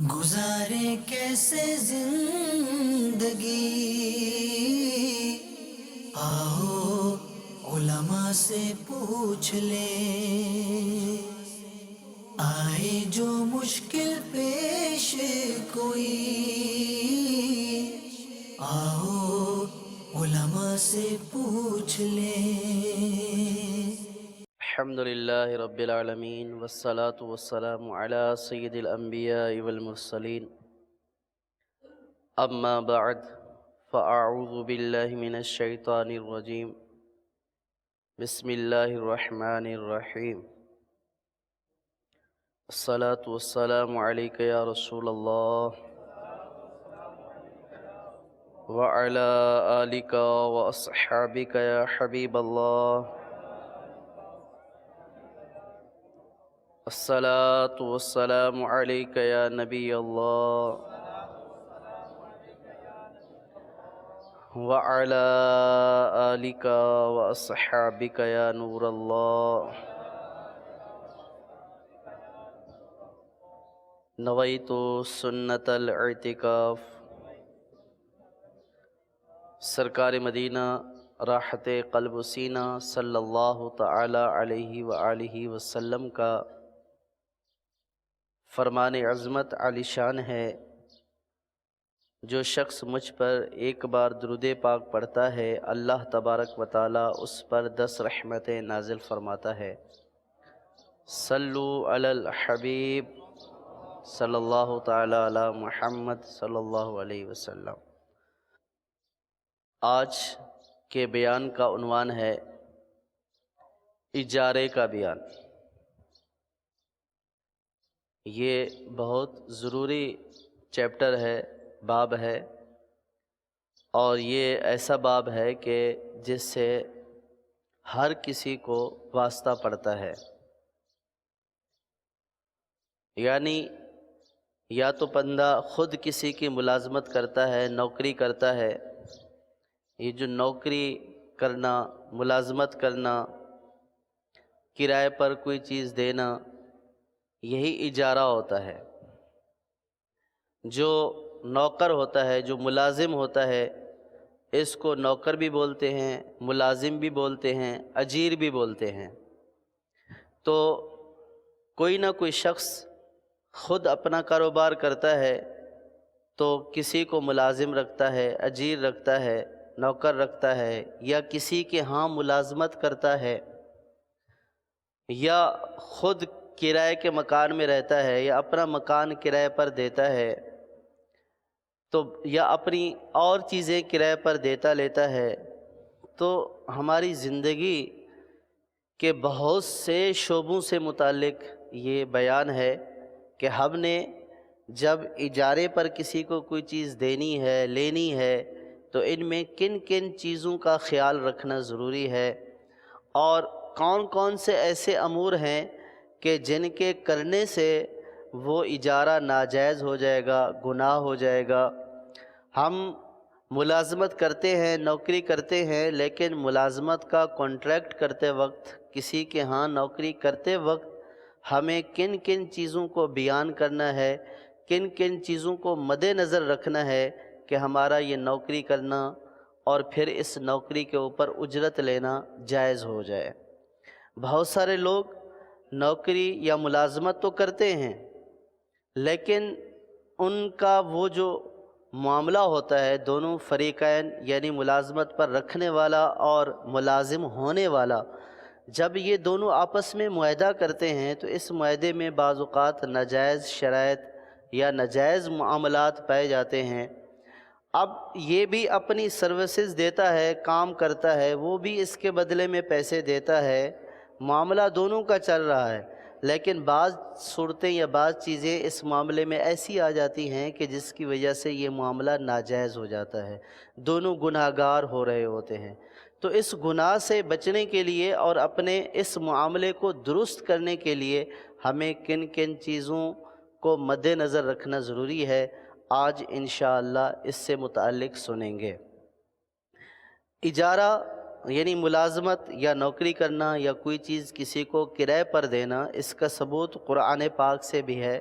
گزارے کیسے زندگی، آؤ علماء سے پوچھ لیں، آئے جو مشکل پیش کوئی، آؤ علماء سے پوچھ لیں۔ الحمد لله رب العالمين والصلاة والسلام على سيد الأنبياء والمرسلين أما بعد فأعوذ بالله من الشيطان الرجيم بسم الله الرحمن الرحيم الصلاة والسلام عليك يا رسول الله وعلى آلك وأصحابك يا حبيب الله الصلاة والسلام عليك يا نبي الله وعلى آلك وأصحابك يا نور الله نويت سنة الاعتكاف۔ سرکار مدینہ راحت قلب و سینہ صلی اللہ تعالی علیہ وآلہ وسلم کا فرمان عظمت عالی شان ہے، جو شخص مجھ پر ایک بار درود پاک پڑھتا ہے اللہ تبارک و تعالی اس پر 10 رحمتیں نازل فرماتا ہے۔ صلو علی الحبیب صلی اللہ تعالی علی محمد صلی اللہ علیہ وسلم۔ آج کے بیان کا عنوان ہے اجارے کا بیان۔ یہ بہت ضروری چیپٹر ہے، باب ہے، اور یہ ایسا باب ہے کہ جس سے ہر کسی کو واسطہ پڑتا ہے، یعنی یا تو بندہ خود کسی کی ملازمت کرتا ہے، نوکری کرتا ہے۔ یہ جو نوکری کرنا، ملازمت کرنا، کرائے پر کوئی چیز دینا، یہی اجارہ ہوتا ہے۔ جو نوکر ہوتا ہے، جو ملازم ہوتا ہے، اس کو نوکر بھی بولتے ہیں، ملازم بھی بولتے ہیں، اجیر بھی بولتے ہیں۔ تو کوئی نہ کوئی شخص خود اپنا کاروبار کرتا ہے تو کسی کو ملازم رکھتا ہے، اجیر رکھتا ہے، نوکر رکھتا ہے، یا کسی کے ہاں ملازمت کرتا ہے، یا خود کرائے کے مکان میں رہتا ہے، یا اپنا مکان کرائے پر دیتا ہے، تو یا اپنی اور چیزیں کرائے پر دیتا لیتا ہے۔ تو ہماری زندگی کے بہت سے شعبوں سے متعلق یہ بیان ہے کہ ہم نے جب اجارے پر کسی کو کوئی چیز دینی ہے، لینی ہے، تو ان میں کن کن چیزوں کا خیال رکھنا ضروری ہے، اور کون کون سے ایسے امور ہیں کہ جن کے کرنے سے وہ اجارہ ناجائز ہو جائے گا، گناہ ہو جائے گا۔ ہم ملازمت کرتے ہیں، نوکری کرتے ہیں، لیکن ملازمت کا کانٹریکٹ کرتے وقت، کسی کے ہاں نوکری کرتے وقت ہمیں کن کن چیزوں کو بیان کرنا ہے، کن کن چیزوں کو مد نظر رکھنا ہے کہ ہمارا یہ نوکری کرنا اور پھر اس نوکری کے اوپر اجرت لینا جائز ہو جائے۔ بہت سارے لوگ نوکری یا ملازمت تو کرتے ہیں، لیکن ان کا وہ جو معاملہ ہوتا ہے، دونوں فریقین یعنی ملازمت پر رکھنے والا اور ملازم ہونے والا، جب یہ دونوں آپس میں معاہدہ کرتے ہیں تو اس معاہدے میں بعض اوقات ناجائز شرائط یا ناجائز معاملات پائے جاتے ہیں۔ اب یہ بھی اپنی سروسز دیتا ہے، کام کرتا ہے، وہ بھی اس کے بدلے میں پیسے دیتا ہے، معاملہ دونوں کا چل رہا ہے، لیکن بعض صورتیں یا بعض چیزیں اس معاملے میں ایسی آ جاتی ہیں کہ جس کی وجہ سے یہ معاملہ ناجائز ہو جاتا ہے، دونوں گناہگار ہو رہے ہوتے ہیں۔ تو اس گناہ سے بچنے کے لیے اور اپنے اس معاملے کو درست کرنے کے لیے ہمیں کن کن چیزوں کو مد نظر رکھنا ضروری ہے، آج انشاءاللہ اس سے متعلق سنیں گے۔ اجارہ یعنی ملازمت یا نوکری کرنا یا کوئی چیز کسی کو کرائے پر دینا، اس کا ثبوت قرآن پاک سے بھی ہے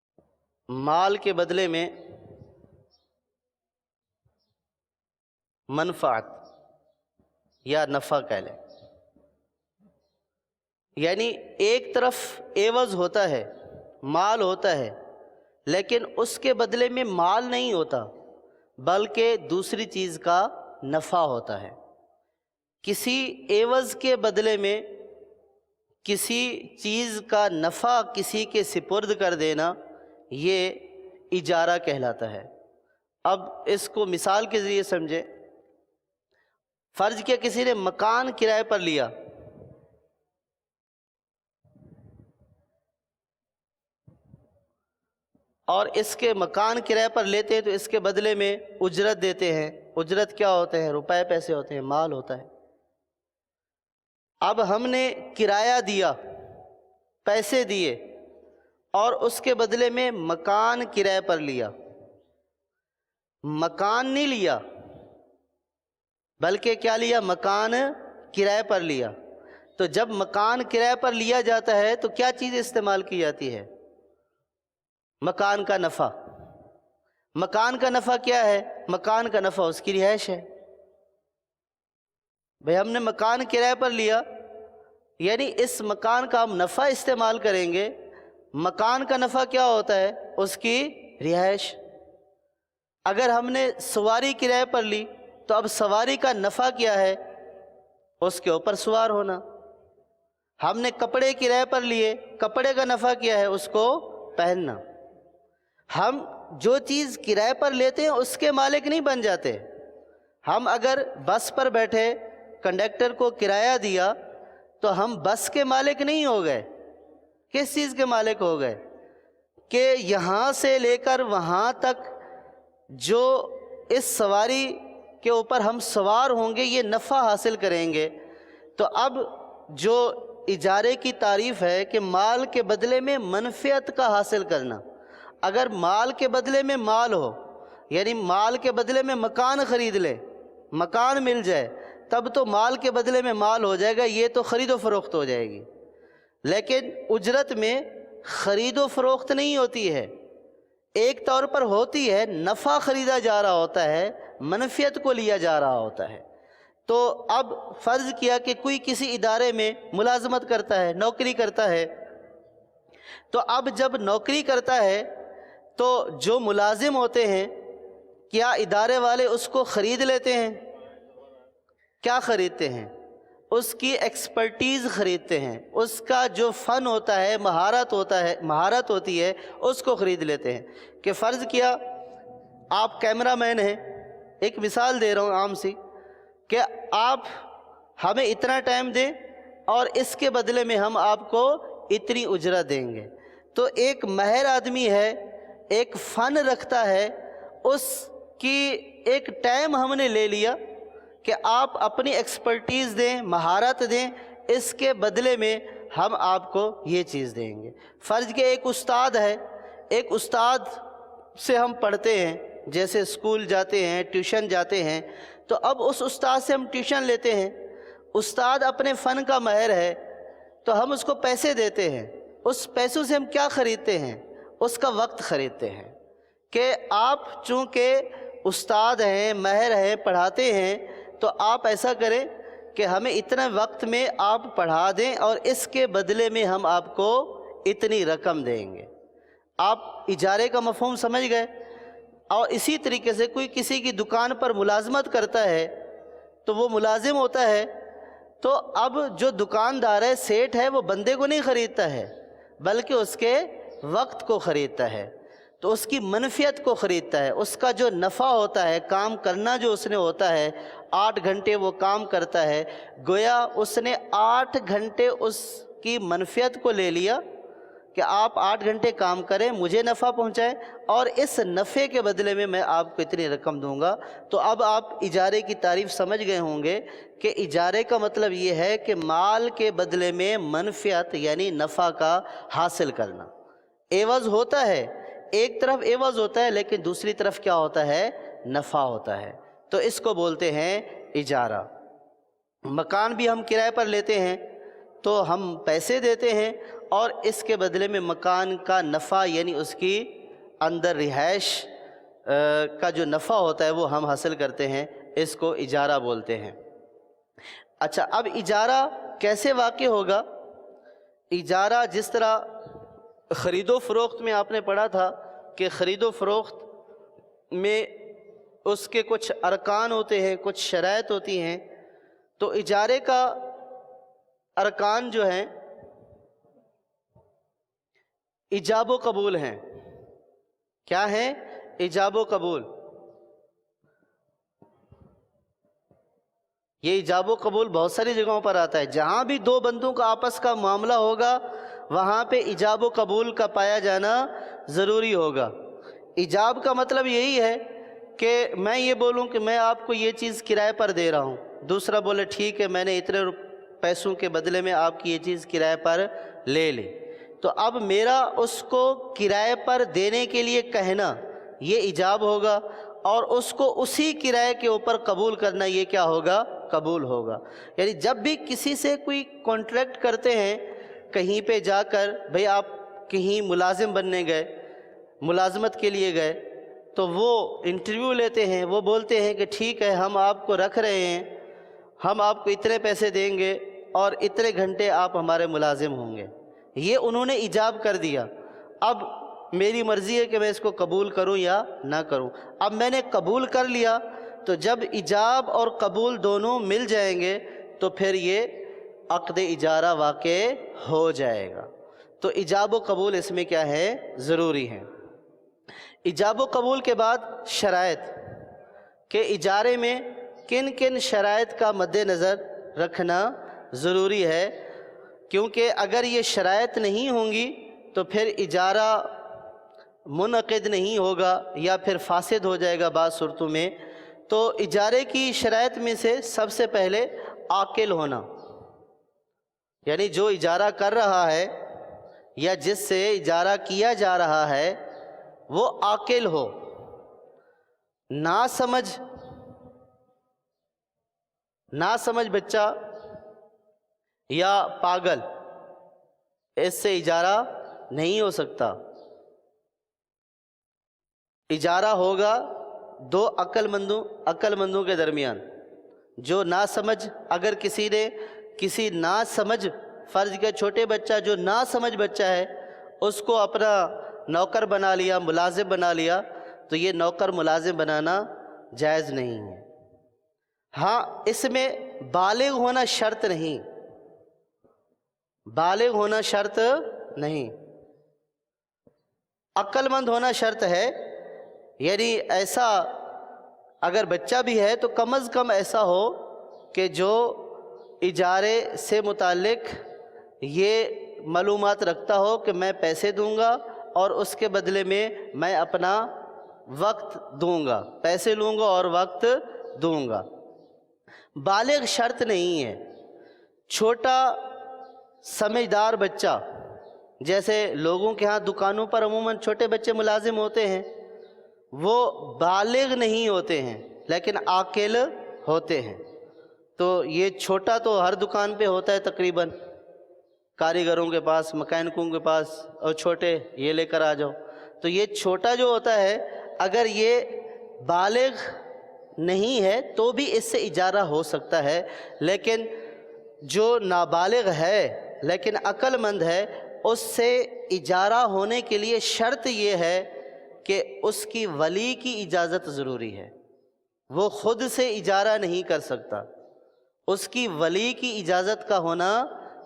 مال کے بدلے میں منفعت یا نفع کہہ لیں، یعنی ایک طرف عوض ہوتا ہے، مال ہوتا ہے، لیکن اس کے بدلے میں مال نہیں ہوتا بلکہ دوسری چیز کا نفع ہوتا ہے۔ کسی عوض کے بدلے میں کسی چیز کا نفع کسی کے سپرد کر دینا، یہ اجارہ کہلاتا ہے۔ اب اس کو مثال کے ذریعے سمجھیں۔ فرض کیا کسی نے مکان کرائے پر لیا، اور اس کے مکان کرائے پر لیتے ہیں تو اس کے بدلے میں اجرت دیتے ہیں۔ اجرت کیا ہوتے ہیں؟ روپے پیسے ہوتے ہیں، مال ہوتا ہے۔ اب ہم نے کرایہ دیا، پیسے دیے، اور اس کے بدلے میں مکان کرائے پر لیا۔ مکان نہیں لیا بلکہ کیا لیا؟ مکان کرائے پر لیا۔ تو جب مکان کرائے پر لیا جاتا ہے تو کیا چیز استعمال کی جاتی ہے؟ مکان کا نفع۔ مکان کا نفع کیا ہے؟ مکان کا نفع اس کی رہائش ہے۔ بھئی ہم نے مکان کرائے پر لیا، یعنی اس مکان کا ہم نفع استعمال کریں گے۔ مکان کا نفع کیا ہوتا ہے؟ اس کی رہائش۔ اگر ہم نے سواری کرائے پر لی تو اب سواری کا نفع کیا ہے؟ اس کے اوپر سوار ہونا۔ ہم نے کپڑے کرائے پر لیے، کپڑے کا نفع کیا ہے؟ اس کو پہننا۔ ہم جو چیز کرائے پر لیتے ہیں اس کے مالک نہیں بن جاتے۔ ہم اگر بس پر بیٹھے، کنڈکٹر کو کرایہ دیا تو ہم بس کے مالک نہیں ہو گئے۔ کس چیز کے مالک ہو گئے؟ کہ یہاں سے لے کر وہاں تک جو اس سواری کے اوپر ہم سوار ہوں گے یہ نفع حاصل کریں گے۔ تو اب جو اجارے کی تعریف ہے کہ مال کے بدلے میں منفعت کا حاصل کرنا۔ اگر مال کے بدلے میں مال ہو، یعنی مال کے بدلے میں مکان خرید لے، مکان مل جائے، تب تو مال کے بدلے میں مال ہو جائے گا، یہ تو خرید و فروخت ہو جائے گی۔ لیکن اجرت میں خرید و فروخت نہیں ہوتی ہے، ایک طور پر ہوتی ہے، نفع خریدا جا رہا ہوتا ہے، منفعت کو لیا جا رہا ہوتا ہے۔ تو اب فرض کیا کہ کوئی کسی ادارے میں ملازمت کرتا ہے، نوکری کرتا ہے، تو اب جب نوکری کرتا ہے تو جو ملازم ہوتے ہیں کیا ادارے والے اس کو خرید لیتے ہیں؟ کیا خریدتے ہیں؟ اس کی ایکسپرٹیز خریدتے ہیں، اس کا جو فن ہوتا ہے، مہارت ہوتی ہے، اس کو خرید لیتے ہیں۔ کہ فرض کیا آپ کیمرہ مین ہیں، ایک مثال دے رہا ہوں عام سی، کہ آپ ہمیں اتنا ٹائم دیں اور اس کے بدلے میں ہم آپ کو اتنی اجرت دیں گے۔ تو ایک ماہر آدمی ہے، ایک فن رکھتا ہے، اس کی ایک ٹائم ہم نے لے لیا کہ آپ اپنی ایکسپرٹیز دیں، مہارت دیں، اس کے بدلے میں ہم آپ کو یہ چیز دیں گے۔ فرض کہ ایک استاد ہے، ایک استاد سے ہم پڑھتے ہیں، جیسے اسکول جاتے ہیں، ٹیوشن جاتے ہیں، تو اب اس استاد سے ہم ٹیوشن لیتے ہیں۔ استاد اپنے فن کا ماہر ہے تو ہم اس کو پیسے دیتے ہیں، اس پیسوں سے ہم کیا خریدتے ہیں؟ اس کا وقت خریدتے ہیں۔ کہ آپ چونکہ استاد ہیں، ماہر ہیں، پڑھاتے ہیں، تو آپ ایسا کریں کہ ہمیں اتنا وقت میں آپ پڑھا دیں اور اس کے بدلے میں ہم آپ کو اتنی رقم دیں گے۔ آپ اجارے کا مفہوم سمجھ گئے؟ اور اسی طریقے سے کوئی کسی کی دکان پر ملازمت کرتا ہے تو وہ ملازم ہوتا ہے، تو اب جو دکاندار ہے، سیٹھ ہے، وہ بندے کو نہیں خریدتا ہے بلکہ اس کے وقت کو خریدتا ہے، تو اس کی منفعت کو خریدتا ہے، اس کا جو نفع ہوتا ہے، کام کرنا جو اس نے ہوتا ہے، 8 گھنٹے وہ کام کرتا ہے، گویا اس نے 8 گھنٹے اس کی منفعت کو لے لیا کہ آپ 8 گھنٹے کام کریں، مجھے نفع پہنچائیں، اور اس نفع کے بدلے میں میں آپ کو اتنی رقم دوں گا۔ تو اب آپ اجارے کی تعریف سمجھ گئے ہوں گے کہ اجارے کا مطلب یہ ہے کہ مال کے بدلے میں منفعت یعنی نفع کا حاصل کرنا۔ عوض ہوتا ہے، ایک طرف عوض ہوتا ہے لیکن دوسری طرف کیا ہوتا ہے؟ نفع ہوتا ہے۔ تو اس کو بولتے ہیں اجارہ۔ مکان بھی ہم کرائے پر لیتے ہیں تو ہم پیسے دیتے ہیں اور اس کے بدلے میں مکان کا نفع یعنی اس کی اندر رہائش کا جو نفع ہوتا ہے وہ ہم حاصل کرتے ہیں، اس کو اجارہ بولتے ہیں۔ اچھا، اب اجارہ کیسے واقع ہوگا؟ اجارہ جس طرح خرید و فروخت میں آپ نے پڑھا تھا کہ خرید و فروخت میں اس کے کچھ ارکان ہوتے ہیں، کچھ شرائط ہوتی ہیں، تو اجارے کا ارکان جو ہیں ایجاب و قبول ہیں۔ کیا ہیں؟ ایجاب و قبول۔ یہ ایجاب و قبول بہت ساری جگہوں پر آتا ہے، جہاں بھی دو بندوں کا آپس کا معاملہ ہوگا وہاں پہ ایجاب و قبول کا پایا جانا ضروری ہوگا۔ ایجاب کا مطلب یہی ہے کہ میں یہ بولوں کہ میں آپ کو یہ چیز کرائے پر دے رہا ہوں، دوسرا بولے ٹھیک ہے میں نے اتنے پیسوں کے بدلے میں آپ کی یہ چیز کرائے پر لے لی، تو اب میرا اس کو کرائے پر دینے کے لیے کہنا یہ ایجاب ہوگا، اور اس کو اسی کرائے کے اوپر قبول کرنا یہ کیا ہوگا؟ قبول ہوگا۔ یعنی جب بھی کسی سے کوئی کانٹریکٹ کرتے ہیں، کہیں پہ جا کر بھئی آپ کہیں ملازم بننے گئے، ملازمت کے لیے گئے، تو وہ انٹرویو لیتے ہیں، وہ بولتے ہیں کہ ٹھیک ہے ہم آپ کو رکھ رہے ہیں، ہم آپ کو اتنے پیسے دیں گے اور اتنے گھنٹے آپ ہمارے ملازم ہوں گے، یہ انہوں نے ایجاب کر دیا۔ اب میری مرضی ہے کہ میں اس کو قبول کروں یا نہ کروں۔ اب میں نے قبول کر لیا، تو جب ایجاب اور قبول دونوں مل جائیں گے تو پھر یہ عقد اجارہ واقع ہو جائے گا۔ تو ایجاب و قبول اس میں کیا ہے؟ ضروری ہے۔ ایجاب و قبول کے بعد شرائط، کہ اجارے میں کن کن شرائط کا مد نظر رکھنا ضروری ہے، کیونکہ اگر یہ شرائط نہیں ہوں گی تو پھر اجارہ منعقد نہیں ہوگا یا پھر فاسد ہو جائے گا بعض صورتوں میں۔ تو اجارے کی شرائط میں سے سب سے پہلے عاقل ہونا، یعنی جو اجارہ کر رہا ہے یا جس سے اجارہ کیا جا رہا ہے وہ عاقل ہو، ناسمجھ بچہ یا پاگل اس سے اجارہ نہیں ہو سکتا۔ اجارہ ہوگا دو عقل مندوں کے درمیان۔ جو ناسمجھ، اگر کسی ناسمجھ، فرض کیا چھوٹے بچہ جو ناسمجھ بچہ ہے اس کو اپنا نوکر بنا لیا، ملازم بنا لیا، تو یہ نوکر ملازم بنانا جائز نہیں ہے۔ ہاں، اس میں بالغ ہونا شرط نہیں، بالغ ہونا شرط نہیں، عقل مند ہونا شرط ہے۔ یعنی ایسا اگر بچہ بھی ہے تو کم از کم ایسا ہو کہ جو اجارے سے متعلق یہ معلومات رکھتا ہو کہ میں پیسے دوں گا اور اس کے بدلے میں اپنا وقت دوں گا، پیسے لوں گا اور وقت دوں گا۔ بالغ شرط نہیں ہے، چھوٹا سمجھدار بچہ، جیسے لوگوں کے ہاں دکانوں پر عموماً چھوٹے بچے ملازم ہوتے ہیں، وہ بالغ نہیں ہوتے ہیں لیکن عاقل ہوتے ہیں۔ تو یہ چھوٹا تو ہر دکان پہ ہوتا ہے تقریباً، کاریگروں کے پاس، مکینکوں کے پاس، اور چھوٹے یہ لے کر آ جاؤ۔ تو یہ چھوٹا جو ہوتا ہے اگر یہ بالغ نہیں ہے تو بھی اس سے اجارہ ہو سکتا ہے، لیکن جو نابالغ ہے لیکن عقل مند ہے اس سے اجارہ ہونے کے لیے شرط یہ ہے کہ اس کی ولی کی اجازت ضروری ہے، وہ خود سے اجارہ نہیں کر سکتا، اس کی ولی کی اجازت کا ہونا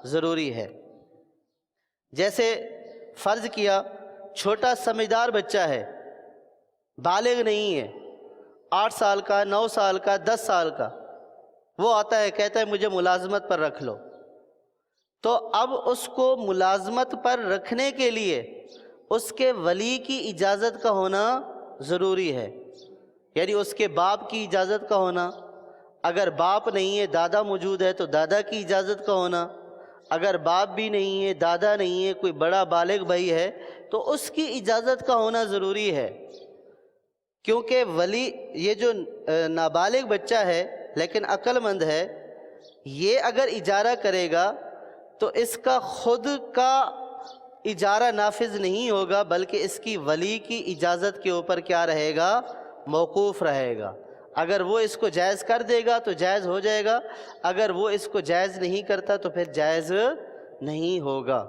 ضروری ہے۔ جیسے فرض کیا چھوٹا سمجھدار بچہ ہے، بالغ نہیں ہے، 8 سال کا، 9 سال کا، 10 سال کا، وہ آتا ہے کہتا ہے مجھے ملازمت پر رکھ لو، تو اب اس کو ملازمت پر رکھنے کے لیے اس کے ولی کی اجازت کا ہونا ضروری ہے، یعنی اس کے باپ کی اجازت کا ہونا، اگر باپ نہیں ہے دادا موجود ہے تو دادا کی اجازت کا ہونا، اگر باپ بھی نہیں ہے، دادا نہیں ہے، کوئی بڑا بالغ بھائی ہے تو اس کی اجازت کا ہونا ضروری ہے، کیونکہ ولی یہ جو نابالغ بچہ ہے لیکن عقل مند ہے، یہ اگر اجارہ کرے گا تو اس کا خود کا اجارہ نافذ نہیں ہوگا، بلکہ اس کی ولی کی اجازت کے اوپر کیا رہے گا؟ موقوف رہے گا۔ اگر وہ اس کو جائز کر دے گا تو جائز ہو جائے گا، اگر وہ اس کو جائز نہیں کرتا تو پھر جائز نہیں ہوگا۔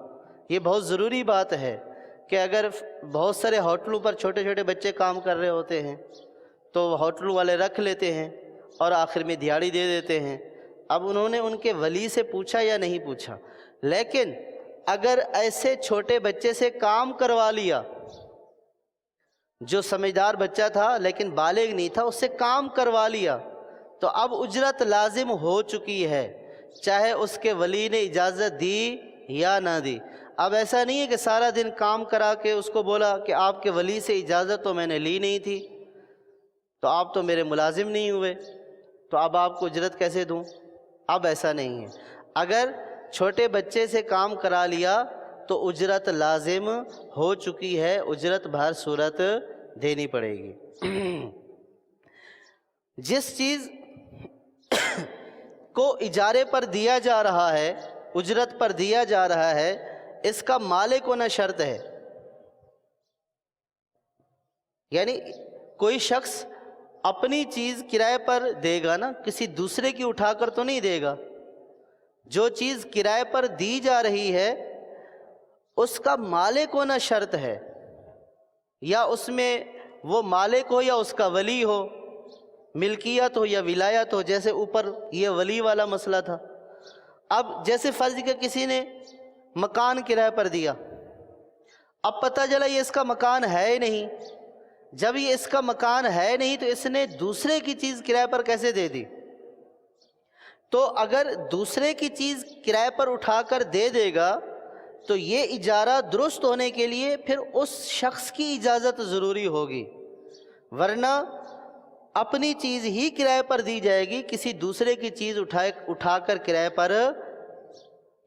یہ بہت ضروری بات ہے کہ اگر بہت سارے ہوٹلوں پر چھوٹے چھوٹے بچے کام کر رہے ہوتے ہیں تو ہوٹل والے رکھ لیتے ہیں اور آخر میں دیہڑی دے دیتے ہیں۔ اب انہوں نے ان کے ولی سے پوچھا یا نہیں پوچھا، لیکن اگر ایسے چھوٹے بچے سے کام کروا لیا، جو سمجھدار بچہ تھا لیکن بالغ نہیں تھا، اس سے کام کروا لیا، تو اب اجرت لازم ہو چکی ہے، چاہے اس کے ولی نے اجازت دی یا نہ دی۔ اب ایسا نہیں ہے کہ سارا دن کام کرا کے اس کو بولا کہ آپ کے ولی سے اجازت تو میں نے لی نہیں تھی، تو آپ تو میرے ملازم نہیں ہوئے، تو اب آپ کو اجرت کیسے دوں؟ اب ایسا نہیں ہے۔ اگر چھوٹے بچے سے کام کرا لیا تو اجرت لازم ہو چکی ہے، اجرت بہر صورت دینی پڑے گی۔ جس چیز کو اجارے پر دیا جا رہا ہے، اجرت پر دیا جا رہا ہے، اس کا مالک ہونا شرط ہے۔ یعنی کوئی شخص اپنی چیز کرائے پر دے گا نا، کسی دوسرے کی اٹھا کر تو نہیں دے گا۔ جو چیز کرائے پر دی جا رہی ہے اس کا مالک ہونا شرط ہے، یا اس میں وہ مالک ہو یا اس کا ولی ہو، ملکیت ہو یا ولایت ہو، جیسے اوپر یہ ولی والا مسئلہ تھا۔ اب جیسے فرض کیا کسی نے مکان کرائے پر دیا، اب پتہ چلا یہ اس کا مکان ہے ہی نہیں، جب یہ اس کا مکان ہے نہیں تو اس نے دوسرے کی چیز کرائے پر کیسے دے دی؟ تو اگر دوسرے کی چیز کرائے پر اٹھا کر دے دے گا تو یہ اجارہ درست ہونے کے لیے پھر اس شخص کی اجازت ضروری ہوگی، ورنہ اپنی چیز ہی کرائے پر دی جائے گی، کسی دوسرے کی چیز اٹھا کر کرائے پر،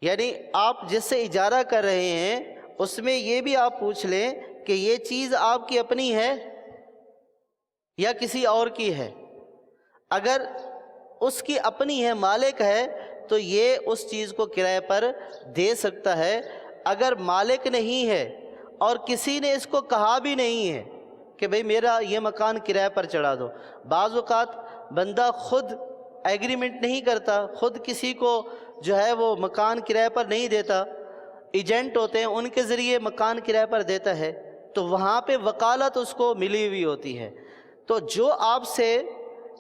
یعنی آپ جس سے اجارہ کر رہے ہیں اس میں یہ بھی آپ پوچھ لیں کہ یہ چیز آپ کی اپنی ہے یا کسی اور کی ہے۔ اگر اس کی اپنی ہے، مالک ہے، تو یہ اس چیز کو کرائے پر دے سکتا ہے۔ اگر مالک نہیں ہے اور کسی نے اس کو کہا بھی نہیں ہے کہ بھئی میرا یہ مکان کرائے پر چڑھا دو، بعض اوقات بندہ خود ایگریمنٹ نہیں کرتا، خود کسی کو جو ہے وہ مکان کرائے پر نہیں دیتا، ایجنٹ ہوتے ہیں ان کے ذریعے مکان کرائے پر دیتا ہے، تو وہاں پہ وکالت اس کو ملی ہوئی ہوتی ہے۔ تو جو آپ سے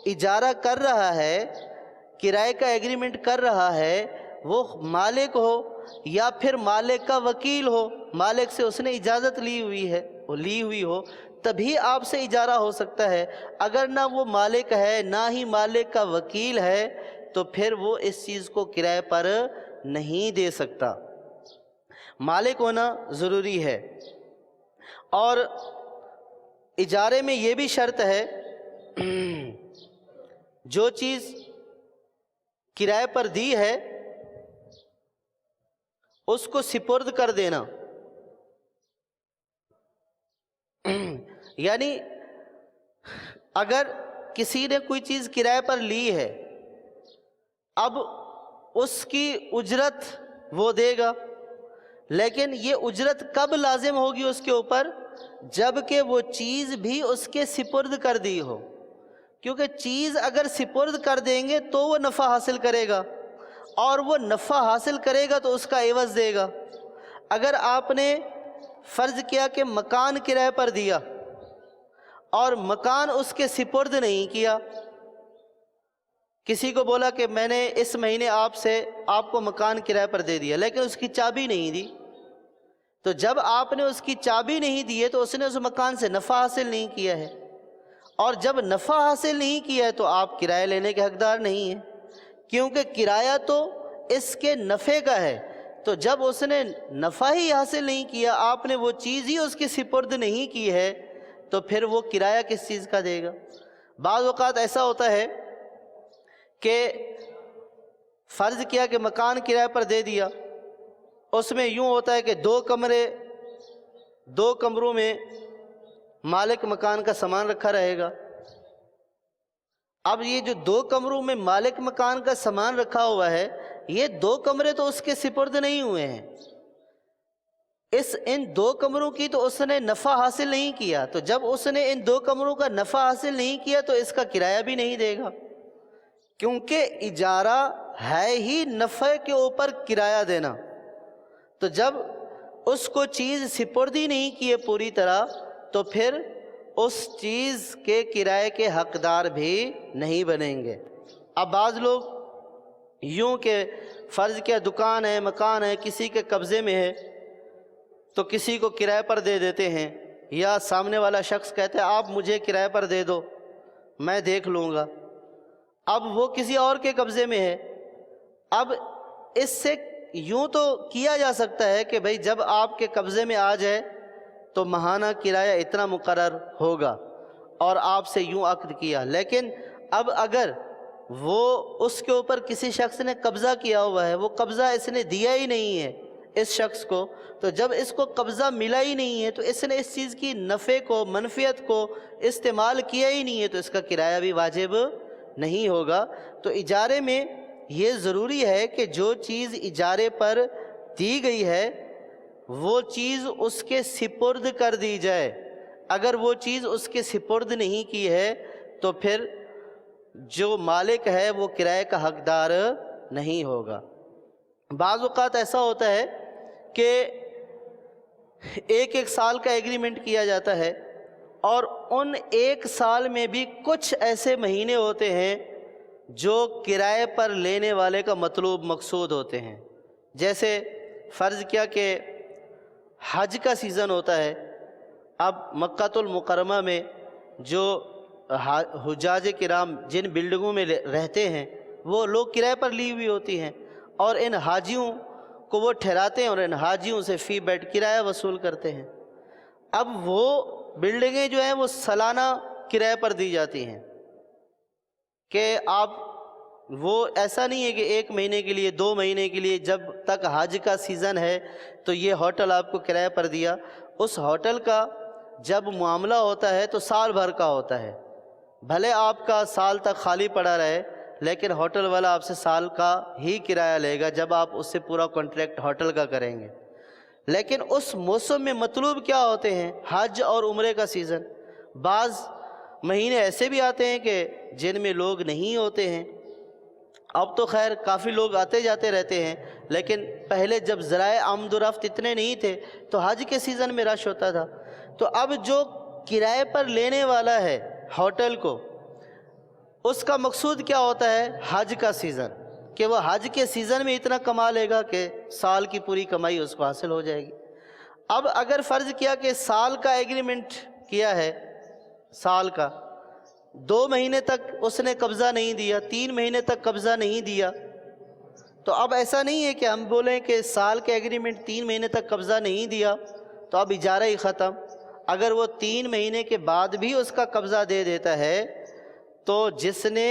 اجارہ کر رہا ہے، کرائے کا ایگریمنٹ کر رہا ہے، وہ مالک ہو یا پھر مالک کا وکیل ہو، مالک سے اس نے اجازت لی ہوئی ہو، تبھی آپ سے اجارہ ہو سکتا ہے۔ اگر نہ وہ مالک ہے نہ ہی مالک کا وکیل ہے تو پھر وہ اس چیز کو کرائے پر نہیں دے سکتا، مالک ہونا ضروری ہے۔ اور اجارے میں یہ بھی شرط ہے، جو چیز کرائے پر دی ہے اس کو سپرد کر دینا، یعنی اگر کسی نے کوئی چیز کرائے پر لی ہے، اب اس کی اجرت وہ دے گا، لیکن یہ اجرت کب لازم ہوگی اس کے اوپر؟ جب کہ وہ چیز بھی اس کے سپرد کر دی ہو، کیونکہ چیز اگر سپرد کر دیں گے تو وہ نفع حاصل کرے گا، اور وہ نفع حاصل کرے گا تو اس کا عوض دے گا۔ اگر آپ نے فرض کیا کہ مکان کرائے پر دیا اور مکان اس کے سپرد نہیں کیا، کسی کو بولا کہ میں نے اس مہینے آپ کو مکان کرائے پر دے دیا، لیکن اس کی چابی نہیں دی، تو جب آپ نے اس کی چابی نہیں دی ہے تو اس نے اس مکان سے نفع حاصل نہیں کیا ہے، اور جب نفع حاصل نہیں کیا ہے تو آپ کرایہ لینے کے حقدار نہیں ہیں، کیونکہ کرایہ تو اس کے نفع کا ہے۔ تو جب اس نے نفع ہی حاصل نہیں کیا، آپ نے وہ چیز ہی اس کی سپرد نہیں کی ہے، تو پھر وہ کرایہ کس چیز کا دے گا؟ بعض اوقات ایسا ہوتا ہے کہ فرض کیا کہ مکان کرایہ پر دے دیا، اس میں یوں ہوتا ہے کہ دو کمروں میں مالک مکان کا سامان رکھا رہے گا۔ اب یہ جو 2 کمروں میں مالک مکان کا سامان رکھا ہوا ہے، یہ 2 کمرے تو اس کے سپرد نہیں ہوئے ہیں، ان 2 کمروں کی تو اس نے نفع حاصل نہیں کیا، تو جب اس نے ان 2 کمروں کا نفع حاصل نہیں کیا تو اس کا کرایہ بھی نہیں دے گا، کیونکہ اجارہ ہے ہی نفع کے اوپر کرایہ دینا۔ تو جب اس کو چیز سپردی نہیں کیے پوری طرح تو پھر اس چیز کے کرائے کے حقدار بھی نہیں بنیں گے۔ اب بعض لوگ یوں کہ فرض کیا دکان ہے، مکان ہے، کسی کے قبضے میں ہے تو کسی کو کرائے پر دے دیتے ہیں، یا سامنے والا شخص کہتا ہے آپ مجھے کرائے پر دے دو میں دیکھ لوں گا، اب وہ کسی اور کے قبضے میں ہے۔ اب اس سے یوں تو کیا جا سکتا ہے کہ بھئی جب آپ کے قبضے میں آ جائے تو ماہانہ کرایہ اتنا مقرر ہوگا اور آپ سے یوں عقد کیا، لیکن اب اگر وہ اس کے اوپر کسی شخص نے قبضہ کیا ہوا ہے، وہ قبضہ اس نے دیا ہی نہیں ہے اس شخص کو، تو جب اس کو قبضہ ملا ہی نہیں ہے تو اس نے اس چیز کی نفع کو، منفعت کو استعمال کیا ہی نہیں ہے، تو اس کا کرایہ بھی واجب نہیں ہوگا۔ تو اجارے میں یہ ضروری ہے کہ جو چیز اجارے پر دی گئی ہے وہ چیز اس کے سپرد کر دی جائے۔ اگر وہ چیز اس کے سپرد نہیں کی ہے تو پھر جو مالک ہے وہ کرائے کا حقدار نہیں ہوگا۔ بعض اوقات ایسا ہوتا ہے کہ 1 سال کا ایگریمنٹ کیا جاتا ہے اور ان 1 سال میں بھی کچھ ایسے مہینے ہوتے ہیں جو کرائے پر لینے والے کا مطلوب مقصود ہوتے ہیں۔ جیسے فرض کیا کہ حج کا سیزن ہوتا ہے، اب مکہ المکرمہ میں جو حجاج کرام جن بلڈنگوں میں رہتے ہیں وہ لوگ کرائے پر لی ہوئی ہوتی ہیں، اور ان حاجیوں کو وہ ٹھہراتے ہیں اور ان حاجیوں سے فی بیڈ کرایہ وصول کرتے ہیں۔ اب وہ بلڈنگیں جو ہیں وہ سالانہ کرائے پر دی جاتی ہیں کہ آپ وہ ایسا نہیں ہے کہ 1 مہینے کے لیے 2 مہینے کے لیے، جب تک حج کا سیزن ہے تو یہ ہوٹل آپ کو کرایہ پر دیا۔ اس ہوٹل کا جب معاملہ ہوتا ہے تو سال بھر کا ہوتا ہے، بھلے آپ کا سال تک خالی پڑا رہے لیکن ہوٹل والا آپ سے سال کا ہی کرایہ لے گا جب آپ اس سے پورا کانٹریکٹ ہوٹل کا کریں گے۔ لیکن اس موسم میں مطلوب کیا ہوتے ہیں؟ حج اور عمرے کا سیزن۔ بعض مہینے ایسے بھی آتے ہیں کہ جن میں لوگ نہیں ہوتے ہیں، اب تو خیر کافی لوگ آتے جاتے رہتے ہیں، لیکن پہلے جب ذرائع آمد و رفت اتنے نہیں تھے تو حج کے سیزن میں رش ہوتا تھا۔ تو اب جو کرائے پر لینے والا ہے ہوٹل کو، اس کا مقصود کیا ہوتا ہے؟ حج کا سیزن، کہ وہ حج کے سیزن میں اتنا کما لے گا کہ سال کی پوری کمائی اس کو حاصل ہو جائے گی۔ اب اگر فرض کیا کہ سال کا ایگریمنٹ کیا ہے، سال کا 2 مہینے تک اس نے قبضہ نہیں دیا، 3 مہینے تک قبضہ نہیں دیا، تو اب ایسا نہیں ہے کہ ہم بولیں کہ سال کے ایگریمنٹ 3 مہینے تک قبضہ نہیں دیا تو اب اجارہ ہی ختم۔ اگر وہ 3 مہینے کے بعد بھی اس کا قبضہ دے دیتا ہے تو جس نے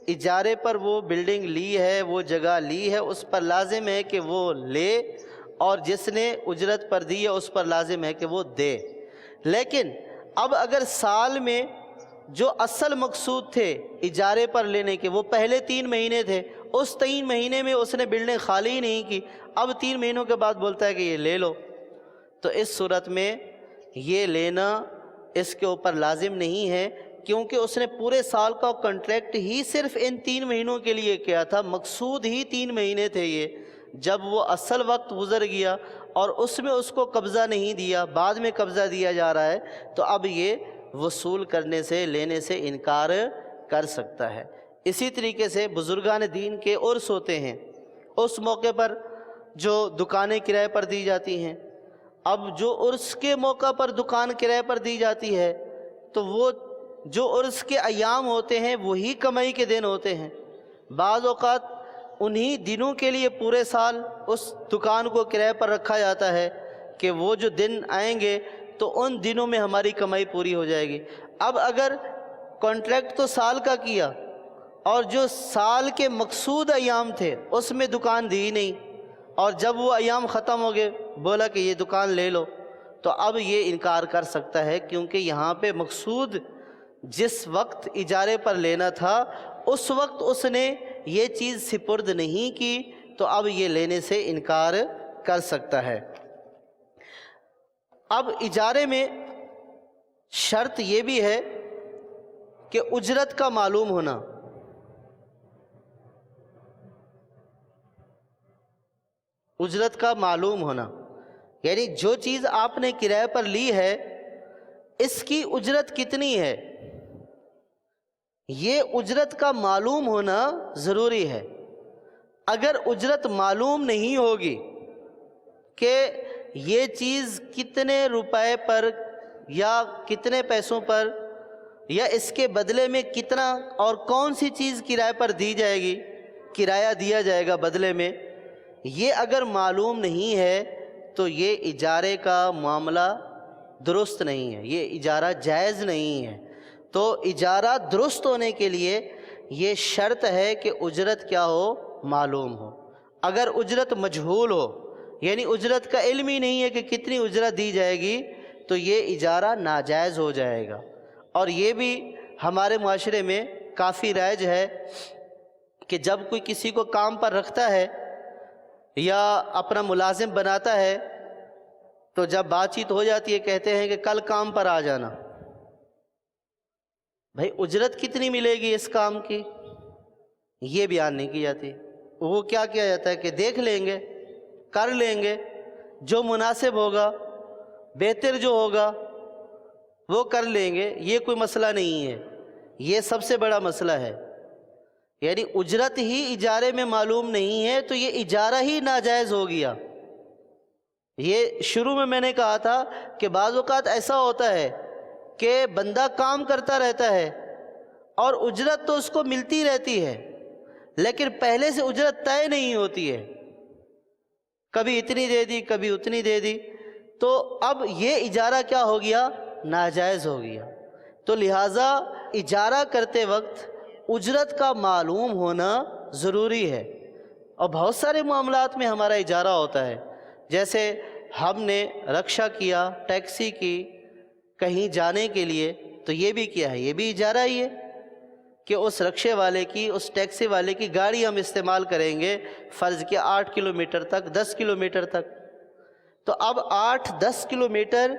اجارے پر وہ بلڈنگ لی ہے، وہ جگہ لی ہے، اس پر لازم ہے کہ وہ لے، اور جس نے اجرت پر دی ہے اس پر لازم ہے کہ وہ دے۔ لیکن اب اگر سال میں جو اصل مقصود تھے اجارے پر لینے کے وہ پہلے 3 مہینے تھے، اس 3 مہینے میں اس نے بلڈنگ خالی ہی نہیں کی، اب 3 مہینوں کے بعد بولتا ہے کہ یہ لے لو، تو اس صورت میں یہ لینا اس کے اوپر لازم نہیں ہے، کیونکہ اس نے پورے سال کا کنٹریکٹ ہی صرف ان 3 مہینوں کے لیے کیا تھا، مقصود ہی 3 مہینے تھے یہ۔ جب وہ اصل وقت گزر گیا اور اس میں اس کو قبضہ نہیں دیا، بعد میں قبضہ دیا جا رہا ہے، تو اب یہ وصول کرنے سے، لینے سے انکار کر سکتا ہے۔ اسی طریقے سے بزرگان دین کے عرس ہوتے ہیں، اس موقع پر جو دکانیں کرائے پر دی جاتی ہیں، اب جو عرس کے موقع پر دکان کرائے پر دی جاتی ہے تو وہ جو عرس کے ایام ہوتے ہیں وہی کمائی کے دن ہوتے ہیں۔ بعض اوقات انہی دنوں کے لیے پورے سال اس دکان کو کرائے پر رکھا جاتا ہے کہ وہ جو دن آئیں گے تو ان دنوں میں ہماری کمائی پوری ہو جائے گی۔ اب اگر کانٹریکٹ تو سال کا کیا اور جو سال کے مقصود ایام تھے اس میں دکان دی نہیں، اور جب وہ ایام ختم ہو گئے بولا کہ یہ دکان لے لو، تو اب یہ انکار کر سکتا ہے، کیونکہ یہاں پہ مقصود جس وقت اجارے پر لینا تھا اس وقت اس نے یہ چیز سپرد نہیں کی، تو اب یہ لینے سے انکار کر سکتا ہے۔ اب اجارے میں شرط یہ بھی ہے کہ اجرت کا معلوم ہونا. اجرت کا معلوم ہونا یعنی جو چیز آپ نے کرائے پر لی ہے اس کی اجرت کتنی ہے، یہ اجرت کا معلوم ہونا ضروری ہے. اگر اجرت معلوم نہیں ہوگی کہ یہ چیز کتنے روپے پر یا کتنے پیسوں پر یا اس کے بدلے میں کتنا اور کون سی چیز کرائے پر دی جائے گی، کرایہ دیا جائے گا بدلے میں، یہ اگر معلوم نہیں ہے تو یہ اجارے کا معاملہ درست نہیں ہے، یہ اجارہ جائز نہیں ہے. تو اجارہ درست ہونے کے لیے یہ شرط ہے کہ اجرت کیا ہو، معلوم ہو. اگر اجرت مجہول ہو یعنی اجرت کا علم ہی نہیں ہے کہ کتنی اجرت دی جائے گی تو یہ اجارہ ناجائز ہو جائے گا. اور یہ بھی ہمارے معاشرے میں کافی رائج ہے کہ جب کوئی کسی کو کام پر رکھتا ہے یا اپنا ملازم بناتا ہے تو جب بات چیت ہو جاتی ہے کہتے ہیں کہ کل کام پر آ جانا. بھائی اجرت کتنی ملے گی اس کام کی یہ بیان نہیں کی جاتی. وہ کیا کیا جاتا ہے کہ دیکھ لیں گے، کر لیں گے، جو مناسب ہوگا، بہتر جو ہوگا وہ کر لیں گے، یہ کوئی مسئلہ نہیں ہے. یہ سب سے بڑا مسئلہ ہے. یعنی اجرت ہی اجارے میں معلوم نہیں ہے تو یہ اجارہ ہی ناجائز ہو گیا. یہ شروع میں نے کہا تھا کہ بعض اوقات ایسا ہوتا ہے کہ بندہ کام کرتا رہتا ہے اور اجرت تو اس کو ملتی رہتی ہے لیکن پہلے سے اجرت طے نہیں ہوتی ہے، کبھی اتنی دے دی کبھی اتنی دے دی، تو اب یہ اجارہ کیا ہو گیا، ناجائز ہو گیا. تو لہٰذا اجارہ کرتے وقت اجرت کا معلوم ہونا ضروری ہے. اور بہت سارے معاملات میں ہمارا اجارہ ہوتا ہے، جیسے ہم نے رکشہ کیا، ٹیکسی کی کہیں جانے کے لیے، تو یہ بھی کیا ہے، یہ بھی اجارہ ہی ہے کہ اس رکشے والے کی، اس ٹیکسی والے کی گاڑی ہم استعمال کریں گے فرض کیا 8 کلومیٹر تک، 10 کلومیٹر تک. تو اب 8-10 کلومیٹر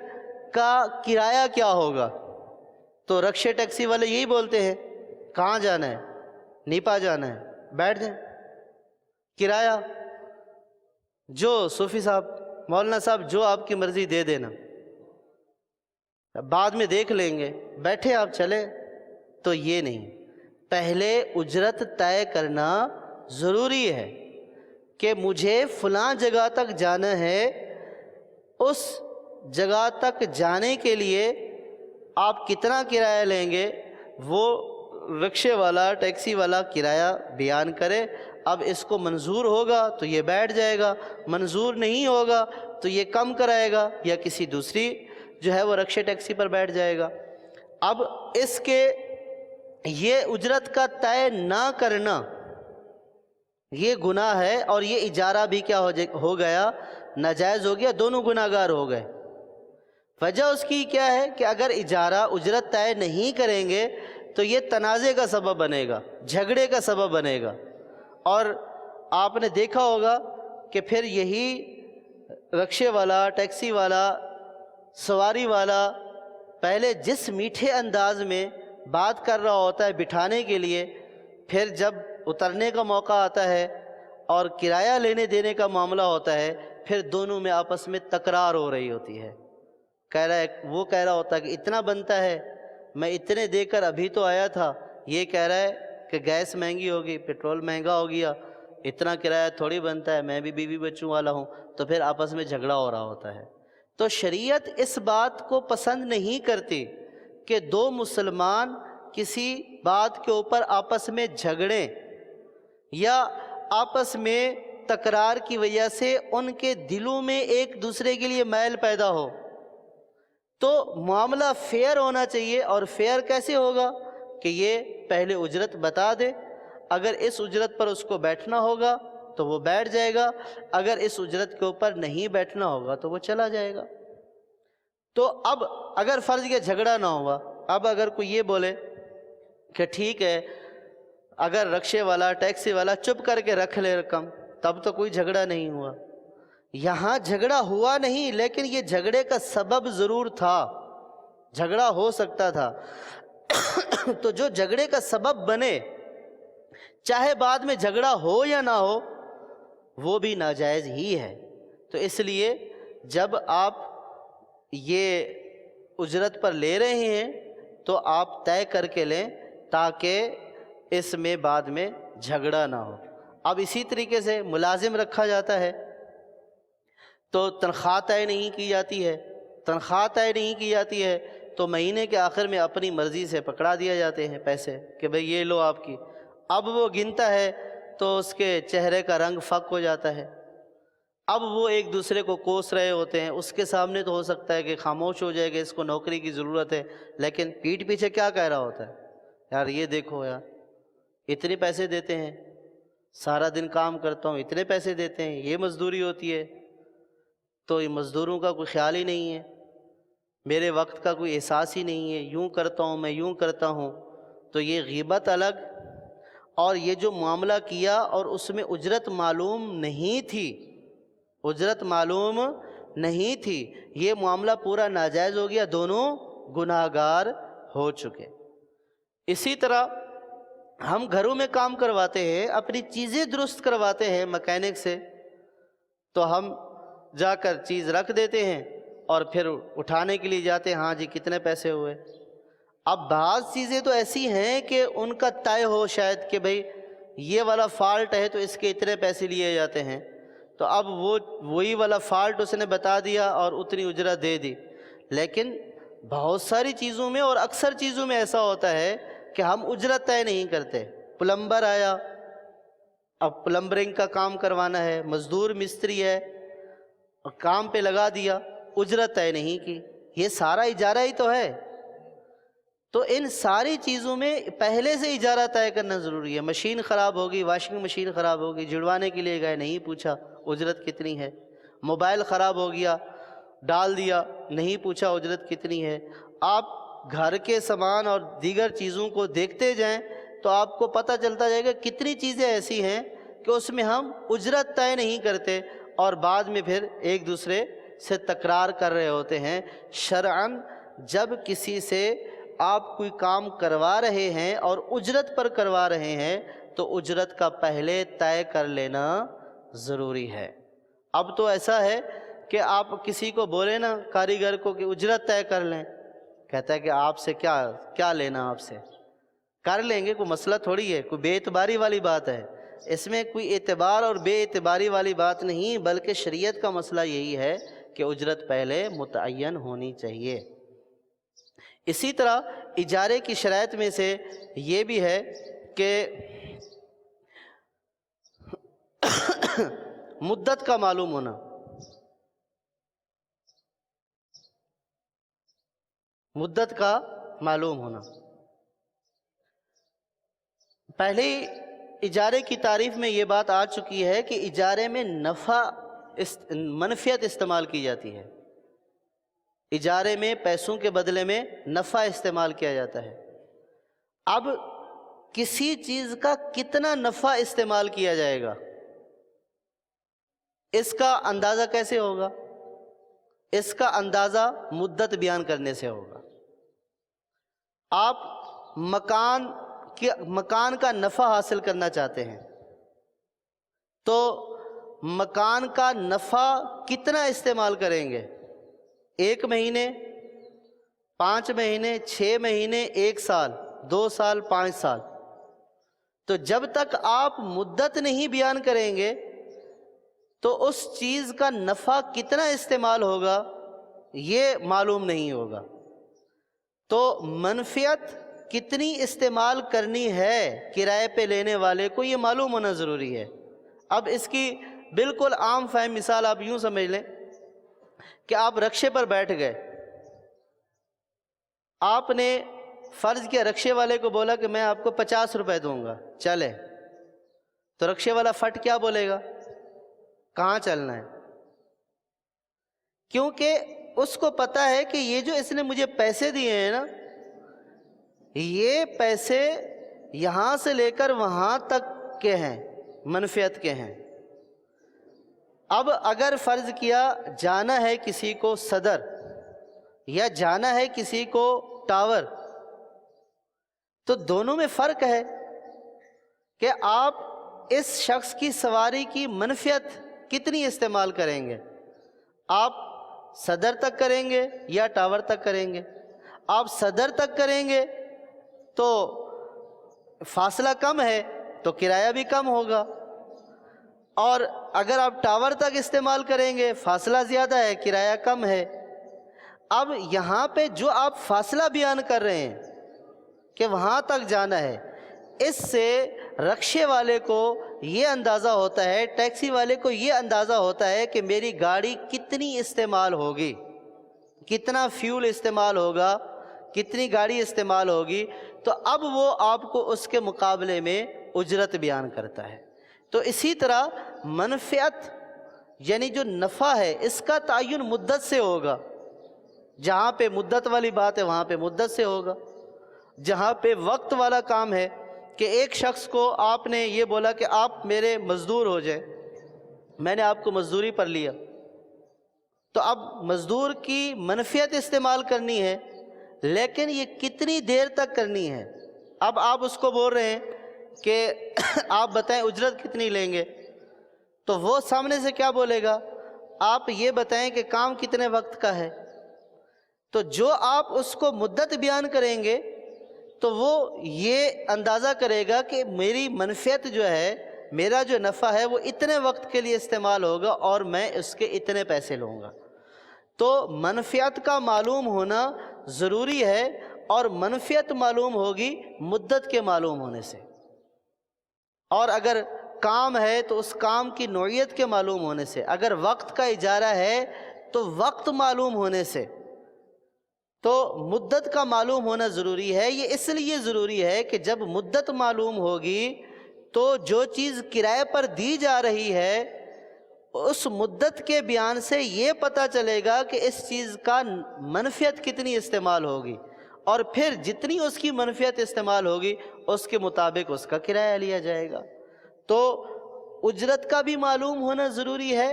کا کرایہ کیا ہوگا؟ تو رکشے ٹیکسی والے یہی بولتے ہیں کہاں جانا ہے، نیپا جانا ہے، بیٹھ جائیں، کرایہ جو صوفی صاحب، مولانا صاحب جو آپ کی مرضی دے دینا، بعد میں دیکھ لیں گے، بیٹھے آپ چلے. تو یہ نہیں، پہلے اجرت طے کرنا ضروری ہے کہ مجھے فلاں جگہ تک جانا ہے، اس جگہ تک جانے کے لیے آپ کتنا کرایہ لیں گے، وہ رکشے والا، ٹیکسی والا کرایہ بیان کرے. اب اس کو منظور ہوگا تو یہ بیٹھ جائے گا، منظور نہیں ہوگا تو یہ کم کرائے گا یا کسی دوسری جو ہے وہ رکشے ٹیکسی پر بیٹھ جائے گا. اب اس کے یہ اجرت کا طے نہ کرنا یہ گناہ ہے اور یہ اجارہ بھی کیا ہو گیا، ناجائز ہو گیا، دونوں گناہ گار ہو گئے. وجہ اس کی کیا ہے کہ اگر اجارہ اجرت طے نہیں کریں گے تو یہ تنازع کا سبب بنے گا، جھگڑے کا سبب بنے گا. اور آپ نے دیکھا ہوگا کہ پھر یہی رکشے والا، ٹیکسی والا، سواری والا پہلے جس میٹھے انداز میں بات کر رہا ہوتا ہے بٹھانے کے لیے، پھر جب اترنے کا موقع آتا ہے اور کرایہ لینے دینے کا معاملہ ہوتا ہے پھر دونوں میں آپس میں تکرار ہو رہی ہوتی ہے. وہ کہہ رہا ہوتا ہے کہ اتنا بنتا ہے، میں اتنے دے کر ابھی تو آیا تھا، یہ کہہ رہا ہے کہ گیس مہنگی ہوگی، پیٹرول مہنگا ہو گیا، اتنا کرایہ تھوڑی بنتا ہے، میں بھی بیوی بچوں والا ہوں. تو پھر آپس میں جھگڑا ہو رہا ہوتا ہے. تو شریعت اس بات کو پسند نہیں کرتی کہ دو مسلمان کسی بات کے اوپر آپس میں جھگڑیں یا آپس میں تکرار کی وجہ سے ان کے دلوں میں ایک دوسرے کے لیے میل پیدا ہو. تو معاملہ فیئر ہونا چاہیے. اور فیئر کیسے ہوگا کہ یہ پہلے اجرت بتا دے، اگر اس اجرت پر اس کو بیٹھنا ہوگا تو وہ بیٹھ جائے گا، اگر اس اجرت کے اوپر نہیں بیٹھنا ہوگا تو وہ چلا جائے گا. تو اب اگر فرض یہ جھگڑا نہ ہوا، اب اگر کوئی یہ بولے کہ ٹھیک ہے اگر رکشے والا، ٹیکسی والا چپ کر کے رکھ لے رقم، تب تو کوئی جھگڑا نہیں ہوا. یہاں جھگڑا ہوا نہیں، لیکن یہ جھگڑے کا سبب ضرور تھا، جھگڑا ہو سکتا تھا۔ تو جو جھگڑے کا سبب بنے، چاہے بعد میں جھگڑا ہو یا نہ ہو، وہ بھی ناجائز ہی ہے۔ تو اس لیے جب آپ یہ اجرت پر لے رہے ہیں تو آپ طے کر کے لیں تاکہ اس میں بعد میں جھگڑا نہ ہو۔ اب اسی طریقے سے ملازم رکھا جاتا ہے تو تنخواہ طے نہیں کی جاتی ہے، تنخواہ طے نہیں کی جاتی ہے تو مہینے کے آخر میں اپنی مرضی سے پکڑا دیا جاتے ہیں پیسے کہ بھئی یہ لو آپ کی۔ اب وہ گنتا ہے تو اس کے چہرے کا رنگ فک ہو جاتا ہے۔ اب وہ ایک دوسرے کو کوس رہے ہوتے ہیں، اس کے سامنے تو ہو سکتا ہے کہ خاموش ہو جائے کہ اس کو نوکری کی ضرورت ہے، لیکن پیٹھ پیچھے کیا کہہ رہا ہوتا ہے؟ یار یہ دیکھو یار، اتنے پیسے دیتے ہیں، سارا دن کام کرتا ہوں اتنے پیسے دیتے ہیں، یہ مزدوری ہوتی ہے، تو یہ مزدوروں کا کوئی خیال ہی نہیں ہے، میرے وقت کا کوئی احساس ہی نہیں ہے، یوں کرتا ہوں میں، یوں کرتا ہوں۔ تو یہ غیبت الگ، اور یہ جو معاملہ کیا اور اس میں اجرت معلوم نہیں تھی، اجرت معلوم نہیں تھی، یہ معاملہ پورا ناجائز ہو گیا، دونوں گناہ گار ہو چکے۔ اسی طرح ہم گھروں میں کام کرواتے ہیں، اپنی چیزیں درست کرواتے ہیں مکینک سے، تو ہم جا کر چیز رکھ دیتے ہیں اور پھر اٹھانے کے لیے جاتے ہیں، ہاں جی کتنے پیسے ہوئے۔ اب بعض چیزیں تو ایسی ہیں کہ ان کا طے ہو شاید کہ بھئی یہ والا فالٹ ہے تو اس کے اتنے پیسے لیے جاتے ہیں، تو اب وہی والا فالٹ اس نے بتا دیا اور اتنی اجرت دے دی۔ لیکن بہت ساری چیزوں میں اور اکثر چیزوں میں ایسا ہوتا ہے کہ ہم اجرت طے نہیں کرتے۔ پلمبر آیا، اب پلمبرنگ کا کام کروانا ہے، مزدور مستری ہے، کام پہ لگا دیا، اجرت طے نہیں کی، یہ سارا اجارہ ہی تو ہے۔ تو ان ساری چیزوں میں پہلے سے اجارہ طے کرنا ضروری ہے۔ مشین خراب ہوگی، واشنگ مشین خراب ہوگی، جڑوانے کے لیے گئے، نہیں پوچھا اجرت کتنی ہے۔ موبائل خراب ہو گیا، ڈال دیا، نہیں پوچھا اجرت کتنی ہے۔ آپ گھر کے سامان اور دیگر چیزوں کو دیکھتے جائیں تو آپ کو پتہ چلتا جائے گا کتنی چیزیں ایسی ہیں کہ اس میں ہم اجرت طے نہیں کرتے اور بعد میں پھر ایک دوسرے سے تکرار کر رہے ہوتے ہیں۔ شرعاً جب کسی سے آپ کوئی کام کروا رہے ہیں اور اجرت پر کروا رہے ہیں تو اجرت کا پہلے طے کر لینا ضروری ہے۔ اب تو ایسا ہے کہ آپ کسی کو بولیں نا، کاریگر کو، کہ اجرت طے کر لیں، کہتا ہے کہ آپ سے کیا لینا، آپ سے کر لیں گے، کوئی مسئلہ تھوڑی ہے، کوئی بے اعتباری والی بات ہے۔ اس میں کوئی اعتبار اور بے اعتباری والی بات نہیں، بلکہ شریعت کا مسئلہ یہی ہے کہ اجرت پہلے متعین ہونی چاہیے۔ اسی طرح اجارے کی شرائط میں سے یہ بھی ہے کہ مدت کا معلوم ہونا۔ مدت کا معلوم ہونا۔ پہلے اجارے کی تعریف میں یہ بات آ چکی ہے کہ اجارے میں منفیت استعمال کی جاتی ہے۔ اجارے میں پیسوں کے بدلے میں نفع استعمال کیا جاتا ہے۔ اب کسی چیز کا کتنا نفع استعمال کیا جائے گا، اس کا اندازہ کیسے ہوگا؟ اس کا اندازہ مدت بیان کرنے سے ہوگا۔ آپ مکان کا نفع حاصل کرنا چاہتے ہیں تو مکان کا نفع کتنا استعمال کریں گے؟ 1 مہینے، 5 مہینے، 6 مہینے، 1 سال، 2 سال، 5 سال؟ تو جب تک آپ مدت نہیں بیان کریں گے تو اس چیز کا نفع کتنا استعمال ہوگا یہ معلوم نہیں ہوگا۔ تو منفعت کتنی استعمال کرنی ہے کرائے پہ لینے والے کو، یہ معلوم ہونا ضروری ہے۔ اب اس کی بالکل عام فہم مثال آپ یوں سمجھ لیں کہ آپ رکشے پر بیٹھ گئے، آپ نے فرض کیا رکشے والے کو بولا کہ میں آپ کو 50 روپے دوں گا، چلے، تو رکشے والا فٹ کیا بولے گا؟ کہاں چلنا ہے؟ کیونکہ اس کو پتا ہے کہ یہ جو اس نے مجھے پیسے دیے ہیں نا، یہ پیسے یہاں سے لے کر وہاں تک کے ہیں، منفعت کے ہیں۔ اب اگر فرض کیا جانا ہے کسی کو صدر یا جانا ہے کسی کو ٹاور، تو دونوں میں فرق ہے کہ آپ اس شخص کی سواری کی منفعت کتنی استعمال کریں گے۔ آپ صدر تک کریں گے یا ٹاور تک کریں گے؟ آپ صدر تک کریں گے تو فاصلہ کم ہے تو کرایہ بھی کم ہوگا، اور اگر آپ ٹاور تک استعمال کریں گے فاصلہ زیادہ ہے، کرایہ کم ہے۔ اب یہاں پہ جو آپ فاصلہ بیان کر رہے ہیں کہ وہاں تک جانا ہے، اس سے رکشے والے کو یہ اندازہ ہوتا ہے، ٹیکسی والے کو یہ اندازہ ہوتا ہے کہ میری گاڑی کتنی استعمال ہوگی، کتنا فیول استعمال ہوگا، کتنی گاڑی استعمال ہوگی، تو اب وہ آپ کو اس کے مقابلے میں اجرت بیان کرتا ہے۔ تو اسی طرح منفعت یعنی جو نفع ہے اس کا تعین مدت سے ہوگا، جہاں پہ مدت والی بات ہے وہاں پہ مدت سے ہوگا، جہاں پہ وقت والا کام ہے کہ ایک شخص کو آپ نے یہ بولا کہ آپ میرے مزدور ہو جائیں، میں نے آپ کو مزدوری پر لیا، تو اب مزدور کی منفعت استعمال کرنی ہے، لیکن یہ کتنی دیر تک کرنی ہے۔ اب آپ اس کو بول رہے ہیں کہ آپ بتائیں اجرت کتنی لیں گے، تو وہ سامنے سے کیا بولے گا؟ آپ یہ بتائیں کہ کام کتنے وقت کا ہے۔ تو جو آپ اس کو مدت بیان کریں گے تو وہ یہ اندازہ کرے گا کہ میری منفعت جو ہے، میرا جو نفع ہے وہ اتنے وقت کے لیے استعمال ہوگا اور میں اس کے اتنے پیسے لوں گا۔ تو منفعت کا معلوم ہونا ضروری ہے، اور منفعت معلوم ہوگی مدت کے معلوم ہونے سے، اور اگر کام ہے تو اس کام کی نوعیت کے معلوم ہونے سے، اگر وقت کا اجارہ ہے تو وقت معلوم ہونے سے۔ تو مدت کا معلوم ہونا ضروری ہے۔ یہ اس لیے ضروری ہے کہ جب مدت معلوم ہوگی تو جو چیز کرائے پر دی جا رہی ہے اس مدت کے بیان سے یہ پتہ چلے گا کہ اس چیز کا منفعت کتنی استعمال ہوگی، اور پھر جتنی اس کی منفعت استعمال ہوگی اس کے مطابق اس کا کرایہ لیا جائے گا۔ تو اجرت کا بھی معلوم ہونا ضروری ہے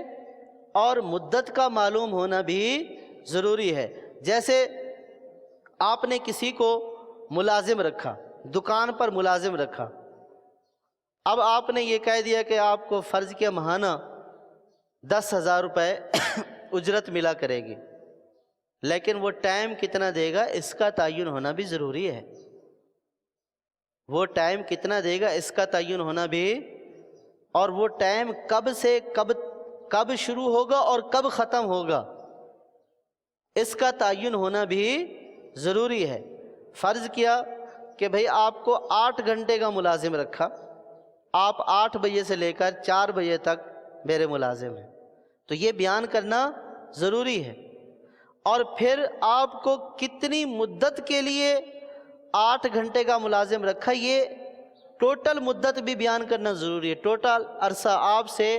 اور مدت کا معلوم ہونا بھی ضروری ہے۔ جیسے آپ نے کسی کو ملازم رکھا، دکان پر ملازم رکھا، اب آپ نے یہ کہہ دیا کہ آپ کو فرض کیا ماہانہ 10,000 روپے اجرت ملا کرے گی، لیکن وہ ٹائم کتنا دے گا اس کا تعین ہونا بھی ضروری ہے۔ وہ ٹائم کتنا دے گا اس کا تعین ہونا بھی، اور وہ ٹائم کب سے کب شروع ہوگا اور کب ختم ہوگا اس کا تعین ہونا بھی ضروری ہے۔ فرض کیا کہ بھئی آپ کو 8 گھنٹے کا ملازم رکھا، آپ 8 بجے سے لے کر 4 بجے تک میرے ملازم ہیں، تو یہ بیان کرنا ضروری ہے۔ اور پھر آپ کو کتنی مدت کے لیے 8 گھنٹے کا ملازم رکھا، یہ ٹوٹل مدت بھی بیان کرنا ضروری ہے۔ ٹوٹل عرصہ آپ سے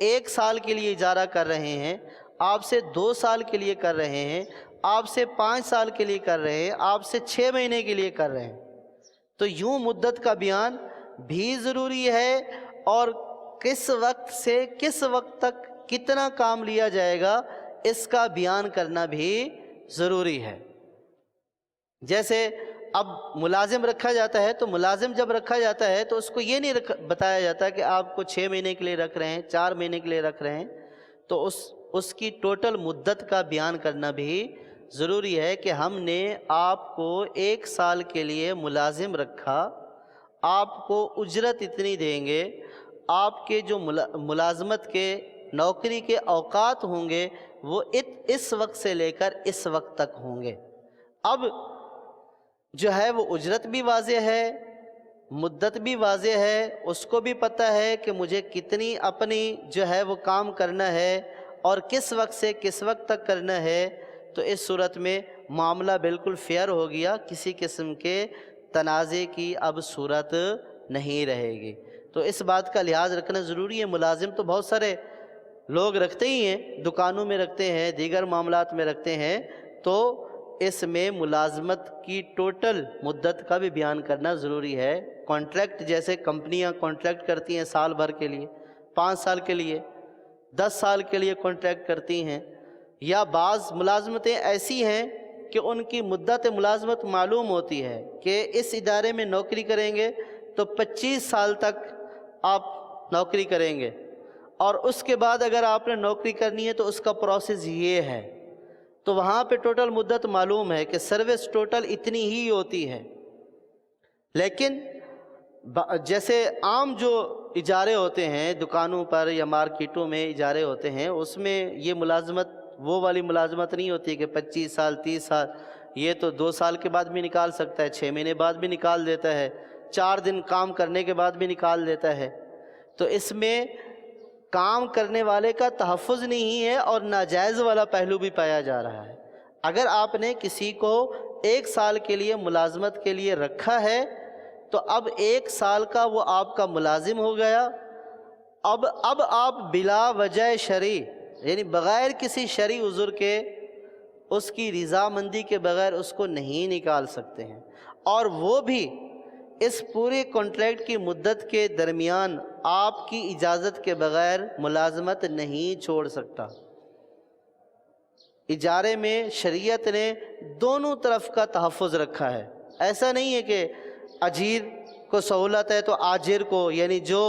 1 سال کے لیے اجارہ کر رہے ہیں، آپ سے 2 سال کے لیے کر رہے ہیں، آپ سے 5 سال کے لیے کر رہے ہیں، آپ سے 6 مہینے کے لیے کر رہے ہیں، تو یوں مدت کا بیان بھی ضروری ہے، اور کس وقت سے کس وقت تک کتنا کام لیا جائے گا اس کا بیان کرنا بھی ضروری ہے۔ جیسے اب ملازم رکھا جاتا ہے تو ملازم جب رکھا جاتا ہے تو اس کو یہ نہیں بتایا جاتا کہ آپ کو 6 مہینے کے لیے رکھ رہے ہیں، 4 مہینے کے لیے رکھ رہے ہیں، تو اس کی ٹوٹل مدت کا بیان کرنا بھی ضروری ہے کہ ہم نے آپ کو 1 سال کے لیے ملازم رکھا، آپ کو اجرت اتنی دیں گے، آپ کے جو ملازمت کے نوکری کے اوقات ہوں گے وہ اس وقت سے لے کر اس وقت تک ہوں گے۔ اب جو ہے وہ اجرت بھی واضح ہے، مدت بھی واضح ہے، اس کو بھی پتہ ہے کہ مجھے کتنی اپنی جو ہے وہ کام کرنا ہے اور کس وقت سے کس وقت تک کرنا ہے، تو اس صورت میں معاملہ بالکل فیئر ہو گیا، کسی قسم کے تنازع کی اب صورت نہیں رہے گی۔ تو اس بات کا لحاظ رکھنا ضروری ہے۔ ملازم تو بہت سارے لوگ رکھتے ہی ہیں، دکانوں میں رکھتے ہیں، دیگر معاملات میں رکھتے ہیں، تو اس میں ملازمت کی ٹوٹل مدت کا بھی بیان کرنا ضروری ہے۔ کانٹریکٹ جیسے کمپنیاں کانٹریکٹ کرتی ہیں سال بھر کے لیے، 5 سال کے لیے، 10 سال کے لیے کانٹریکٹ کرتی ہیں، یا بعض ملازمتیں ایسی ہیں کہ ان کی مدت ملازمت معلوم ہوتی ہے کہ اس ادارے میں نوکری کریں گے تو 25 سال تک آپ نوکری کریں گے، اور اس کے بعد اگر آپ نے نوکری کرنی ہے تو اس کا پروسیس یہ ہے، تو وہاں پہ ٹوٹل مدت معلوم ہے کہ سروس ٹوٹل اتنی ہی ہوتی ہے۔ لیکن جیسے عام جو اجارے ہوتے ہیں دکانوں پر یا مارکیٹوں میں اجارے ہوتے ہیں، اس میں یہ ملازمت وہ والی ملازمت نہیں ہوتی کہ 25 سال 30 سال، یہ تو 2 سال کے بعد بھی نکال سکتا ہے، 6 مہینے بعد بھی نکال دیتا ہے، 4 دن کام کرنے کے بعد بھی نکال دیتا ہے۔ تو اس میں کام کرنے والے کا تحفظ نہیں ہے اور ناجائز والا پہلو بھی پایا جا رہا ہے۔ اگر آپ نے کسی کو 1 سال کے لیے ملازمت کے لیے رکھا ہے تو اب 1 سال کا وہ آپ کا ملازم ہو گیا، اب آپ بلا وجہ شرعی یعنی بغیر کسی شرعی عذر کے، اس کی رضامندی کے بغیر اس کو نہیں نکال سکتے ہیں، اور وہ بھی اس پورے کانٹریکٹ کی مدت کے درمیان آپ کی اجازت کے بغیر ملازمت نہیں چھوڑ سکتا۔ اجارے میں شریعت نے دونوں طرف کا تحفظ رکھا ہے، ایسا نہیں ہے کہ اجیر کو سہولت ہے تو آجر کو، یعنی جو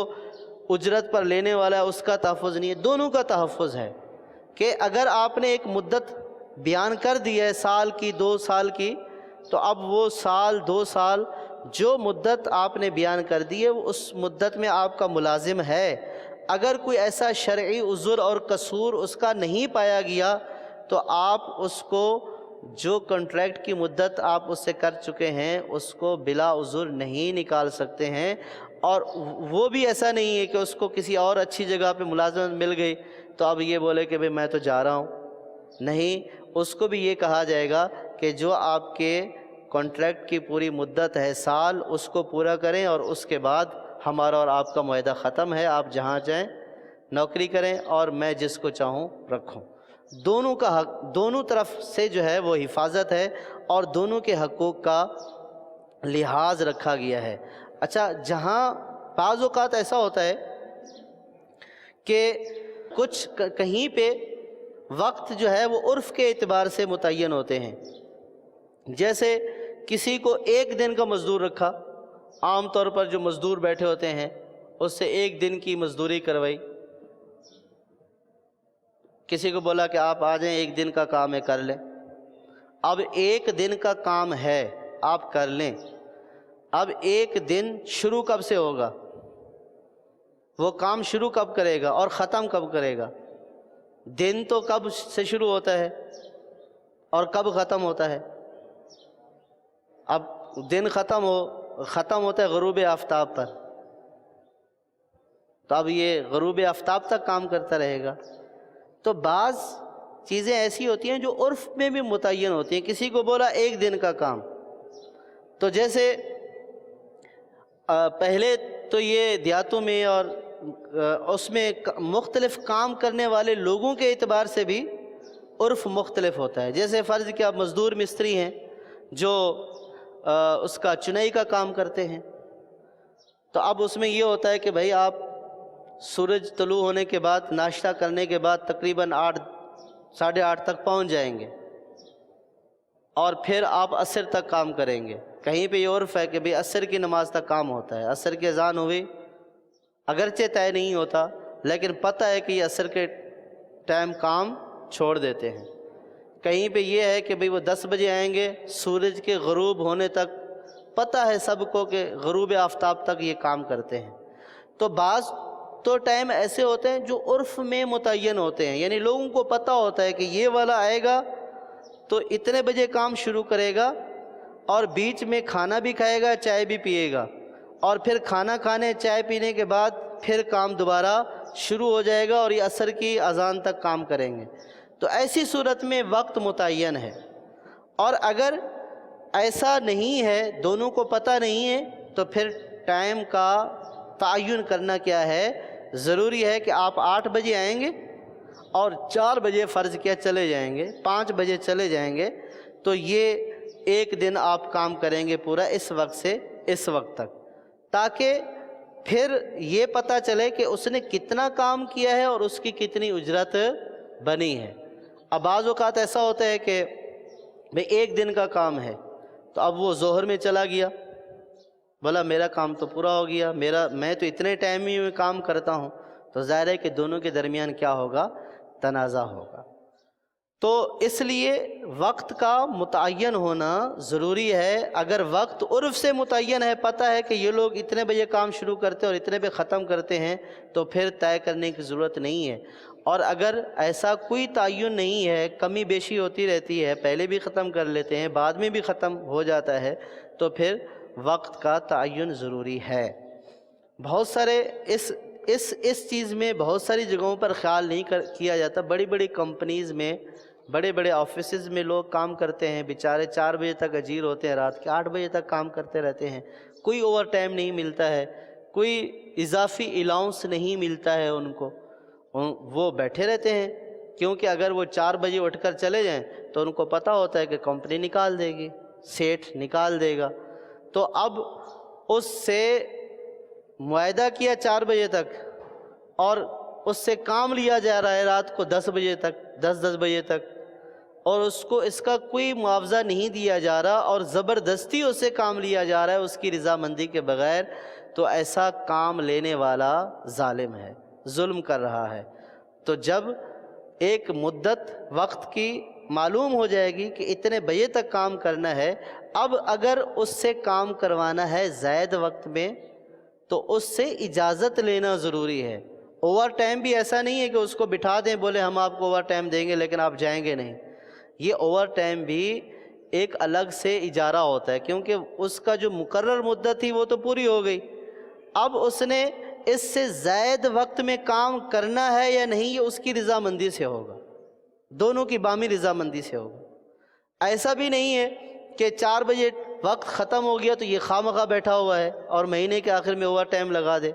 اجرت پر لینے والا ہے اس کا تحفظ نہیں ہے، دونوں کا تحفظ ہے کہ اگر آپ نے ایک مدت بیان کر دی ہے سال کی 2 سال کی، تو اب وہ سال 2 سال جو مدت آپ نے بیان کر دی ہے اس مدت میں آپ کا ملازم ہے۔ اگر کوئی ایسا شرعی عذر اور قصور اس کا نہیں پایا گیا تو آپ اس کو جو کنٹریکٹ کی مدت آپ اس سے کر چکے ہیں اس کو بلا عذر نہیں نکال سکتے ہیں، اور وہ بھی ایسا نہیں ہے کہ اس کو کسی اور اچھی جگہ پہ ملازمت مل گئی تو اب یہ بولے کہ بھئی میں تو جا رہا ہوں، نہیں، اس کو بھی یہ کہا جائے گا کہ جو آپ کے کانٹریکٹ کی پوری مدت ہے سال، اس کو پورا کریں اور اس کے بعد ہمارا اور آپ کا معاہدہ ختم ہے، آپ جہاں چاہیں نوکری کریں اور میں جس کو چاہوں رکھوں۔ دونوں کا حق، دونوں طرف سے جو ہے وہ حفاظت ہے اور دونوں کے حقوق کا لحاظ رکھا گیا ہے۔ اچھا، جہاں بعض اوقات ایسا ہوتا ہے کہ کچھ کہیں پہ وقت جو ہے وہ عرف کے اعتبار سے متعین ہوتے ہیں، جیسے کسی کو 1 دن کا مزدور رکھا، عام طور پر جو مزدور بیٹھے ہوتے ہیں اس سے 1 دن کی مزدوری کروائی، کسی کو بولا کہ آپ آ جائیں 1 دن کا کام ہے کر لیں۔ اب 1 دن کا کام ہے آپ کر لیں، اب 1 دن شروع کب سے ہوگا، وہ کام شروع کب کرے گا اور ختم کب کرے گا؟ دن تو کب سے شروع ہوتا ہے اور کب ختم ہوتا ہے؟ اب دن ختم ہوتا ہے غروب آفتاب پر، تو اب یہ غروب آفتاب تک کام کرتا رہے گا۔ تو بعض چیزیں ایسی ہوتی ہیں جو عرف میں بھی متعین ہوتی ہیں، کسی کو بولا 1 دن کا کام، تو جیسے پہلے تو یہ دیہاتوں میں اور اس میں مختلف کام کرنے والے لوگوں کے اعتبار سے بھی عرف مختلف ہوتا ہے۔ جیسے فرض کیا مزدور مستری ہیں جو اس کا چنائی کا کام کرتے ہیں، تو اب اس میں یہ ہوتا ہے کہ بھائی آپ سورج طلوع ہونے کے بعد ناشتہ کرنے کے بعد تقریباً 8 ساڑھے 8 تک پہنچ جائیں گے اور پھر آپ عصر تک کام کریں گے۔ کہیں پہ یہ عرف ہے کہ بھئی عصر کی نماز تک کام ہوتا ہے، عصر کی اذان ہوئی، اگرچہ طے نہیں ہوتا لیکن پتہ ہے کہ یہ عصر کے ٹائم کام چھوڑ دیتے ہیں۔ کہیں پہ یہ ہے کہ بھئی وہ 10 بجے آئیں گے، سورج کے غروب ہونے تک پتہ ہے سب کو کہ غروب آفتاب تک یہ کام کرتے ہیں۔ تو بعض تو ٹائم ایسے ہوتے ہیں جو عرف میں متعین ہوتے ہیں، یعنی لوگوں کو پتہ ہوتا ہے کہ یہ والا آئے گا تو اتنے بجے کام شروع کرے گا اور بیچ میں کھانا بھی کھائے گا، چائے بھی پیے گا، اور پھر کھانا کھانے چائے پینے کے بعد پھر کام دوبارہ شروع ہو جائے گا اور یہ عصر کی اذان تک کام کریں گے۔ تو ایسی صورت میں وقت متعین ہے، اور اگر ایسا نہیں ہے، دونوں کو پتہ نہیں ہے، تو پھر ٹائم کا تعین کرنا کیا ہے، ضروری ہے کہ آپ 8 بجے آئیں گے اور 4 بجے فرض کیا چلے جائیں گے، 5 بجے چلے جائیں گے، تو یہ 1 دن آپ کام کریں گے پورا اس وقت سے اس وقت تک، تاکہ پھر یہ پتہ چلے کہ اس نے کتنا کام کیا ہے اور اس کی کتنی اجرت بنی ہے۔ اب بعض اوقات ایسا ہوتا ہے کہ بھئی ایک دن کا کام ہے، تو اب وہ ظہر میں چلا گیا، بولا میرا کام تو پورا ہو گیا، میں تو اتنے ٹائم ہی میں کام کرتا ہوں، تو ظاہر ہے کہ دونوں کے درمیان کیا ہوگا؟ تنازع ہوگا۔ تو اس لیے وقت کا متعین ہونا ضروری ہے۔ اگر وقت عرف سے متعین ہے، پتہ ہے کہ یہ لوگ اتنے بجے کام شروع کرتے ہیں اور اتنے پہ ختم کرتے ہیں، تو پھر طے کرنے کی ضرورت نہیں ہے۔ اور اگر ایسا کوئی تعین نہیں ہے، کمی بیشی ہوتی رہتی ہے، پہلے بھی ختم کر لیتے ہیں، بعد میں بھی ختم ہو جاتا ہے، تو پھر وقت کا تعین ضروری ہے۔ بہت سارے اس چیز میں بہت ساری جگہوں پر خیال نہیں کیا جاتا۔ بڑی بڑی کمپنیز میں، بڑے بڑے آفیسز میں لوگ کام کرتے ہیں، بیچارے 4 بجے تک اجیر ہوتے ہیں، رات کے 8 بجے تک کام کرتے رہتے ہیں، کوئی اوور ٹائم نہیں ملتا ہے، کوئی اضافی الاؤنس نہیں ملتا ہے ان کو، وہ بیٹھے رہتے ہیں، کیونکہ اگر وہ 4 بجے اٹھ کر چلے جائیں تو ان کو پتہ ہوتا ہے کہ کمپنی نکال دے گی، سیٹ نکال دے گا۔ تو اب اس سے معاہدہ کیا 4 بجے تک، اور اس سے کام لیا جا رہا ہے رات کو 10 بجے تک، 10 بجے تک، اور اس کا کوئی معاوضہ نہیں دیا جا رہا، اور زبردستی اس سے کام لیا جا رہا ہے اس کی رضامندی کے بغیر، تو ایسا کام لینے والا ظالم ہے، ظلم کر رہا ہے۔ تو جب ایک مدت وقت کی معلوم ہو جائے گی کہ اتنے بجے تک کام کرنا ہے، اب اگر اس سے کام کروانا ہے زائد وقت میں، تو اس سے اجازت لینا ضروری ہے۔ اوور ٹائم بھی ایسا نہیں ہے کہ اس کو بٹھا دیں، بولے ہم آپ کو اوور ٹائم دیں گے لیکن آپ جائیں گے نہیں۔ یہ اوور ٹائم بھی ایک الگ سے اجارہ ہوتا ہے، کیونکہ اس کا جو مقرر مدت تھی وہ تو پوری ہو گئی، اب اس نے اس سے زائد وقت میں کام کرنا ہے یا نہیں، یہ اس کی رضامندی سے ہوگا، دونوں کی باہمی رضامندی سے ہوگا۔ ایسا بھی نہیں ہے کہ 4 بجے وقت ختم ہو گیا تو یہ خواہ بیٹھا ہوا ہے اور مہینے کے آخر میں اوور ٹائم لگا دے،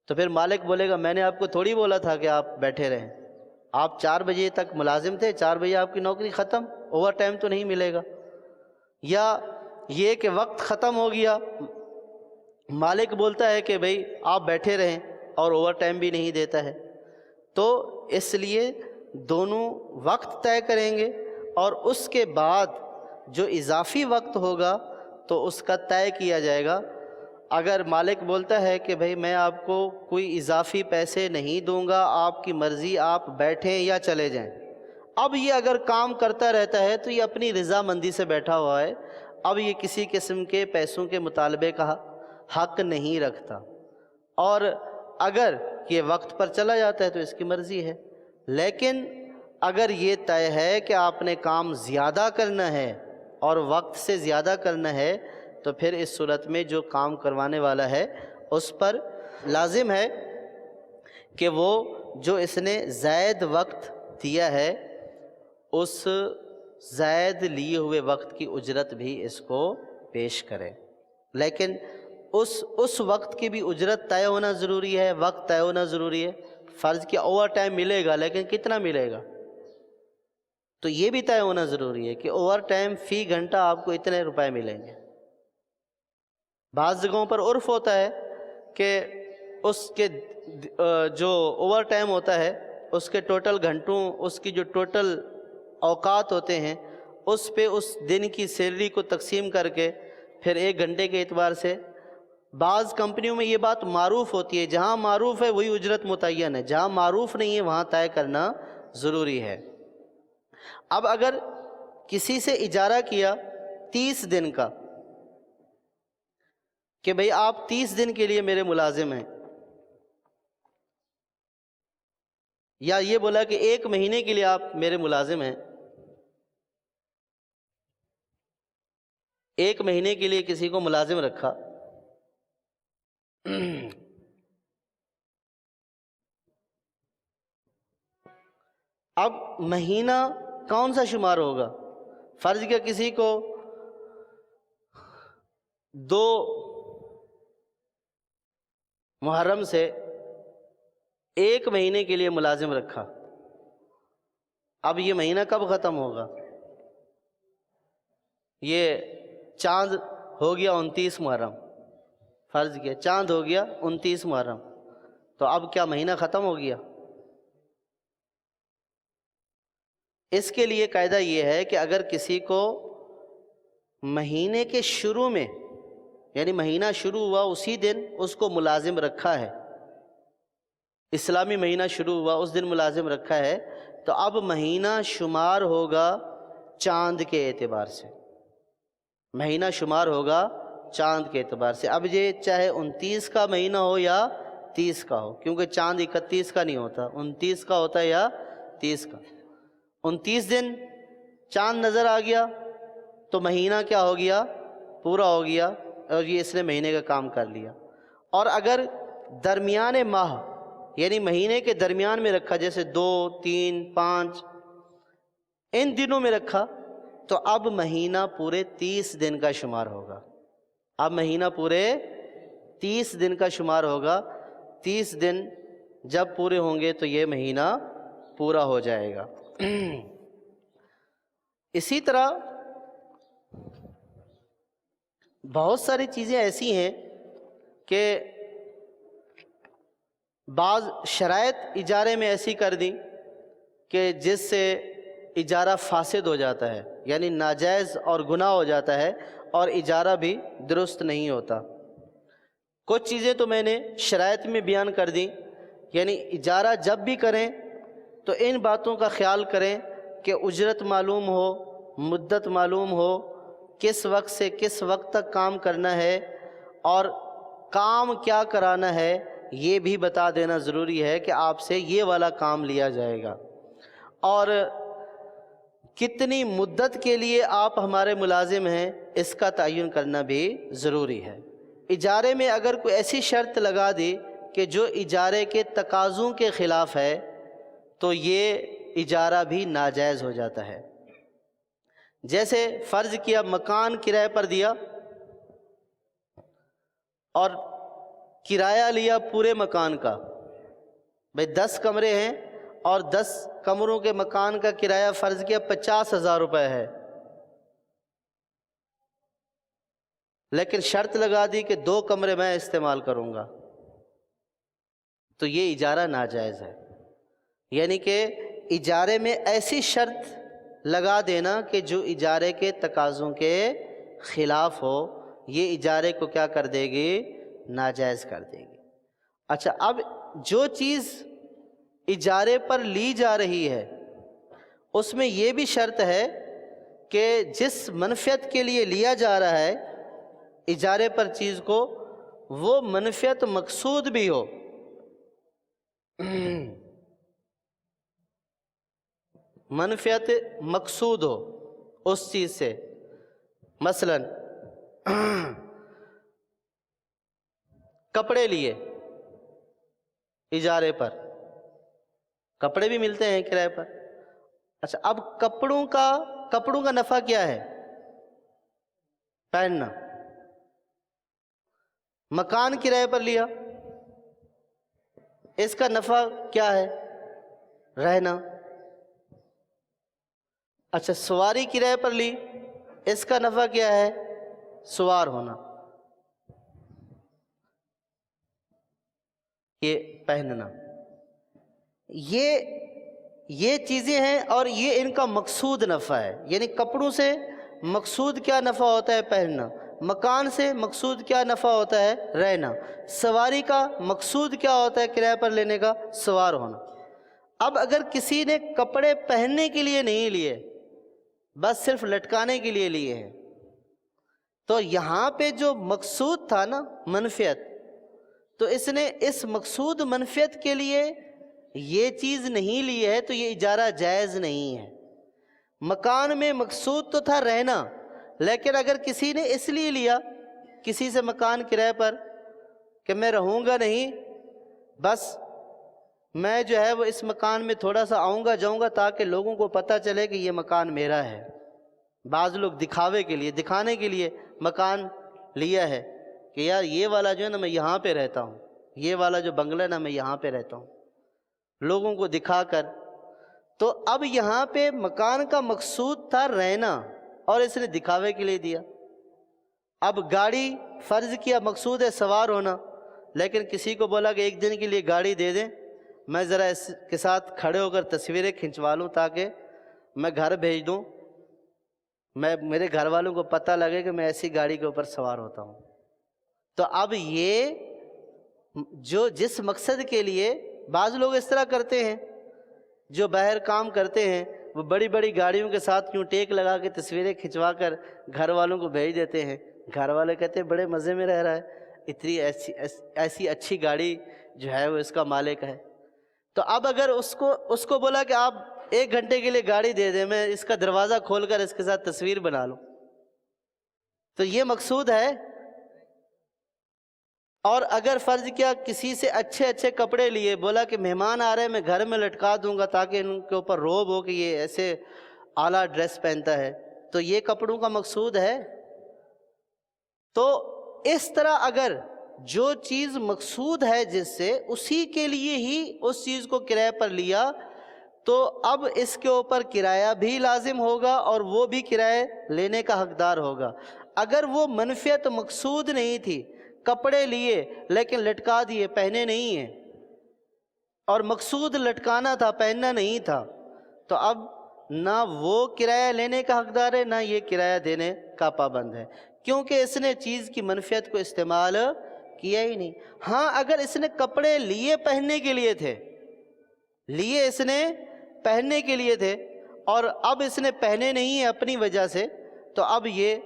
تو پھر مالک بولے گا میں نے آپ کو تھوڑی بولا تھا کہ آپ بیٹھے رہیں، آپ 4 بجے تک ملازم تھے، 4 بجے آپ کی نوکری ختم، اوور ٹائم تو نہیں ملے گا۔ یا یہ کہ وقت ختم ہو گیا، مالک بولتا ہے کہ بھئی آپ بیٹھے رہیں اور اوور ٹائم بھی نہیں دیتا ہے، تو اس لیے دونوں وقت طے کریں گے، اور اس کے بعد جو اضافی وقت ہوگا تو اس کا طے کیا جائے گا۔ اگر مالک بولتا ہے کہ بھئی میں آپ کو کوئی اضافی پیسے نہیں دوں گا، آپ کی مرضی، آپ بیٹھیں یا چلے جائیں، اب یہ اگر کام کرتا رہتا ہے تو یہ اپنی رضامندی سے بیٹھا ہوا ہے، اب یہ کسی قسم کے پیسوں کے مطالبے کا حق نہیں رکھتا، اور اگر یہ وقت پر چلا جاتا ہے تو اس کی مرضی ہے۔ لیکن اگر یہ طے ہے کہ آپ نے کام زیادہ کرنا ہے اور وقت سے زیادہ کرنا ہے، تو پھر اس صورت میں جو کام کروانے والا ہے اس پر لازم ہے کہ وہ جو اس نے زائد وقت دیا ہے اس زائد لیے ہوئے وقت کی اجرت بھی اس کو پیش کرے۔ لیکن اس وقت کی بھی اجرت طے ہونا ضروری ہے، وقت طے ہونا ضروری ہے۔ فرض کیا اوور ٹائم ملے گا، لیکن کتنا ملے گا، تو یہ بھی طے ہونا ضروری ہے کہ اوور ٹائم فی گھنٹہ آپ کو اتنے روپے ملیں گے۔ بعض جگہوں پر عرف ہوتا ہے کہ اس کے جو اوور ٹائم ہوتا ہے اس کے ٹوٹل گھنٹوں، اس کی جو ٹوٹل اوقات ہوتے ہیں، اس پہ اس دن کی سیلری کو تقسیم کر کے پھر 1 گھنٹے کے اعتبار سے، بعض کمپنیوں میں یہ بات معروف ہوتی ہے، جہاں معروف ہے وہی اجرت متعین ہے، جہاں معروف نہیں ہے وہاں طے کرنا ضروری ہے۔ اب اگر کسی سے اجارہ کیا 30 دن کا کہ بھئی آپ 30 دن کے لیے میرے ملازم ہیں، یا یہ بولا کہ 1 مہینے کے لیے آپ میرے ملازم ہیں، 1 مہینے کے لیے کسی کو ملازم رکھا، اب مہینہ کون سا شمار ہوگا؟ فرض کیا کسی کو 2 محرم سے 1 مہینے کے لیے ملازم رکھا، اب یہ مہینہ کب ختم ہوگا؟ یہ چاند ہو گیا 29 محرم، فرض کیا چاند ہو گیا 29 محرم، تو اب کیا مہینہ ختم ہو گیا؟ اس کے لیے قاعدہ یہ ہے کہ اگر کسی کو مہینے کے شروع میں، یعنی مہینہ شروع ہوا اسی دن اس کو ملازم رکھا ہے، اسلامی مہینہ شروع ہوا اس دن ملازم رکھا ہے، تو اب مہینہ شمار ہوگا چاند کے اعتبار سے، مہینہ شمار ہوگا چاند کے اعتبار سے۔ اب یہ چاہے 29 کا مہینہ ہو یا 30 کا ہو، کیونکہ چاند 31 کا نہیں ہوتا، 29 کا ہوتا ہے یا 30 کا۔ 29 دن چاند نظر آ گیا تو مہینہ کیا ہو گیا؟ پورا ہو گیا، اور یہ اس نے مہینے کا کام کر لیا۔ اور اگر درمیان ماہ یعنی مہینے کے درمیان میں رکھا، جیسے 2، 3، 5 ان دنوں میں رکھا، تو اب مہینہ پورے 30 دن کا شمار ہوگا، اب مہینہ پورے 30 دن کا شمار ہوگا۔ 30 دن جب پورے ہوں گے تو یہ مہینہ پورا ہو جائے گا۔ اسی طرح بہت ساری چیزیں ایسی ہیں کہ بعض شرائط اجارے میں ایسی کر دیں کہ جس سے اجارہ فاسد ہو جاتا ہے، یعنی ناجائز اور گناہ ہو جاتا ہے، اور اجارہ بھی درست نہیں ہوتا۔ کچھ چیزیں تو میں نے شرائط میں بیان کر دیں، یعنی اجارہ جب بھی کریں تو ان باتوں کا خیال کریں کہ اجرت معلوم ہو، مدت معلوم ہو، کس وقت سے کس وقت تک کام کرنا ہے، اور کام کیا کرانا ہے یہ بھی بتا دینا ضروری ہے کہ آپ سے یہ والا کام لیا جائے گا، اور کتنی مدت کے لیے آپ ہمارے ملازم ہیں اس کا تعین کرنا بھی ضروری ہے۔ اجارے میں اگر کوئی ایسی شرط لگا دی کہ جو اجارے کے تقاضوں کے خلاف ہے تو یہ اجارہ بھی ناجائز ہو جاتا ہے۔ جیسے فرض کیا مکان کرائے پر دیا اور کرایہ لیا پورے مکان کا، بھئی 10 کمرے ہیں اور 10 کمروں کے مکان کا کرایہ فرض کیا 50,000 روپے ہے، لیکن شرط لگا دی کہ 2 کمرے میں استعمال کروں گا، تو یہ اجارہ ناجائز ہے۔ یعنی کہ اجارے میں ایسی شرط لگا دینا کہ جو اجارے کے تقاضوں کے خلاف ہو، یہ اجارے کو کیا کر دے گی؟ ناجائز کر دے گی۔ اچھا، اب جو چیز اجارے پر لی جا رہی ہے اس میں یہ بھی شرط ہے کہ جس منفعت کے لیے لیا جا رہا ہے اجارے پر چیز کو، وہ منفعت مقصود بھی ہو۔ منفعت مقصود ہو اس چیز سے، مثلا کپڑے لیے اجارے پر، کپڑے بھی ملتے ہیں کرائے پر۔ اچھا، اب کپڑوں کا نفع کیا ہے؟ پہننا۔ مکان کرائے پر لیا، اس کا نفع کیا ہے؟ رہنا۔ اچھا، سواری کرائے پر لی، اس کا نفع کیا ہے؟ سوار ہونا۔ یہ پہننا، یہ چیزیں ہیں، اور یہ ان کا مقصود نفع ہے۔ یعنی کپڑوں سے مقصود کیا نفع ہوتا ہے؟ پہننا۔ مکان سے مقصود کیا نفع ہوتا ہے؟ رہنا۔ سواری کا مقصود کیا ہوتا ہے کرایہ پر لینے کا؟ سوار ہونا۔ اب اگر کسی نے کپڑے پہننے کے لیے نہیں لیے، بس صرف لٹکانے کے لیے لیے ہیں، تو یہاں پہ جو مقصود تھا نا منفعت، تو اس نے اس مقصود منفعت کے لیے یہ چیز نہیں لی ہے، تو یہ اجارہ جائز نہیں ہے۔ مکان میں مقصود تو تھا رہنا، لیکن اگر کسی نے اس لیے لیا کسی سے مکان کرائے پر کہ میں رہوں گا نہیں، بس میں جو ہے وہ اس مکان میں تھوڑا سا آؤں گا جاؤں گا تاکہ لوگوں کو پتہ چلے کہ یہ مکان میرا ہے۔ بعض لوگ دکھاوے کے لیے، دکھانے کے لیے مکان لیا ہے کہ یار یہ والا جو ہے نا میں یہاں پہ رہتا ہوں، یہ والا جو بنگلہ نا میں یہاں پہ رہتا ہوں، لوگوں کو دکھا کر۔ تو اب یہاں پہ مکان کا مقصود تھا رہنا، اور اس نے دکھاوے کے لیے دیا۔ اب گاڑی فرض کیا مقصود ہے سوار ہونا، لیکن کسی کو بولا کہ ایک دن کے لیے گاڑی دے دیں، میں ذرا اس کے ساتھ کھڑے ہو کر تصویریں کھنچوا لوں تاکہ میں گھر بھیج دوں، میرے گھر والوں کو پتہ لگے کہ میں ایسی گاڑی کے اوپر سوار ہوتا ہوں۔ تو اب یہ جس مقصد کے لیے بعض لوگ اس طرح کرتے ہیں، جو باہر کام کرتے ہیں، وہ بڑی بڑی گاڑیوں کے ساتھ کیوں ٹیک لگا کے تصویریں کھنچوا کر گھر والوں کو بھیج دیتے ہیں، گھر والے کہتے ہیں بڑے مزے میں رہ رہا ہے، اتنی ایسی اچھی گاڑی جو ہے وہ اس کا مالک ہے۔ تو اب اگر اس کو بولا کہ آپ 1 گھنٹے کے لیے گاڑی دے دیں، میں اس کا دروازہ کھول کر اس کے ساتھ تصویر بنا لوں، تو یہ مقصود ہے۔ اور اگر فرض کیا کسی سے اچھے کپڑے لیے، بولا کہ مہمان آ رہے ہیں میں گھر میں لٹکا دوں گا تاکہ ان کے اوپر روب ہو کہ یہ ایسے اعلیٰ ڈریس پہنتا ہے، تو یہ کپڑوں کا مقصود ہے۔ تو اس طرح اگر جو چیز مقصود ہے جس سے، اسی کے لیے ہی اس چیز کو کرایہ پر لیا، تو اب اس کے اوپر کرایہ بھی لازم ہوگا اور وہ بھی کرایہ لینے کا حقدار ہوگا۔ اگر وہ منفعت مقصود نہیں تھی، کپڑے لیے لیکن لٹکا دیے، پہنے نہیں ہیں، اور مقصود لٹکانا تھا پہننا نہیں تھا، تو اب نہ وہ کرایہ لینے کا حقدار ہے، نہ یہ کرایہ دینے کا پابند ہے، کیونکہ اس نے چیز کی منفعت کو استعمال کیا ہی نہیں۔ ہاں اگر اس نے کپڑے لیے پہننے کے لیے تھے، اس نے پہننے کے لیے تھے، اور اب اس نے پہنے نہیں ہیں اپنی وجہ سے، تو اب یہ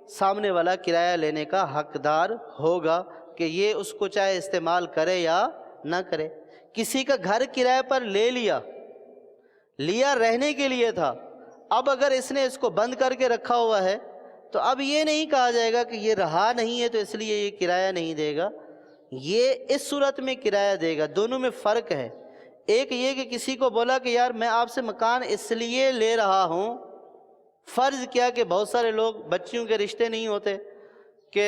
سامنے والا کرایہ لینے کا حقدار ہوگا کہ یہ اس کو چاہے استعمال کرے یا نہ کرے۔ کسی کا گھر کرایہ پر لے لیا رہنے کے لیے تھا، اب اگر اس نے اس کو بند کر کے رکھا ہوا ہے، تو اب یہ نہیں کہا جائے گا کہ یہ رہا نہیں ہے تو اس لیے یہ کرایہ نہیں دے گا، یہ اس صورت میں کرایہ دے گا۔ دونوں میں فرق ہے۔ ایک یہ کہ کسی کو بولا کہ یار میں آپ سے مکان اس لیے لے رہا ہوں، فرض کیا کہ بہت سارے لوگ بچیوں کے رشتے نہیں ہوتے کہ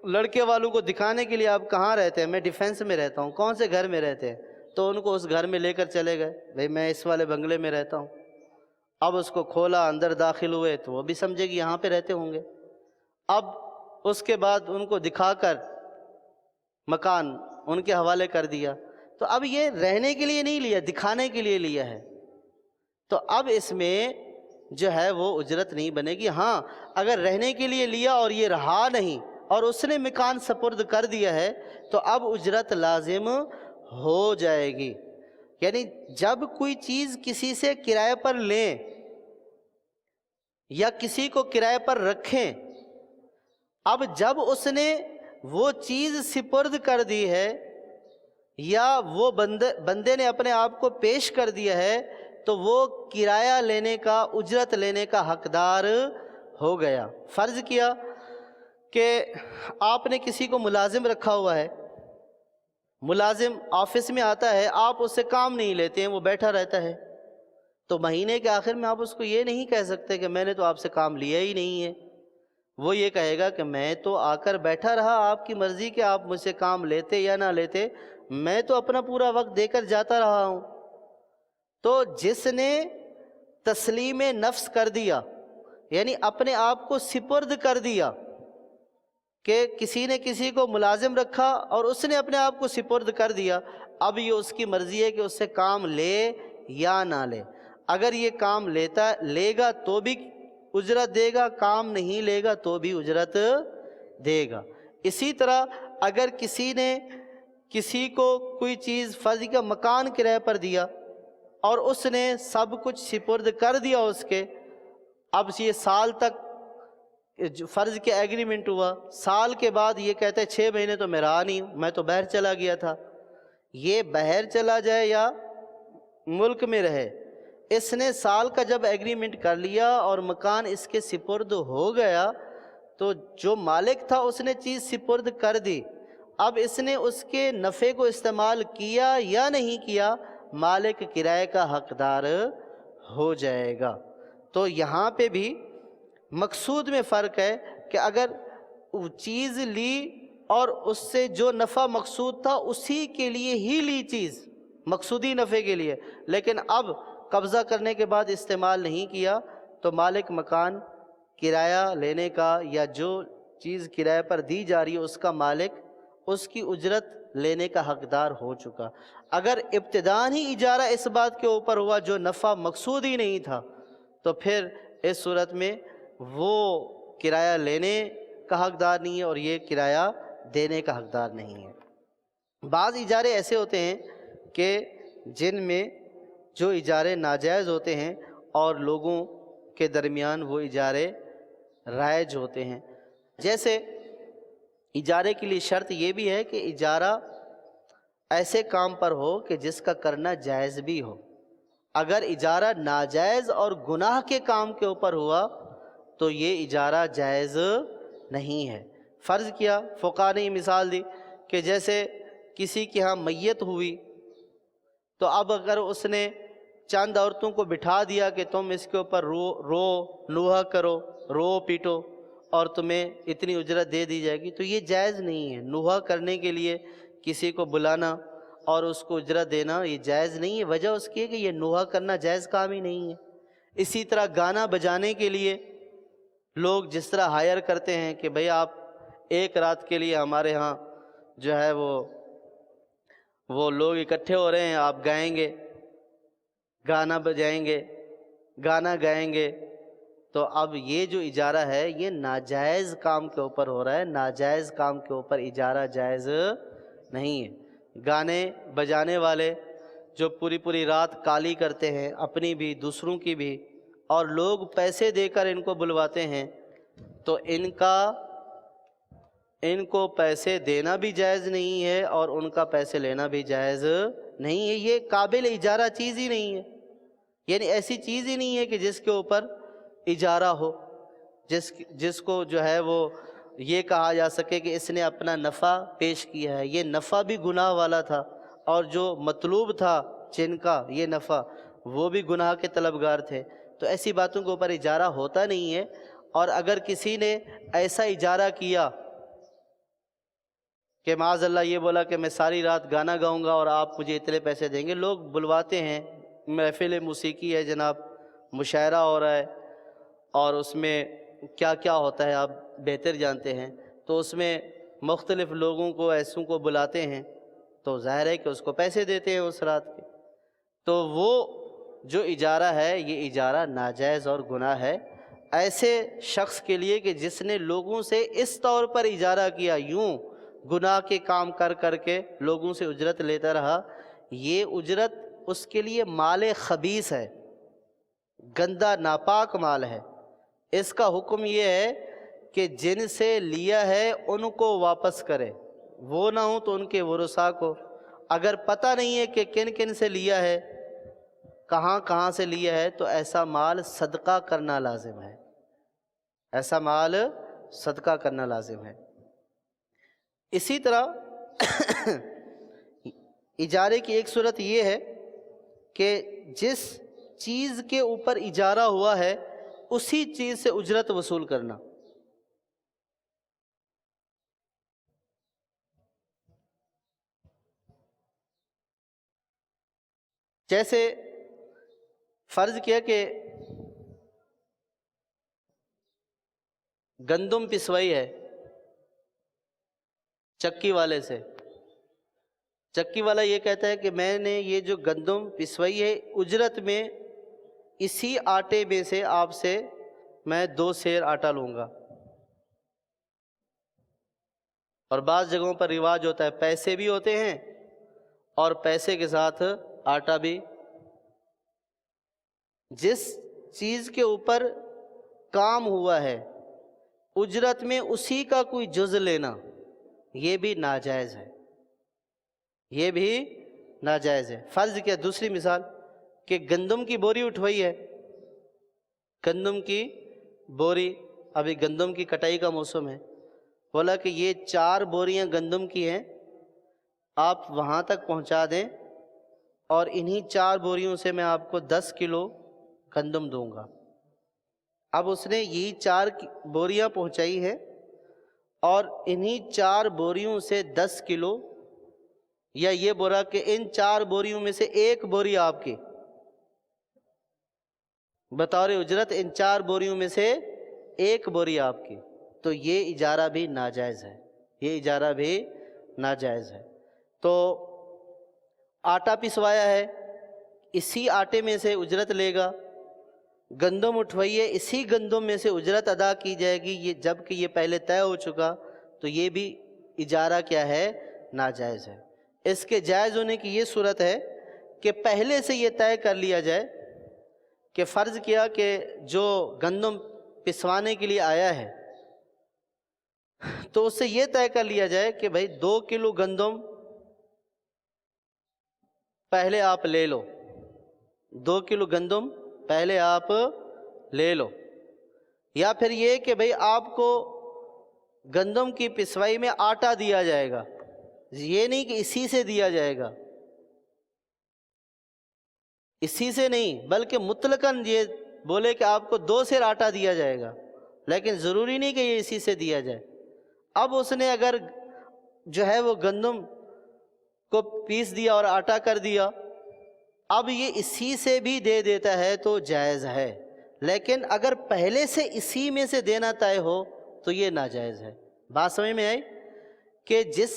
لڑکے والوں کو دکھانے کے لیے آپ کہاں رہتے ہیں، میں ڈیفینس میں رہتا ہوں، کون سے گھر میں رہتے ہیں، تو ان کو اس گھر میں لے کر چلے گئے، بھئی میں اس والے بنگلے میں رہتا ہوں۔ اب اس کو کھولا، اندر داخل ہوئے تو وہ بھی سمجھے کہ یہاں پہ رہتے ہوں گے۔ اب اس کے بعد ان کو دکھا کر مکان ان کے حوالے کر دیا، تو اب یہ رہنے کے لیے نہیں لیا، دکھانے کے لیے لیا ہے، تو اب اس میں جو ہے وہ اجرت نہیں بنے گی۔ ہاں اگر رہنے کے لیے لیا اور یہ رہا نہیں اور اس نے مکان سپرد کر دیا ہے، تو اب اجرت لازم ہو جائے گی۔ یعنی جب کوئی چیز کسی سے کرایہ پر لیں یا کسی کو کرایہ پر رکھیں، اب جب اس نے وہ چیز سپرد کر دی ہے یا وہ بندے نے اپنے آپ کو پیش کر دیا ہے، تو وہ کرایہ لینے کا، اجرت لینے کا حقدار ہو گیا۔ فرض کیا کہ آپ نے کسی کو ملازم رکھا ہوا ہے، ملازم آفس میں آتا ہے، آپ اس سے کام نہیں لیتے ہیں، وہ بیٹھا رہتا ہے، تو مہینے کے آخر میں آپ اس کو یہ نہیں کہہ سکتے کہ میں نے تو آپ سے کام لیا ہی نہیں ہے۔ وہ یہ کہے گا کہ میں تو آ کر بیٹھا رہا، آپ کی مرضی کہ آپ مجھ سے کام لیتے یا نہ لیتے، میں تو اپنا پورا وقت دے کر جاتا رہا ہوں۔ تو جس نے تسلیم نفس کر دیا، یعنی اپنے آپ کو سپرد کر دیا، کہ کسی نے کسی کو ملازم رکھا اور اس نے اپنے آپ کو سپرد کر دیا، اب یہ اس کی مرضی ہے کہ اس سے کام لے یا نہ لے۔ اگر یہ کام لے گا تو بھی اجرت دے گا، کام نہیں لے گا تو بھی اجرت دے گا۔ اسی طرح اگر کسی نے کسی کو کوئی چیز، فرض کا مکان کرایہ پر دیا اور اس نے سب کچھ سپرد کر دیا اس کے، اب یہ سال تک فرض کے ایگریمنٹ ہوا، سال کے بعد یہ کہتے ہیں 6 مہینے تو میں رہا نہیں ہوں، میں تو باہر چلا گیا تھا۔ یہ باہر چلا جائے یا ملک میں رہے، اس نے سال کا جب ایگریمنٹ کر لیا اور مکان اس کے سپرد ہو گیا، تو جو مالک تھا اس نے چیز سپرد کر دی، اب اس نے اس کے نفع کو استعمال کیا یا نہیں کیا، مالک کرائے کا حقدار ہو جائے گا۔ تو یہاں پہ بھی مقصود میں فرق ہے کہ اگر چیز لی اور اس سے جو نفع مقصود تھا اسی کے لیے ہی لی چیز، مقصودی نفع کے لیے، لیکن اب قبضہ کرنے کے بعد استعمال نہیں کیا، تو مالک مکان کرایہ لینے کا یا جو چیز کرائے پر دی جا رہی ہے اس کا مالک اس کی اجرت لینے کا حقدار ہو چکا۔ اگر ابتداءً ہی اجارہ اس بات کے اوپر ہوا جو نفع مقصود ہی نہیں تھا تو پھر اس صورت میں وہ کرایہ لینے کا حقدار نہیں ہے اور یہ کرایہ دینے کا حقدار نہیں ہے۔ بعض اجارے ایسے ہوتے ہیں کہ جن میں جو اجارے ناجائز ہوتے ہیں اور لوگوں کے درمیان وہ اجارے رائج ہوتے ہیں۔ جیسے اجارے کے لیے شرط یہ بھی ہے کہ اجارہ ایسے کام پر ہو کہ جس کا کرنا جائز بھی ہو۔ اگر اجارہ ناجائز اور گناہ کے کام کے اوپر ہوا تو یہ اجارہ جائز نہیں ہے۔ فرض کیا فقہاء نے مثال دی کہ جیسے کسی کے ہاں میت ہوئی تو اب اگر اس نے چند عورتوں کو بٹھا دیا کہ تم اس کے اوپر رو نوحہ کرو، رو پیٹو اور تمہیں اتنی اجرت دے دی جائے گی، تو یہ جائز نہیں ہے۔ نوحہ کرنے کے لیے کسی کو بلانا اور اس کو اجرت دینا یہ جائز نہیں ہے۔ وجہ اس کی ہے کہ یہ نوحہ کرنا جائز کام ہی نہیں ہے۔ اسی طرح گانا بجانے کے لیے لوگ جس طرح ہائر کرتے ہیں کہ بھئی آپ ایک رات کے لیے ہمارے ہاں جو ہے وہ لوگ اکٹھے ہو رہے ہیں، آپ گائیں گے، گانا بجائیں گے، گانا گائیں گے، تو اب یہ جو اجارہ ہے یہ ناجائز کام کے اوپر ہو رہا ہے۔ ناجائز کام کے اوپر اجارہ جائز نہیں ہے۔ گانے بجانے والے جو پوری رات کالی کرتے ہیں اپنی بھی دوسروں کی بھی اور لوگ پیسے دے کر ان کو بلواتے ہیں تو ان کو پیسے دینا بھی جائز نہیں ہے اور ان کا پیسے لینا بھی جائز نہیں ہے۔ یہ قابل اجارہ چیز ہی نہیں ہے، یعنی ایسی چیز ہی نہیں ہے کہ جس کے اوپر اجارہ ہو، جس کو جو ہے وہ یہ کہا جا سکے کہ اس نے اپنا نفع پیش کیا ہے۔ یہ نفع بھی گناہ والا تھا اور جو مطلوب تھا جن کا یہ نفع وہ بھی گناہ کے طلبگار تھے، تو ایسی باتوں کے اوپر اجارہ ہوتا نہیں ہے۔ اور اگر کسی نے ایسا اجارہ کیا کہ معاذ اللہ یہ بولا کہ میں ساری رات گانا گاؤں گا اور آپ مجھے اتنے پیسے دیں گے، لوگ بلواتے ہیں، محفل موسیقی ہے جناب، مشاعرہ ہو رہا ہے اور اس میں کیا کیا ہوتا ہے آپ بہتر جانتے ہیں، تو اس میں مختلف لوگوں کو ایسوں کو بلاتے ہیں تو ظاہر ہے کہ اس کو پیسے دیتے ہیں اس رات کے، تو وہ جو اجارہ ہے یہ اجارہ ناجائز اور گناہ ہے۔ ایسے شخص کے لیے کہ جس نے لوگوں سے اس طور پر اجارہ کیا، یوں گناہ کے کام کر کے لوگوں سے اجرت لیتا رہا، یہ اجرت اس کے لیے مال خبیث ہے، گندا ناپاک مال ہے۔ اس کا حکم یہ ہے کہ جن سے لیا ہے ان کو واپس کرے، وہ نہ ہوں تو ان کے ورثاء کو۔ اگر پتہ نہیں ہے کہ کن کن سے لیا ہے، کہاں سے لیا ہے، تو ایسا مال صدقہ کرنا لازم ہے، ایسا مال صدقہ کرنا لازم ہے۔ اسی طرح اجارے کی ایک صورت یہ ہے کہ جس چیز کے اوپر اجارہ ہوا ہے اسی چیز سے اجرت وصول کرنا۔ جیسے فرض کیا کہ گندم پسوائی ہے چکی والے سے، چکی والا یہ کہتا ہے کہ میں نے یہ جو گندم پسوائی ہے اجرت میں اسی آٹے میں سے آپ سے میں 2 سیر آٹا لوں گا۔ اور بعض جگہوں پر رواج ہوتا ہے پیسے بھی ہوتے ہیں اور پیسے کے ساتھ آٹا بھی۔ جس چیز کے اوپر کام ہوا ہے اجرت میں اسی کا کوئی جز لینا یہ بھی ناجائز ہے، یہ بھی ناجائز ہے۔ فرض کیا دوسری مثال کہ گندم کی بوری اٹھوائی ہے، گندم کی بوری، ابھی گندم کی کٹائی کا موسم ہے، بولا کہ یہ 4 بوریاں گندم کی ہیں، آپ وہاں تک پہنچا دیں اور انہی 4 بوریوں سے میں آپ کو 10 کلو گندم دوں گا۔ اب اس نے یہی 4 بوریاں پہنچائی ہیں اور انہی 4 بوریوں سے 10 کلو، یا یہ بولا کہ ان 4 بوریوں میں سے 1 بوری آپ کی، بطور اجرت ان 4 بوریوں میں سے 1 بوری آپ کی، تو یہ اجارہ بھی ناجائز ہے، یہ اجارہ بھی ناجائز ہے۔ تو آٹا پسوایا ہے، اسی آٹے میں سے اجرت لے گا، گندم اٹھوائی ہے، اسی گندم میں سے اجرت ادا کی جائے گی، یہ جب کہ یہ پہلے طے ہو چکا، تو یہ بھی اجارہ کیا ہے؟ ناجائز ہے۔ اس کے جائز ہونے کی یہ صورت ہے کہ پہلے سے یہ طے کر لیا جائے کہ فرض کیا کہ جو گندم پسوانے کے لیے آیا ہے تو اس سے یہ طے کر لیا جائے کہ بھائی 2 کلو گندم پہلے آپ لے لو، 2 کلو گندم پہلے آپ لے لو، یا پھر یہ کہ بھئی آپ کو گندم کی پسوائی میں آٹا دیا جائے گا، یہ نہیں کہ اسی سے دیا جائے گا، اسی سے نہیں بلکہ مطلقاً یہ بولے کہ آپ کو 2 سیر آٹا دیا جائے گا، لیکن ضروری نہیں کہ یہ اسی سے دیا جائے۔ اب اس نے اگر جو ہے وہ گندم کو پیس دیا اور آٹا کر دیا، اب یہ اسی سے بھی دے دیتا ہے تو جائز ہے، لیکن اگر پہلے سے اسی میں سے دینا طے ہو تو یہ ناجائز ہے۔ بات سمجھ میں آئی کہ جس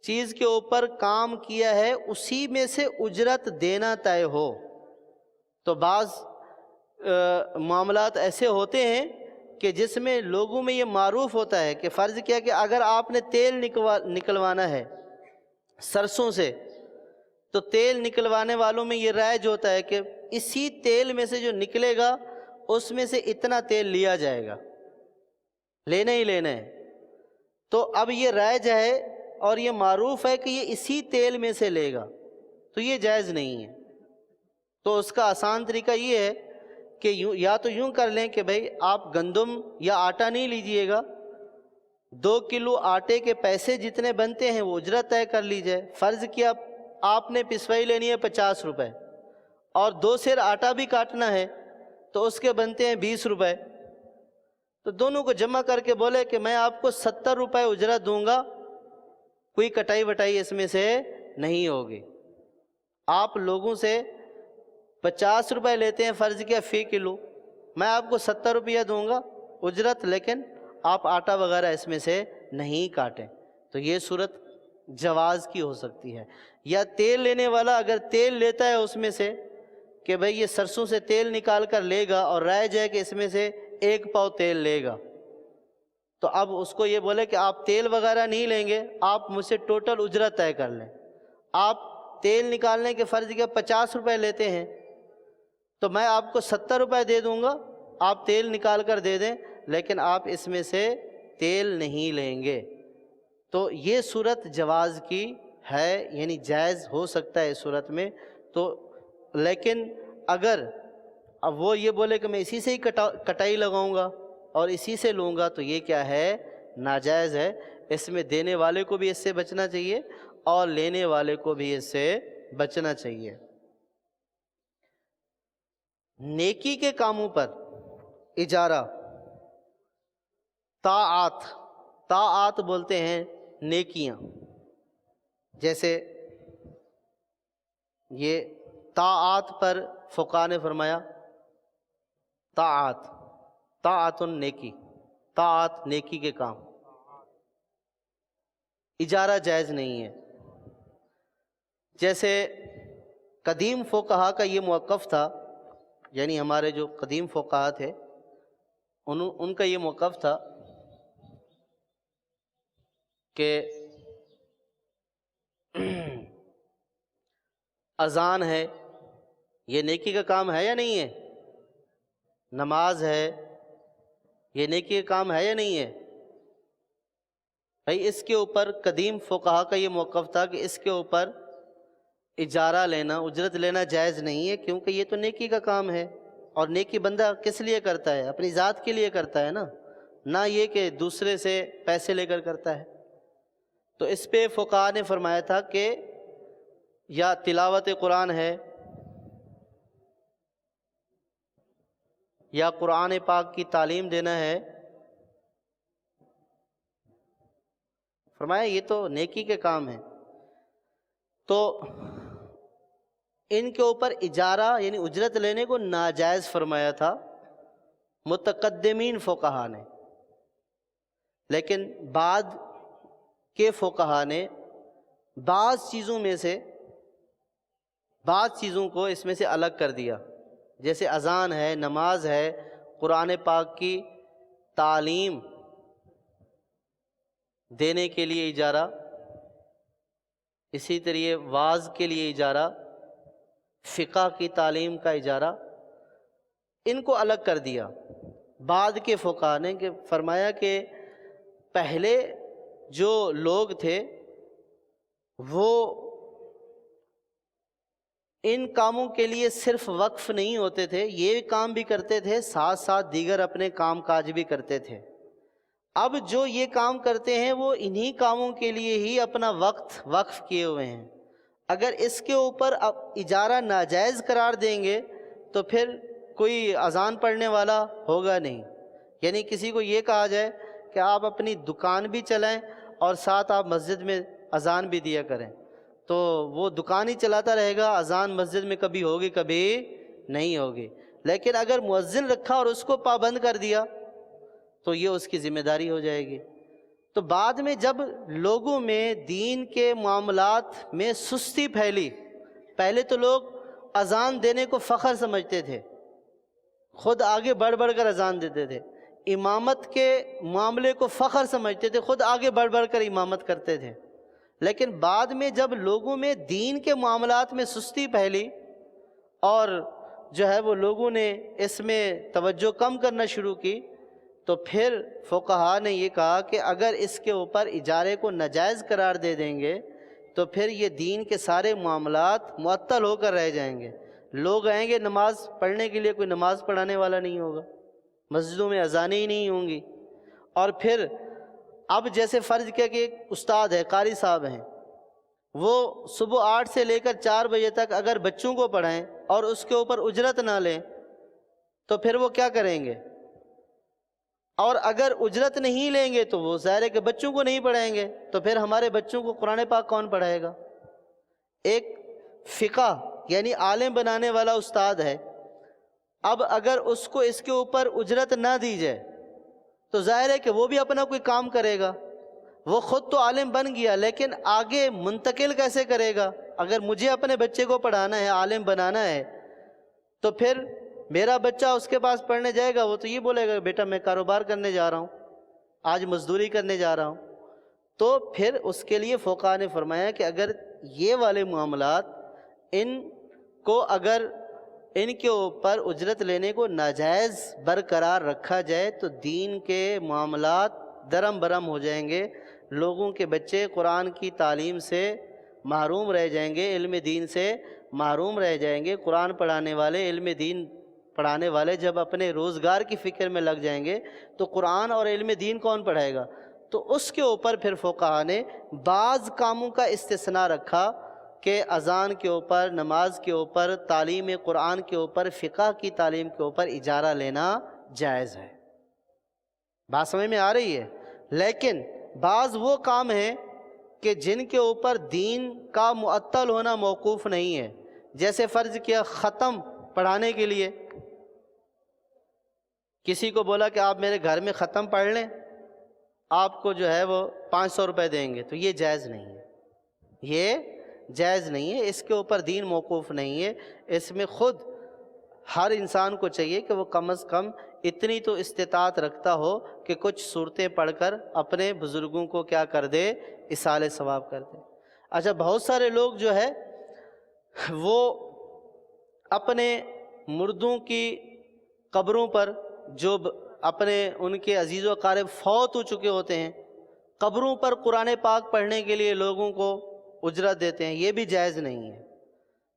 چیز کے اوپر کام کیا ہے اسی میں سے اجرت دینا طے ہو۔ تو بعض معاملات ایسے ہوتے ہیں کہ جس میں لوگوں میں یہ معروف ہوتا ہے کہ فرض کیا کہ اگر آپ نے تیل نکلوانا ہے سرسوں سے، تو تیل نکلوانے والوں میں یہ رائج ہوتا ہے کہ اسی تیل میں سے جو نکلے گا اس میں سے اتنا تیل لیا جائے گا، لینا ہی لینا ہے۔ تو اب یہ رائج ہے اور یہ معروف ہے کہ یہ اسی تیل میں سے لے گا، تو یہ جائز نہیں ہے۔ تو اس کا آسان طریقہ یہ ہے کہ یا تو یوں کر لیں کہ بھئی آپ گندم یا آٹا نہیں لیجئے گا، 2 کلو آٹے کے پیسے جتنے بنتے ہیں وہ اجرت طے کر لی جائے۔ فرض کیا آپ نے پسوائی لینی ہے 50 روپے اور 2 سیر آٹا بھی کاٹنا ہے تو اس کے بنتے ہیں 20 روپے، تو دونوں کو جمع کر کے بولے کہ میں آپ کو 70 روپے اجرت دوں گا، کوئی کٹائی وٹائی اس میں سے نہیں ہوگی۔ آپ لوگوں سے 50 روپے لیتے ہیں فرض کیا فی کلو، میں آپ کو 70 روپیہ دوں گا اجرت، لیکن آپ آٹا وغیرہ اس میں سے نہیں کاٹیں، تو یہ صورت جواز کی ہو سکتی ہے۔ یا تیل لینے والا اگر تیل لیتا ہے اس میں سے کہ بھئی یہ سرسوں سے تیل نکال کر لے گا اور رائے جائے کہ اس میں سے 1 پاؤ تیل لے گا، تو اب اس کو یہ بولے کہ آپ تیل وغیرہ نہیں لیں گے، آپ مجھ سے ٹوٹل اجرت طے کر لیں۔ آپ تیل نکالنے کے فرض کے 50 روپے لیتے ہیں تو میں آپ کو 70 روپے دے دوں گا، آپ تیل نکال کر دے دیں، لیکن آپ اس میں سے تیل نہیں لیں گے۔ تو یہ صورت جواز کی ہے، یعنی جائز ہو سکتا ہے اس صورت میں۔ تو لیکن اگر اب وہ یہ بولے کہ میں اسی سے ہی کٹائی لگاؤں گا اور اسی سے لوں گا، تو یہ کیا ہے؟ ناجائز ہے۔ اس میں دینے والے کو بھی اس سے بچنا چاہیے اور لینے والے کو بھی اس سے بچنا چاہیے۔ نیکی کے کاموں پر اجارہ، طاعات بولتے ہیں نیکیاں، جیسے یہ طاعات پر فقہا نے فرمایا طاعت نیکی، طاعت نیکی کے کام، اجارہ جائز نہیں ہے۔ جیسے قدیم فقہا کا یہ موقف تھا، یعنی ہمارے جو قدیم فقہا تھے ان کا یہ موقف تھا کہ اذان ہے، یہ نیکی کا کام ہے یا نہیں ہے؟ نماز ہے، یہ نیکی کا کام ہے یا نہیں ہے؟ بھائی اس کے اوپر قدیم فقہا کا یہ موقف تھا کہ اس کے اوپر اجارہ لینا، اجرت لینا جائز نہیں ہے، کیونکہ یہ تو نیکی کا کام ہے، اور نیکی بندہ کس لیے کرتا ہے؟ اپنی ذات کے لیے کرتا ہے نا، نہ یہ کہ دوسرے سے پیسے لے کر کرتا ہے۔ تو اس پہ فقہا نے فرمایا تھا کہ یا تلاوت قرآن ہے یا قرآن پاک کی تعلیم دینا ہے، فرمایا یہ تو نیکی کے کام ہیں، تو ان کے اوپر اجارہ یعنی اجرت لینے کو ناجائز فرمایا تھا متقدمین فقہا نے۔ لیکن بعد کے فقہا نے بعض چیزوں کو اس میں سے الگ کر دیا، جیسے اذان ہے، نماز ہے، قرآن پاک کی تعلیم دینے کے لیے اجارہ، اسی طرح واعظ کے لیے اجارہ، فقہ کی تعلیم کا اجارہ، ان کو الگ کر دیا۔ بعد کے فقہا نے کہ فرمایا کہ پہلے جو لوگ تھے وہ ان کاموں کے لیے صرف وقف نہیں ہوتے تھے، یہ کام بھی کرتے تھے، ساتھ ساتھ دیگر اپنے کام کاج بھی کرتے تھے۔ اب جو یہ کام کرتے ہیں وہ انہی کاموں کے لیے ہی اپنا وقت وقف کیے ہوئے ہیں۔ اگر اس کے اوپر اجارہ ناجائز قرار دیں گے تو پھر کوئی اذان پڑھنے والا ہوگا نہیں۔ یعنی کسی کو یہ کہا جائے کہ آپ اپنی دکان بھی چلائیں اور ساتھ آپ مسجد میں اذان بھی دیا کریں، تو وہ دکان ہی چلاتا رہے گا، اذان مسجد میں کبھی ہوگی کبھی نہیں ہوگی۔ لیکن اگر مؤذن رکھا اور اس کو پابند کر دیا تو یہ اس کی ذمہ داری ہو جائے گی۔ تو بعد میں جب لوگوں میں دین کے معاملات میں سستی پھیلی، پہلے تو لوگ اذان دینے کو فخر سمجھتے تھے، خود آگے بڑھ بڑھ کر اذان دیتے تھے، امامت کے معاملے کو فخر سمجھتے تھے، خود آگے بڑھ بڑھ کر امامت کرتے تھے۔ لیکن بعد میں جب لوگوں میں دین کے معاملات میں سستی پھیلی اور جو ہے وہ لوگوں نے اس میں توجہ کم کرنا شروع کی، تو پھر فقہا نے یہ کہا کہ اگر اس کے اوپر اجارے کو ناجائز قرار دے دیں گے تو پھر یہ دین کے سارے معاملات معطل ہو کر رہ جائیں گے۔ لوگ آئیں گے نماز پڑھنے کے لیے، کوئی نماز پڑھانے والا نہیں ہوگا، مسجدوں میں اذانیں ہی نہیں ہوں گی۔ اور پھر اب جیسے فرض کیا کہ ایک استاد ہے، قاری صاحب ہیں، وہ صبح 8 سے لے کر 4 بجے تک اگر بچوں کو پڑھائیں اور اس کے اوپر اجرت نہ لیں تو پھر وہ کیا کریں گے؟ اور اگر اجرت نہیں لیں گے تو وہ ظاہر ہے کہ بچوں کو نہیں پڑھائیں گے، تو پھر ہمارے بچوں کو قرآن پاک کون پڑھائے گا؟ ایک فقہ یعنی عالم بنانے والا استاد ہے، اب اگر اس کو اس کے اوپر اجرت نہ دی جائے تو ظاہر ہے کہ وہ بھی اپنا کوئی کام کرے گا، وہ خود تو عالم بن گیا لیکن آگے منتقل کیسے کرے گا؟ اگر مجھے اپنے بچے کو پڑھانا ہے، عالم بنانا ہے، تو پھر میرا بچہ اس کے پاس پڑھنے جائے گا، وہ تو یہ بولے گا بیٹا میں کاروبار کرنے جا رہا ہوں، آج مزدوری کرنے جا رہا ہوں۔ تو پھر اس کے لیے فقہا نے فرمایا کہ اگر یہ والے معاملات ان کو اگر ان کے اوپر اجرت لینے کو ناجائز برقرار رکھا جائے تو دین کے معاملات درم برم ہو جائیں گے، لوگوں کے بچے قرآن کی تعلیم سے محروم رہ جائیں گے، علم دین سے محروم رہ جائیں گے۔ قرآن پڑھانے والے، علم دین پڑھانے والے جب اپنے روزگار کی فکر میں لگ جائیں گے تو قرآن اور علم دین کون پڑھائے گا؟ تو اس کے اوپر پھر فقہا نے بعض کاموں کا استثناء رکھا کہ اذان کے اوپر، نماز کے اوپر، تعلیم قرآن کے اوپر، فقہ کی تعلیم کے اوپر اجارہ لینا جائز ہے۔ بات سمجھ میں آ رہی ہے؟ لیکن بعض وہ کام ہیں کہ جن کے اوپر دین کا معطل ہونا موقوف نہیں ہے، جیسے فرض کیا ختم پڑھانے کے لیے کسی کو بولا کہ آپ میرے گھر میں ختم پڑھ لیں، آپ کو جو ہے وہ 500 روپے دیں گے، تو یہ جائز نہیں ہے، یہ جائز نہیں ہے، اس کے اوپر دین موقوف نہیں ہے۔ اس میں خود ہر انسان کو چاہیے کہ وہ کم از کم اتنی تو استطاعت رکھتا ہو کہ کچھ صورتیں پڑھ کر اپنے بزرگوں کو کیا کر دے، ایصال ثواب کر دے۔ اچھا، بہت سارے لوگ جو ہے وہ اپنے مردوں کی قبروں پر، جو اپنے ان کے عزیز و اقارب فوت ہو چکے ہوتے ہیں، قبروں پر قرآن پاک پڑھنے کے لیے لوگوں کو اجرت دیتے ہیں، یہ بھی جائز نہیں ہے۔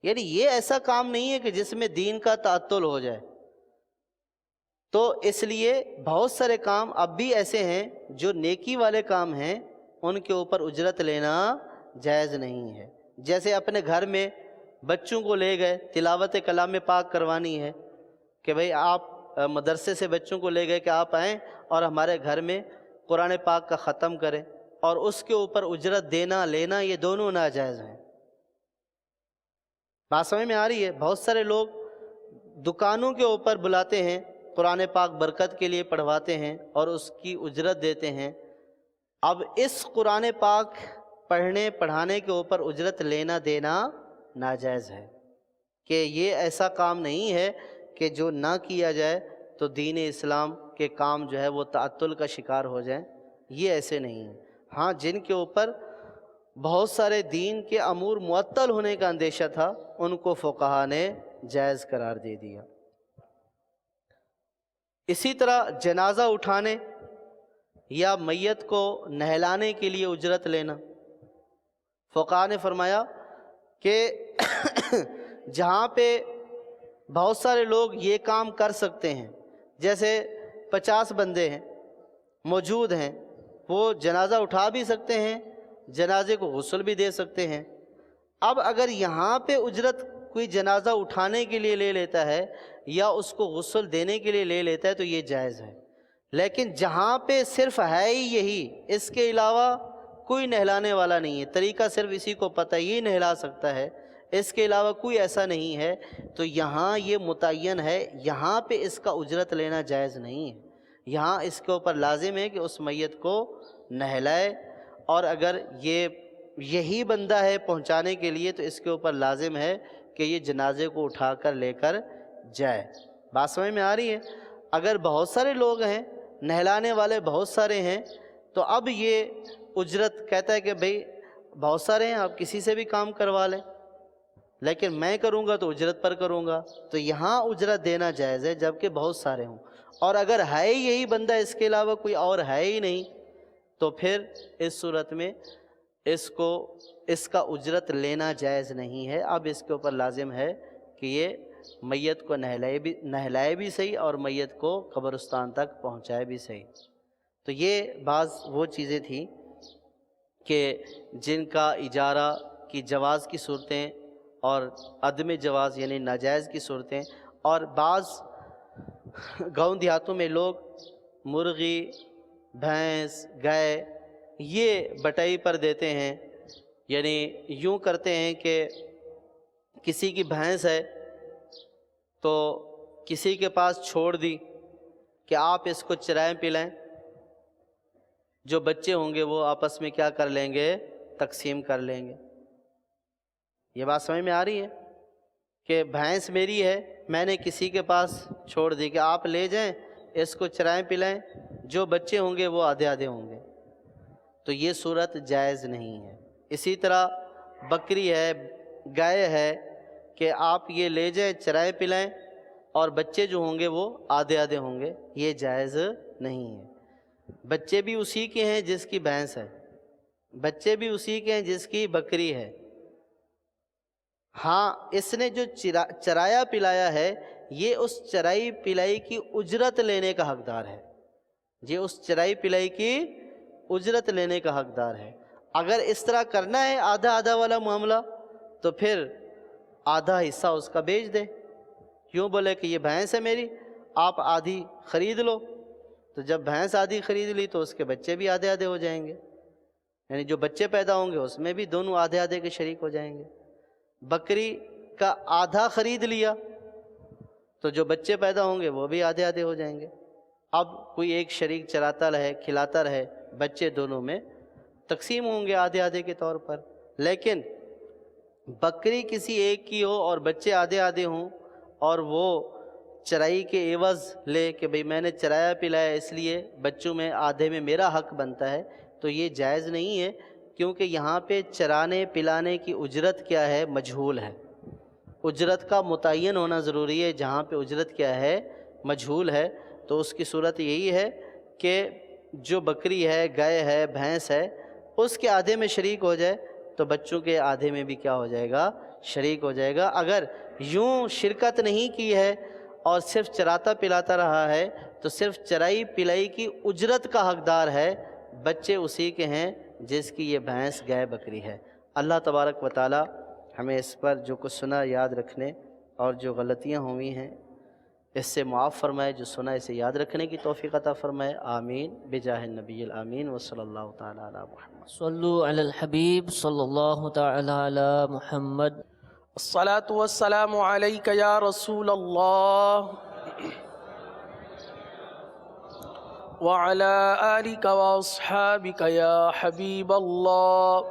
یعنی یہ ایسا کام نہیں ہے کہ جس میں دین کا تعطل ہو جائے۔ تو اس لیے بہت سارے کام اب بھی ایسے ہیں جو نیکی والے کام ہیں، ان کے اوپر اجرت لینا جائز نہیں ہے۔ جیسے اپنے گھر میں بچوں کو لے گئے، تلاوت کلام پاک کروانی ہے کہ بھئی آپ مدرسے سے بچوں کو لے گئے کہ آپ آئیں اور ہمارے گھر میں قرآن پاک کا ختم کریں، اور اس کے اوپر اجرت دینا لینا یہ دونوں ناجائز ہیں۔ بات سمجھ میں آ رہی ہے؟ بہت سارے لوگ دکانوں کے اوپر بلاتے ہیں، قرآن پاک برکت کے لیے پڑھواتے ہیں اور اس کی اجرت دیتے ہیں، اب اس قرآن پاک پڑھنے پڑھانے کے اوپر اجرت لینا دینا ناجائز ہے، کہ یہ ایسا کام نہیں ہے کہ جو نہ کیا جائے تو دین اسلام کے کام جو ہے وہ تعطل کا شکار ہو جائیں، یہ ایسے نہیں ہے۔ ہاں جن کے اوپر بہت سارے دین کے امور معطل ہونے کا اندیشہ تھا ان کو فقہا نے جائز قرار دے دیا۔ اسی طرح جنازہ اٹھانے یا میت کو نہلانے کے لیے اجرت لینا، فقہا نے فرمایا کہ جہاں پہ بہت سارے لوگ یہ کام کر سکتے ہیں، جیسے 50 بندے ہیں موجود ہیں، وہ جنازہ اٹھا بھی سکتے ہیں، جنازے کو غسل بھی دے سکتے ہیں۔ اب اگر یہاں پہ اجرت کوئی جنازہ اٹھانے کے لیے لے لیتا ہے یا اس کو غسل دینے کے لیے لے لیتا ہے تو یہ جائز ہے، لیکن جہاں پہ صرف ہے ہی یہی، اس کے علاوہ کوئی نہلانے والا نہیں ہے، طریقہ صرف اسی کو پتہ یہ نہلا سکتا ہے، اس کے علاوہ کوئی ایسا نہیں ہے، تو یہاں یہ متعین ہے، یہاں پہ اس کا اجرت لینا جائز نہیں ہے۔ یہاں اس کے اوپر لازم ہے کہ اس میت کو نہلائے، اور اگر یہی بندہ ہے پہنچانے کے لیے تو اس کے اوپر لازم ہے کہ یہ جنازے کو اٹھا کر لے کر جائے۔ بات سمجھ میں آ رہی ہے؟ اگر بہت سارے لوگ ہیں، نہلانے والے بہت سارے ہیں، تو اب یہ اجرت کہتا ہے کہ بھئی بہت سارے ہیں، آپ کسی سے بھی کام کروا لیں، لیکن میں کروں گا تو اجرت پر کروں گا، تو یہاں اجرت دینا جائز ہے جبکہ بہت سارے ہوں۔ اور اگر ہے یہی بندہ، اس کے علاوہ کوئی اور ہے ہی نہیں، تو پھر اس صورت میں اس کا اجرت لینا جائز نہیں ہے۔ اب اس کے اوپر لازم ہے کہ یہ میت کو نہلائے بھی صحیح اور میت کو قبرستان تک پہنچائے بھی صحیح۔ تو یہ بعض وہ چیزیں تھیں کہ جن کا اجارہ کی جواز کی صورتیں اور عدم جواز یعنی ناجائز کی صورتیں، اور بعض گاؤں دیہاتوں میں لوگ مرغی، بھینس، گائے یہ بٹائی پر دیتے ہیں، یعنی یوں کرتے ہیں کہ کسی کی بھینس ہے تو کسی کے پاس چھوڑ دی کہ آپ اس کو چرائیں پلائیں، جو بچے ہوں گے وہ آپس میں کیا کر لیں گے، تقسیم کر لیں گے۔ یہ بات سمجھ میں آ رہی ہے کہ بھینس میری ہے، میں نے کسی کے پاس چھوڑ دی کہ آپ لے جائیں، اس کو چرائیں پلائیں، جو بچے ہوں گے وہ آدھے آدھے ہوں گے، تو یہ صورت جائز نہیں ہے۔ اسی طرح بکری ہے، گائے ہے کہ آپ یہ لے جائیں، چرائیں پلائیں، اور بچے جو ہوں گے وہ آدھے آدھے ہوں گے، یہ جائز نہیں ہے۔ بچے بھی اسی کے ہیں جس کی بھینس ہے، بچے بھی اسی کے ہیں جس کی بکری ہے۔ ہاں اس نے جو چرایا پلایا ہے یہ اس چرائی پلائی کی اجرت لینے کا حقدار ہے، یہ اس چرائی پلائی کی اجرت لینے کا حقدار ہے۔ اگر اس طرح کرنا ہے آدھا آدھا والا معاملہ تو پھر آدھا حصہ اس کا بیچ دے، کیوں بولے کہ یہ بھینس ہے میری، آپ آدھی خرید لو، تو جب بھینس آدھی خرید لی تو اس کے بچے بھی آدھے آدھے ہو جائیں گے، یعنی جو بچے پیدا ہوں گے اس میں بھی دونوں آدھے آدھے کے شریک ہو جائیں گے۔ بکری کا آدھا خرید لیا تو جو بچے پیدا ہوں گے وہ بھی آدھے آدھے ہو جائیں گے۔ اب کوئی ایک شریک چراتا رہے، کھلاتا رہے، بچے دونوں میں تقسیم ہوں گے آدھے آدھے کے طور پر۔ لیکن بکری کسی ایک کی ہو اور بچے آدھے آدھے ہوں اور وہ چرائی کے عوض لے کہ بھئی میں نے چرایا پلایا اس لیے بچوں میں آدھے میں میرا حق بنتا ہے، تو یہ جائز نہیں ہے، کیونکہ یہاں پہ چرانے پلانے کی اجرت کیا ہے، مجہول ہے۔ اجرت کا متعین ہونا ضروری ہے، جہاں پہ اجرت کیا ہے، مجہول ہے، تو اس کی صورت یہی ہے کہ جو بکری ہے، گائے ہے، بھینس ہے، اس کے آدھے میں شریک ہو جائے تو بچوں کے آدھے میں بھی کیا ہو جائے گا، شریک ہو جائے گا۔ اگر یوں شرکت نہیں کی ہے اور صرف چراتا پلاتا رہا ہے تو صرف چرائی پلائی کی اجرت کا حقدار ہے، بچے اسی کے ہیں جس کی یہ بھینس، گائے، بکری ہے۔ اللہ تبارک و تعالی ہمیں اس پر جو کچھ سنا یاد رکھنے اور جو غلطیاں ہوئی ہیں اس سے معاف فرمائے، جو سنا اسے یاد رکھنے کی توفیق عطا فرمائے، آمین بجاہ النبی الامین وصلی اللہ تعالی علی محمد۔ صلو علی الحبیب صلی اللہ تعالی علی محمد۔ الصلاة والسلام عليك يا رسول الله وعلى آلك وأصحابك يا حبيب الله.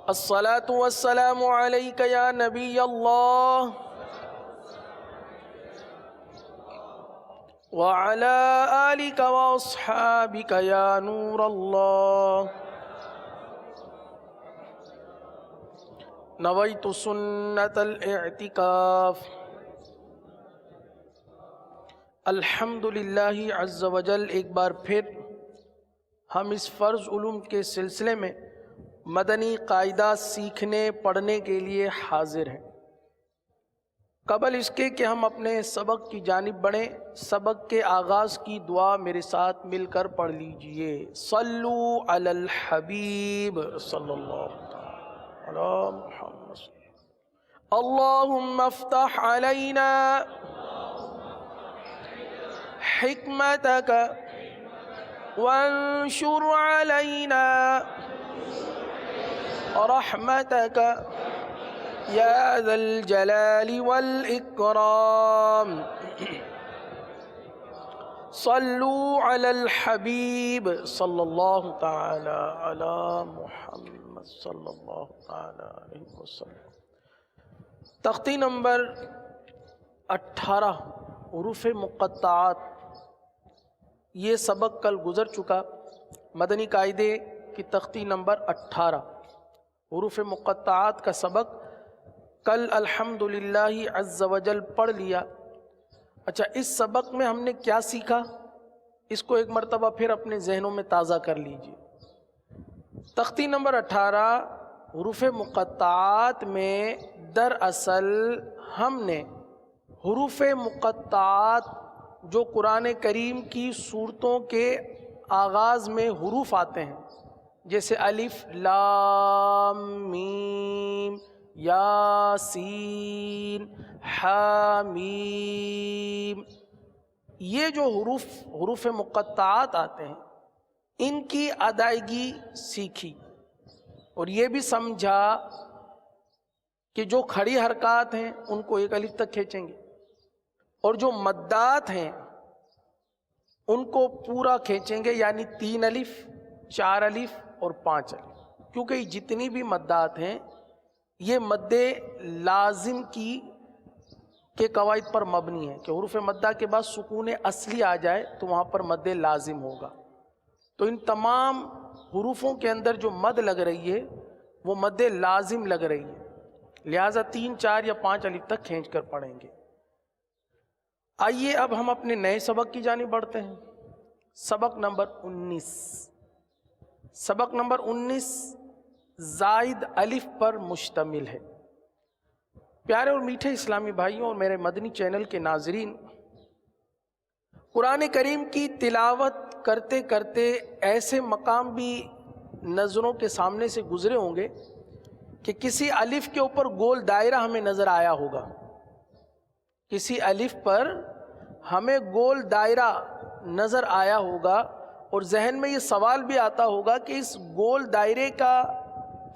الصلاة والسلام عليك يا نبي الله وعلى آلك وأصحابك يا نور الله. نويت سنة الاعتكاف. الحمدللہ عز وجل ایک بار پھر ہم اس فرض علوم کے سلسلے میں مدنی قاعدہ سیکھنے پڑھنے کے لیے حاضر ہیں. قبل اس کے کہ ہم اپنے سبق کی جانب بڑھیں، سبق کے آغاز کی دعا میرے ساتھ مل کر پڑھ لیجئے. صلو علی الحبیب صلی اللہ علی محمد. اللہم افتح علینا حکمتک وانشر علینا رحمتک یا ذا الجلال والاکرام. صلو علی الحبیب صلی اللہ تعالی علی محمد صلی اللہ تعالی علیہ وسلم. تختی نمبر 18 حروف مقطعات، یہ سبق کل گزر چکا. مدنی قاعدے کی تختی نمبر 18 حروف مقطعات کا سبق کل الحمدللہ عز وجل پڑھ لیا. اچھا، اس سبق میں ہم نے کیا سیکھا، اس کو ایک مرتبہ پھر اپنے ذہنوں میں تازہ کر لیجئے. تختی نمبر 18 حروف مقطعات میں دراصل ہم نے حروف مقطعات جو قرآن کریم کی صورتوں کے آغاز میں حروف آتے ہیں، جیسے الف لام میم یاسین حامیم، یہ جو حروف مقطعات آتے ہیں ان کی ادائیگی سیکھی، اور یہ بھی سمجھا کہ جو کھڑی حرکات ہیں ان کو ایک الف تک کھینچیں گے، اور جو مدات ہیں ان کو پورا کھینچیں گے، یعنی 3 الف 4 الف اور 5 الف. کیونکہ یہ جتنی بھی مدات ہیں یہ مد لازم کے قواعد پر مبنی ہے کہ حروف مدہ کے بعد سکون اصلی آ جائے تو وہاں پر مد لازم ہوگا. تو ان تمام حروفوں کے اندر جو مد لگ رہی ہے وہ مد لازم لگ رہی ہے، لہٰذا 3 4 یا 5 الف تک کھینچ کر پڑھیں گے. آئیے اب ہم اپنے نئے سبق کی جانب بڑھتے ہیں. سبق نمبر 19. سبق نمبر 19 زائد الف پر مشتمل ہے. پیارے اور میٹھے اسلامی بھائیوں اور میرے مدنی چینل کے ناظرین، قرآن کریم کی تلاوت کرتے کرتے ایسے مقام بھی نظروں کے سامنے سے گزرے ہوں گے کہ کسی الف کے اوپر گول دائرہ ہمیں نظر آیا ہوگا. کسی الف پر ہمیں گول دائرہ نظر آیا ہوگا، اور ذہن میں یہ سوال بھی آتا ہوگا کہ اس گول دائرے کا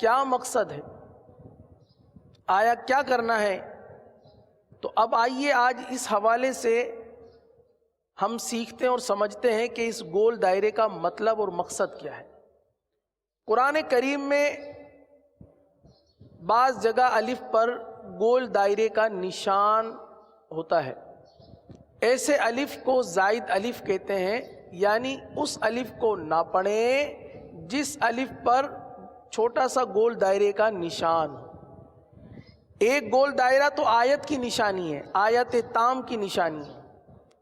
کیا مقصد ہے، آیا کیا کرنا ہے. تو اب آئیے آج اس حوالے سے ہم سیکھتے ہیں اور سمجھتے ہیں کہ اس گول دائرے کا مطلب اور مقصد کیا ہے. قرآن کریم میں بعض جگہ الف پر گول دائرے کا نشان ہوتا ہے. ایسے الف کو زائد الف کہتے ہیں، یعنی اس الف کو نہ پڑھیں جس الف پر چھوٹا سا گول دائرے کا نشان ہو. ایک گول دائرہ تو آیت کی نشانی ہے، آیت تام کی نشانی ہے،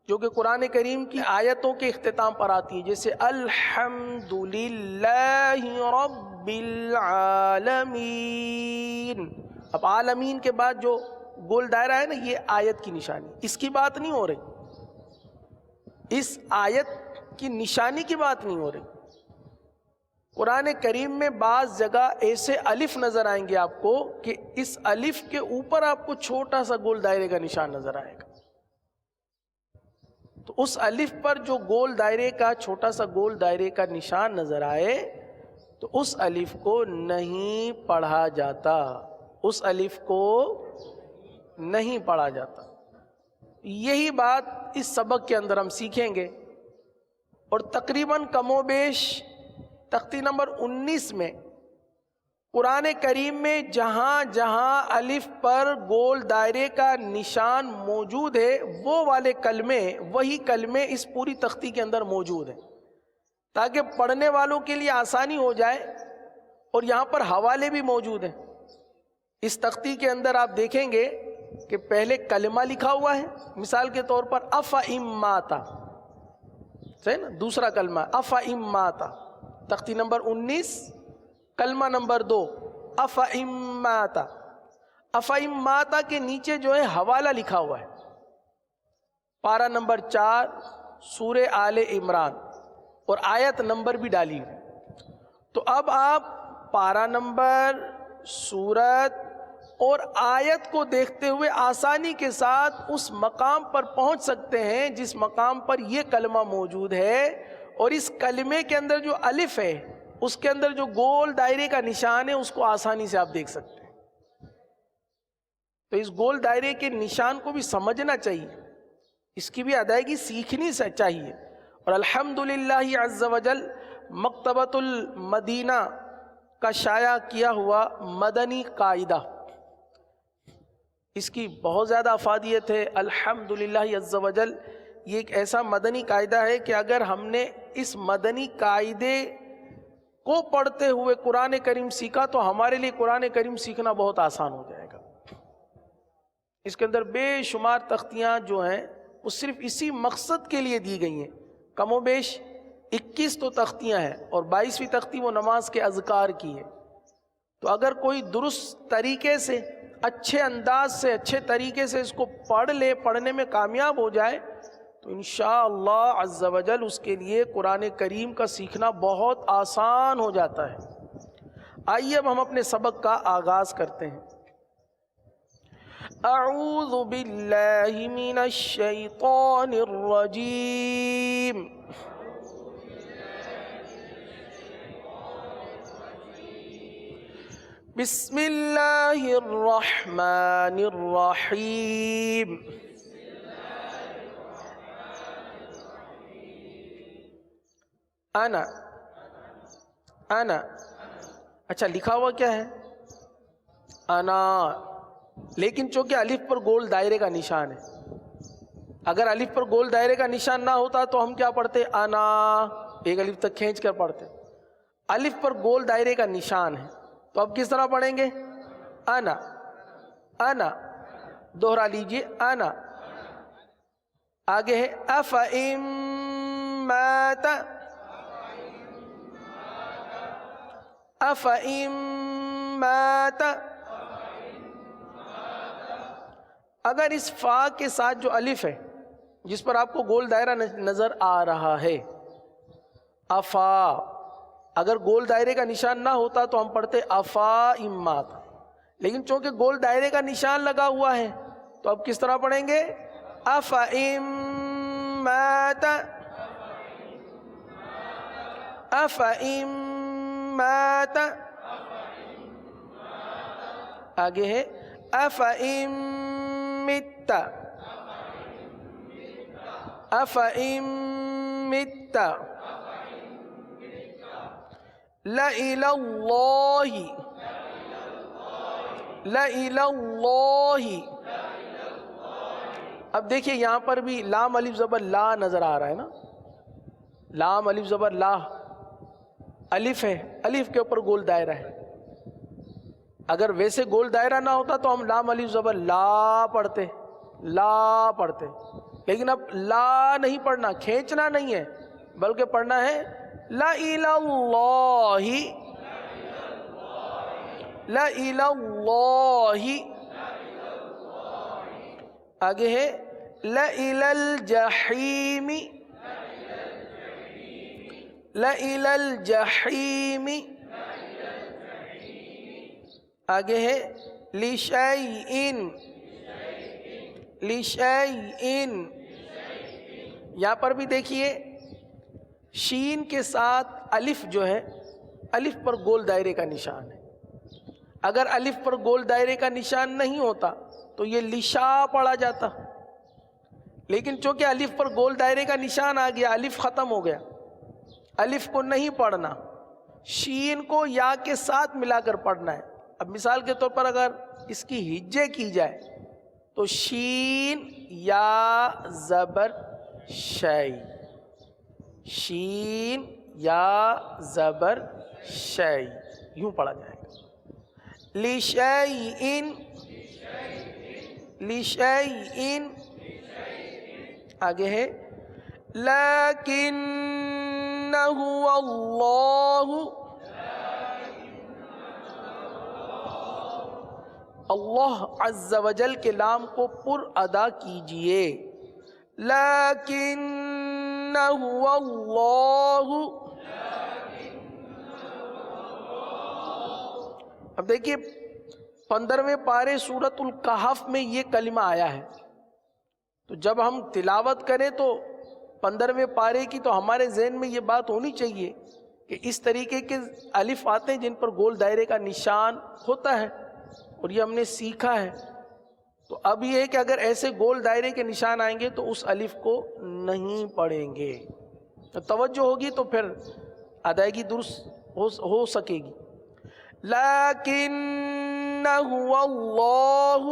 جو کہ قرآن کریم کی آیتوں کے اختتام پر آتی ہے، جیسے الحمدللہ رب العالمین. اب عالمین کے بعد جو گول دائرہ ہے نا، یہ آیت کی نشانی، اس کی بات نہیں ہو رہی، اس آیت کی نشانی کی بات نہیں ہو رہی. قرآن کریم میں بعض جگہ ایسے الف نظر آئیں گے آپ کو کہ اس الف کے اوپر آپ کو چھوٹا سا گول دائرے کا نشان نظر آئے گا. تو اس الف پر جو گول دائرے کا چھوٹا سا گول دائرے کا نشان نظر آئے تو اس الف کو نہیں پڑھا جاتا، اس الف کو نہیں پڑھا جاتا. یہی بات اس سبق کے اندر ہم سیکھیں گے، اور تقریباً کم و بیش تختی نمبر 19 میں قرآن کریم میں جہاں جہاں الف پر گول دائرے کا نشان موجود ہے وہ والے کلمے، وہی کلمے اس پوری تختی کے اندر موجود ہیں، تاکہ پڑھنے والوں کے لیے آسانی ہو جائے۔ اور یہاں پر حوالے بھی موجود ہیں۔ اس تختی کے اندر آپ دیکھیں گے کہ پہلے کلمہ لکھا ہوا ہے، مثال کے طور پر افئم ماتا، صحیح نا، دوسرا کلمہ افئم ماتا، تختی نمبر 19 کلمہ نمبر 2 افئم ماتا۔ افئم ماتا کے نیچے جو ہے حوالہ لکھا ہوا ہے، پارہ نمبر 4 سورہ آل عمران، اور آیت نمبر بھی ڈالی ہوئی۔ تو اب آپ پارہ نمبر، سورت اور آیت کو دیکھتے ہوئے آسانی کے ساتھ اس مقام پر پہنچ سکتے ہیں جس مقام پر یہ کلمہ موجود ہے، اور اس کلمے کے اندر جو الف ہے اس کے اندر جو گول دائرے کا نشان ہے اس کو آسانی سے آپ دیکھ سکتے ہیں۔ تو اس گول دائرے کے نشان کو بھی سمجھنا چاہیے، اس کی بھی ادائیگی سیکھنی چاہیے۔ اور الحمدللہ عز وجل مکتبۃ المدینہ کا شائع کیا ہوا مدنی قاعدہ، اس کی بہت زیادہ افادیت ہے الحمدللہ عز وجل۔ یہ ایک ایسا مدنی قاعدہ ہے کہ اگر ہم نے اس مدنی قاعدے کو پڑھتے ہوئے قرآن کریم سیکھا تو ہمارے لیے قرآن کریم سیکھنا بہت آسان ہو جائے گا۔ اس کے اندر بے شمار تختیاں جو ہیں وہ صرف اسی مقصد کے لیے دی گئی ہیں۔ کم و بیش 21 تو تختیاں ہیں، اور 22ویں تختی وہ نماز کے اذکار کی ہے۔ تو اگر کوئی درست طریقے سے، اچھے انداز سے، اچھے طریقے سے اس کو پڑھ لے، پڑھنے میں کامیاب ہو جائے، تو انشاءاللہ عز و جل اس کے لیے قرآن کریم کا سیکھنا بہت آسان ہو جاتا ہے۔ آئیے اب ہم اپنے سبق کا آغاز کرتے ہیں۔ اعوذ باللہ من الشیطان الرجیم، بسم اللہ الرحمن الرحیم۔ انا، اچھا لکھا ہوا کیا ہے؟ انا، لیکن چونکہ الف پر گول دائرے کا نشان ہے، اگر الف پر گول دائرے کا نشان نہ ہوتا تو ہم کیا پڑھتے؟ انا، ایک الف تک کھینچ کر پڑھتے۔ الف پر گول دائرے کا نشان ہے تو اب کس طرح پڑھیں گے؟ انا، انا، دوہرا لیجئے، انا۔ آگے ہے افئم مات، افئم مات۔ اگر اس فا کے ساتھ جو الف ہے جس پر آپ کو گول دائرہ نظر آ رہا ہے، افا، اگر گول دائرے کا نشان نہ ہوتا تو ہم پڑھتے افائم مات، لیکن چونکہ گول دائرے کا نشان لگا ہوا ہے تو اب کس طرح پڑھیں گے؟ افئم مات، افئم مات۔ آگے ہے افئم مت، افئم مت۔ لَإِلَى اللَّهِ، لَإِلَى اللَّهِ۔ اب دیکھیے یہاں پر بھی لام الف زبر لا نظر آ رہا ہے نا، لام الف زبر لا، الف ہے، الف کے اوپر گول دائرہ ہے۔ اگر ویسے گول دائرہ نہ ہوتا تو ہم لام الف زبر لا پڑھتے، لا پڑھتے، لیکن اب لا نہیں پڑھنا، کھینچنا نہیں ہے، بلکہ پڑھنا ہے لَإِلَى اللَّهِ، لَإِلَى اللَّهِ۔ آگے ہے لَإِلَى الْجَحِيمِ، لَإِلَى الْجَحِيمِ۔ آگے ہے لِشَيْءٍ، لِشَيْءٍ۔ یہاں پر بھی دیکھیے شین کے ساتھ الف جو ہے، الف پر گول دائرے کا نشان ہے۔ اگر الف پر گول دائرے کا نشان نہیں ہوتا تو یہ لشا پڑھا جاتا، لیکن چونکہ الف پر گول دائرے کا نشان آ گیا، الف ختم ہو گیا، الف کو نہیں پڑھنا، شین کو یا کے ساتھ ملا کر پڑھنا ہے۔ اب مثال کے طور پر اگر اس کی ہجے کی جائے تو شین یا زبر شئی، شین یا زبر شئی، یوں پڑھا جائے گا۔ لشیئن، لشیئن، آگے ہے لیکنہ اللہ، اللہ عز و جل کے لام کو پر ادا کیجئے، لیکنہ اللہ۔ اب دیکھیے 15ویں پارے سورۃ الکہف میں یہ کلمہ آیا ہے، تو جب ہم تلاوت کریں تو 15ویں پارے کی تو ہمارے ذہن میں یہ بات ہونی چاہیے کہ اس طریقے کے الف آتے ہیں جن پر گول دائرے کا نشان ہوتا ہے، اور یہ ہم نے سیکھا ہے۔ تو اب یہ ہے کہ اگر ایسے گول دائرے کے نشان آئیں گے تو اس الف کو نہیں پڑھیں گے، تو توجہ ہوگی تو پھر ادائیگی درست ہو سکے گی۔ لیکنہ اللہ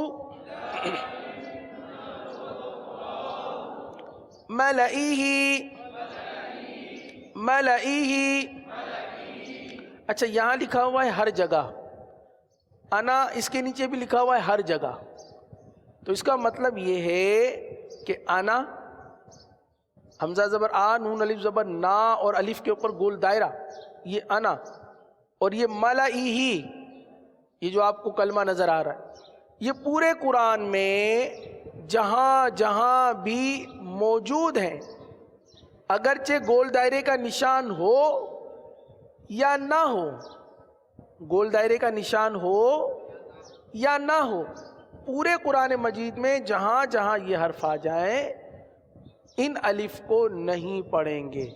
ملئہ، ملئہ، اچھا یہاں لکھا ہوا ہے ہر جگہ، انا اس کے نیچے بھی لکھا ہوا ہے ہر جگہ، تو اس کا مطلب یہ ہے کہ انا، حمزہ زبر آ، نون الف زبر نا، اور الف کے اوپر گول دائرہ، یہ انا، اور یہ ملئہ، یہ جو آپ کو کلمہ نظر آ رہا ہے، یہ پورے قرآن میں جہاں جہاں بھی موجود ہیں، اگرچہ گول دائرے کا نشان ہو یا نہ ہو، گول دائرے کا نشان ہو یا نہ ہو، پورے قرآن مجید میں جہاں جہاں یہ حرف آ جائیں ان الف کو نہیں پڑھیں گے۔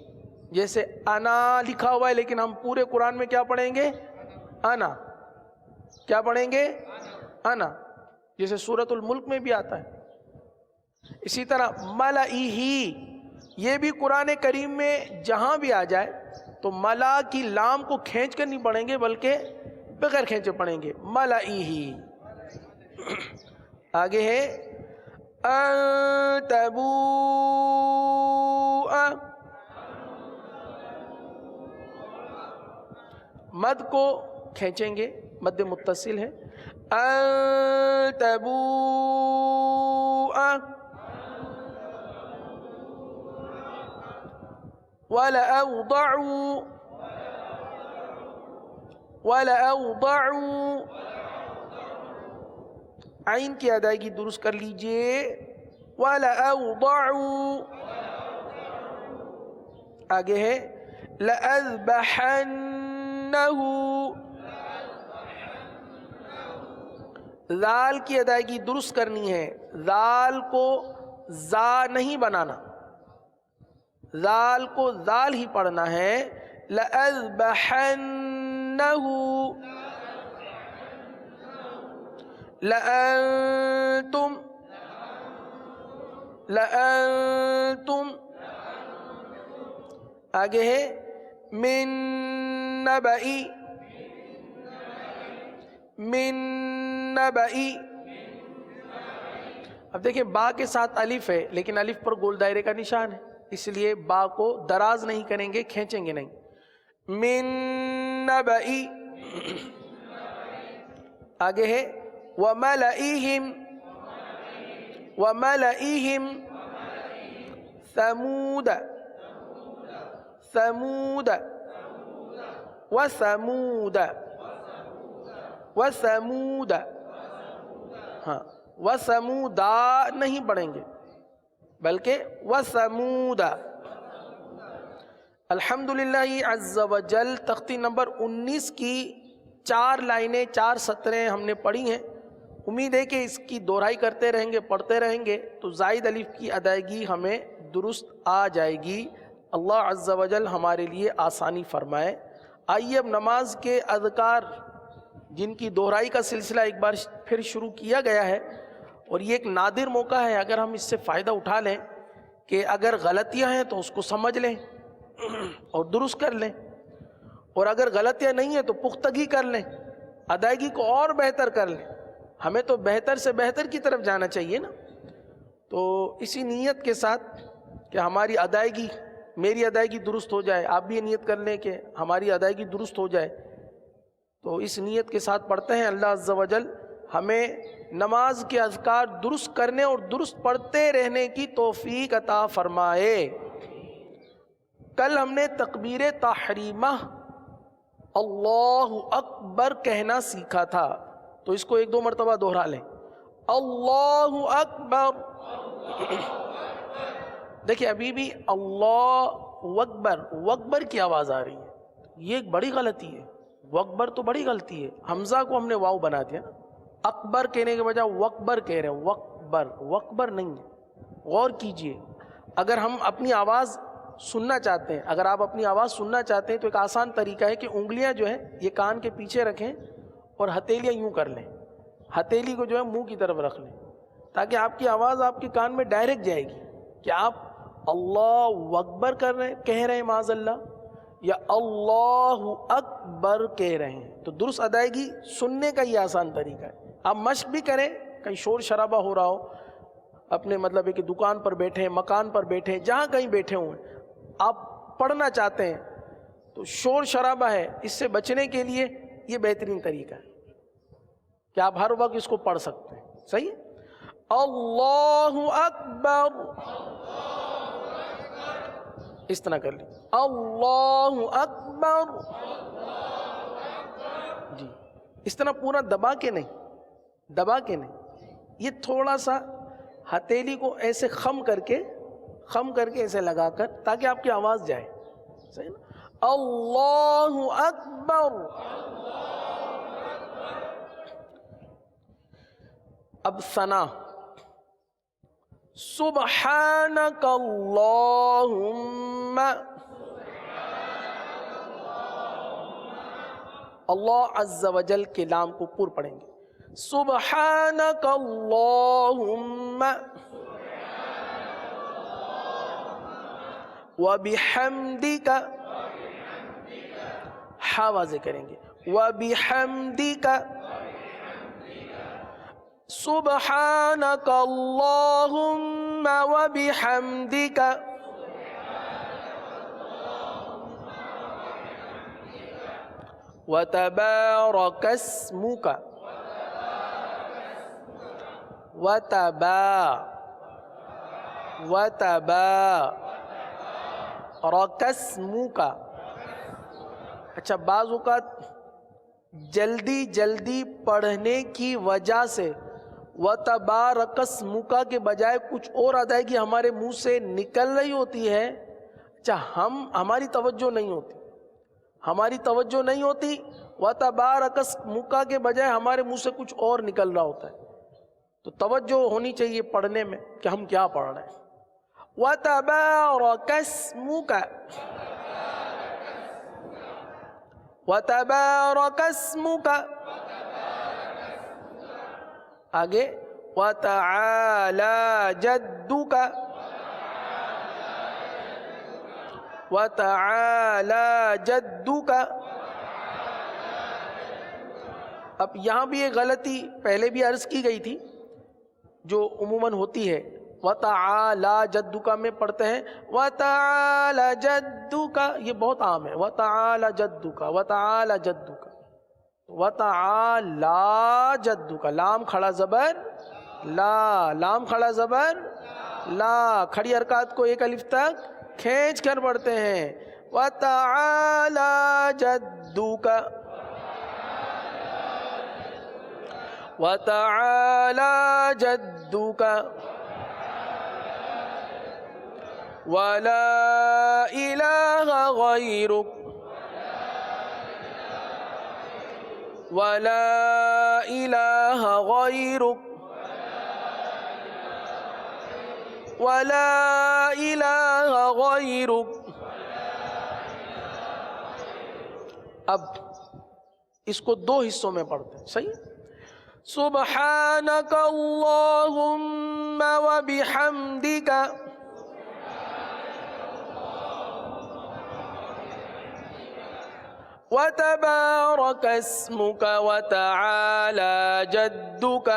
جیسے انا لکھا ہوا ہے لیکن ہم پورے قرآن میں کیا پڑھیں گے؟ انا، کیا پڑھیں گے؟ انا، جیسے سورۃ الملک میں بھی آتا ہے۔ اسی طرح ملئہ، یہ بھی قرآن کریم میں جہاں بھی آ جائے تو ملا کی لام کو کھینچ کر نہیں پڑھیں گے بلکہ بغیر کھینچے پڑھیں گے، ملئہ۔ آگے ہے ان تبوء، مد کو کھینچیں گے، مد متصل ہے، ان تبوء وَلَأَوْضَعُوا، وَلَأَوْضَعُوا، عین کی ادائیگی درست کر لیجئے، وَلَأَوْضَعُوا۔ آگے ہے لَأَذْبَحَنَّهُ، ذال کی ادائیگی درست کرنی ہے، ذال کو زا نہیں بنانا، ذال کو ذال ہی پڑھنا ہے، لَأَذْبَحَنَّهُ، لَأَنْتُمْ، لَأَنْتُمْ۔ آگے ہے مِن نَبَئِ، مِن نَبَئِ۔ اب دیکھیں با کے ساتھ الف ہے لیکن الف پر گول دائرے کا نشان ہے، اس لیے با کو دراز نہیں کریں گے، کھینچیں گے نہیں، من نبئ۔ آگے ہے وملئہم، وملئہم ثمود، ثمود، وثمود، وثمود، ہاں وثمودا نہیں پڑھیں گے بلکہ وثمود۔ الحمدللہ عز و جل تختی نمبر 19 کی 4 لائنیں 4 سطریں ہم نے پڑھی ہیں، امید ہے کہ اس کی دہرائی کرتے رہیں گے، پڑھتے رہیں گے تو زائد الف کی ادائیگی ہمیں درست آ جائے گی۔ اللہ عز و جل ہمارے لیے آسانی فرمائے۔ آئیے اب نماز کے اذکار جن کی دہرائی کا سلسلہ ایک بار پھر شروع کیا گیا ہے، اور یہ ایک نادر موقع ہے اگر ہم اس سے فائدہ اٹھا لیں کہ اگر غلطیاں ہیں تو اس کو سمجھ لیں اور درست کر لیں، اور اگر غلطیاں نہیں ہیں تو پختگی کر لیں، ادائیگی کو اور بہتر کر لیں۔ ہمیں تو بہتر سے بہتر کی طرف جانا چاہیے نا۔ تو اسی نیت کے ساتھ کہ ہماری ادائیگی، میری ادائیگی درست ہو جائے، آپ بھی یہ نیت کر لیں کہ ہماری ادائیگی درست ہو جائے، تو اس نیت کے ساتھ پڑھتے ہیں اللہ عز و جل ہمیں نماز کے اذکار درست کرنے اور درست پڑھتے رہنے کی توفیق عطا فرمائے۔ کل ہم نے تکبیر تحریمہ اللہ اکبر کہنا سیکھا تھا، تو اس کو 1-2 مرتبہ دوہرا لیں۔ اللہ اکبر، دیکھیں ابھی بھی اللہ اکبر، وکبر کی آواز آ رہی ہے، یہ ایک بڑی غلطی ہے۔ وکبر تو بڑی غلطی ہے، حمزہ کو ہم نے واو بنا دیا نا، اکبر کہنے کے بجائے وکبر کہہ رہے ہیں، وکبر، وکبر نہیں ہے۔ غور کیجئے، اگر ہم اپنی آواز سننا چاہتے ہیں، اگر آپ اپنی آواز سننا چاہتے ہیں تو ایک آسان طریقہ ہے کہ انگلیاں جو ہیں یہ کان کے پیچھے رکھیں اور ہتھیلیاں یوں کر لیں، ہتھیلی کو جو ہے منہ کی طرف رکھ لیں، تاکہ آپ کی آواز آپ کے کان میں ڈائریکٹ جائے گی کہ آپ اللہ اکبر کہہ رہے ہیں معاذ اللہ، یا اللہ اکبر کہہ رہے ہیں۔ تو درست ادائیگی سننے کا یہ آسان طریقہ ہے۔ آپ مشق بھی کریں، کہیں شور شرابہ ہو رہا ہو، اپنے مطلب ہے کہ دکان پر بیٹھے ہیں، مکان پر بیٹھے ہیں، جہاں کہیں بیٹھے ہوئے ہیں، آپ پڑھنا چاہتے ہیں تو شور شرابہ ہے، اس سے بچنے کے لیے یہ بہترین طریقہ ہے کہ آپ ہر وقت اس کو پڑھ سکتے ہیں۔ صحیح ہے؟ اللہ اکبر، اس طرح کر لیں، اللہ اکبر، جی اس طرح پورا دبا کے نہیں، یہ تھوڑا سا ہتھیلی کو ایسے خم کر کے ایسے لگا کر، تاکہ آپ کی آواز جائے۔ صحیح نا؟ اللہ اکبر۔ اب ثنا، سبحانک اللہم، اللہ عز و جل کے نام کو پور پڑھیں گے، سبحانک اللہم وبحمدک، ہا واضح کریں گے، وبحمدک، سبحانک اللہم وبحمدک، وتبارک اسمک، وتبارک اسمک۔ اچھا، بعض اوقات جلدی پڑھنے کی وجہ سے وتبارک اسمک کے بجائے کچھ اور ادائیگی ہمارے منہ سے نکل رہی ہوتی ہے، اچھا ہماری توجہ نہیں ہوتی، وتبارک اسمک کے بجائے ہمارے منہ سے کچھ اور نکل رہا ہوتا ہے، تو توجہ ہونی چاہیے پڑھنے میں کہ ہم کیا پڑھ رہے ہیں۔ وتبارک اسمک، وتبارک اسمک، آگے وتعالی جدک، وتعالی جدک۔ اب یہاں بھی ایک غلطی پہلے بھی عرض کی گئی تھی جو عموماً ہوتی ہے، وتعالی جدک میں پڑھتے ہیں وتعالی جدک، یہ بہت عام ہے، وتعالی جدک، وتعالی جدک، وتعالی جدک، لام کھڑا زبر لا، لام کھڑا زبر لا، کھڑی حرکات کو ایک الف تک کھینچ کر پڑھتے ہیں، وتعالی جدک، وتعالی جدک، ولا الہ غیرک، ولا الہ غیرک، ولا الہ غیرک۔ اب اس کو 2 حصوں میں پڑھتے ہیں، صحیح؟ سبحانک اللہم وبحمدک، وتبارك اسمك وتعالى جدك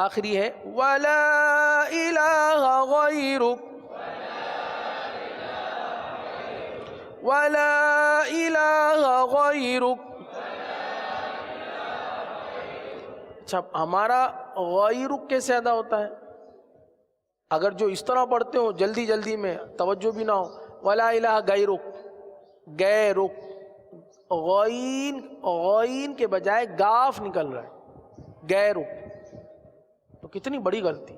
آخری ہے ولا الہ غیرک ولا الہ غیرک. اچھا ہمارا غیرک کیسے ادا ہوتا ہے؟ اگر جو اس طرح پڑھتے ہو جلدی جلدی میں توجہ بھی نہ ہو، ولا الہ غیرک، غیرک، غین کے بجائے گاف نکل رہا ہے غیرک، تو کتنی بڑی غلطی.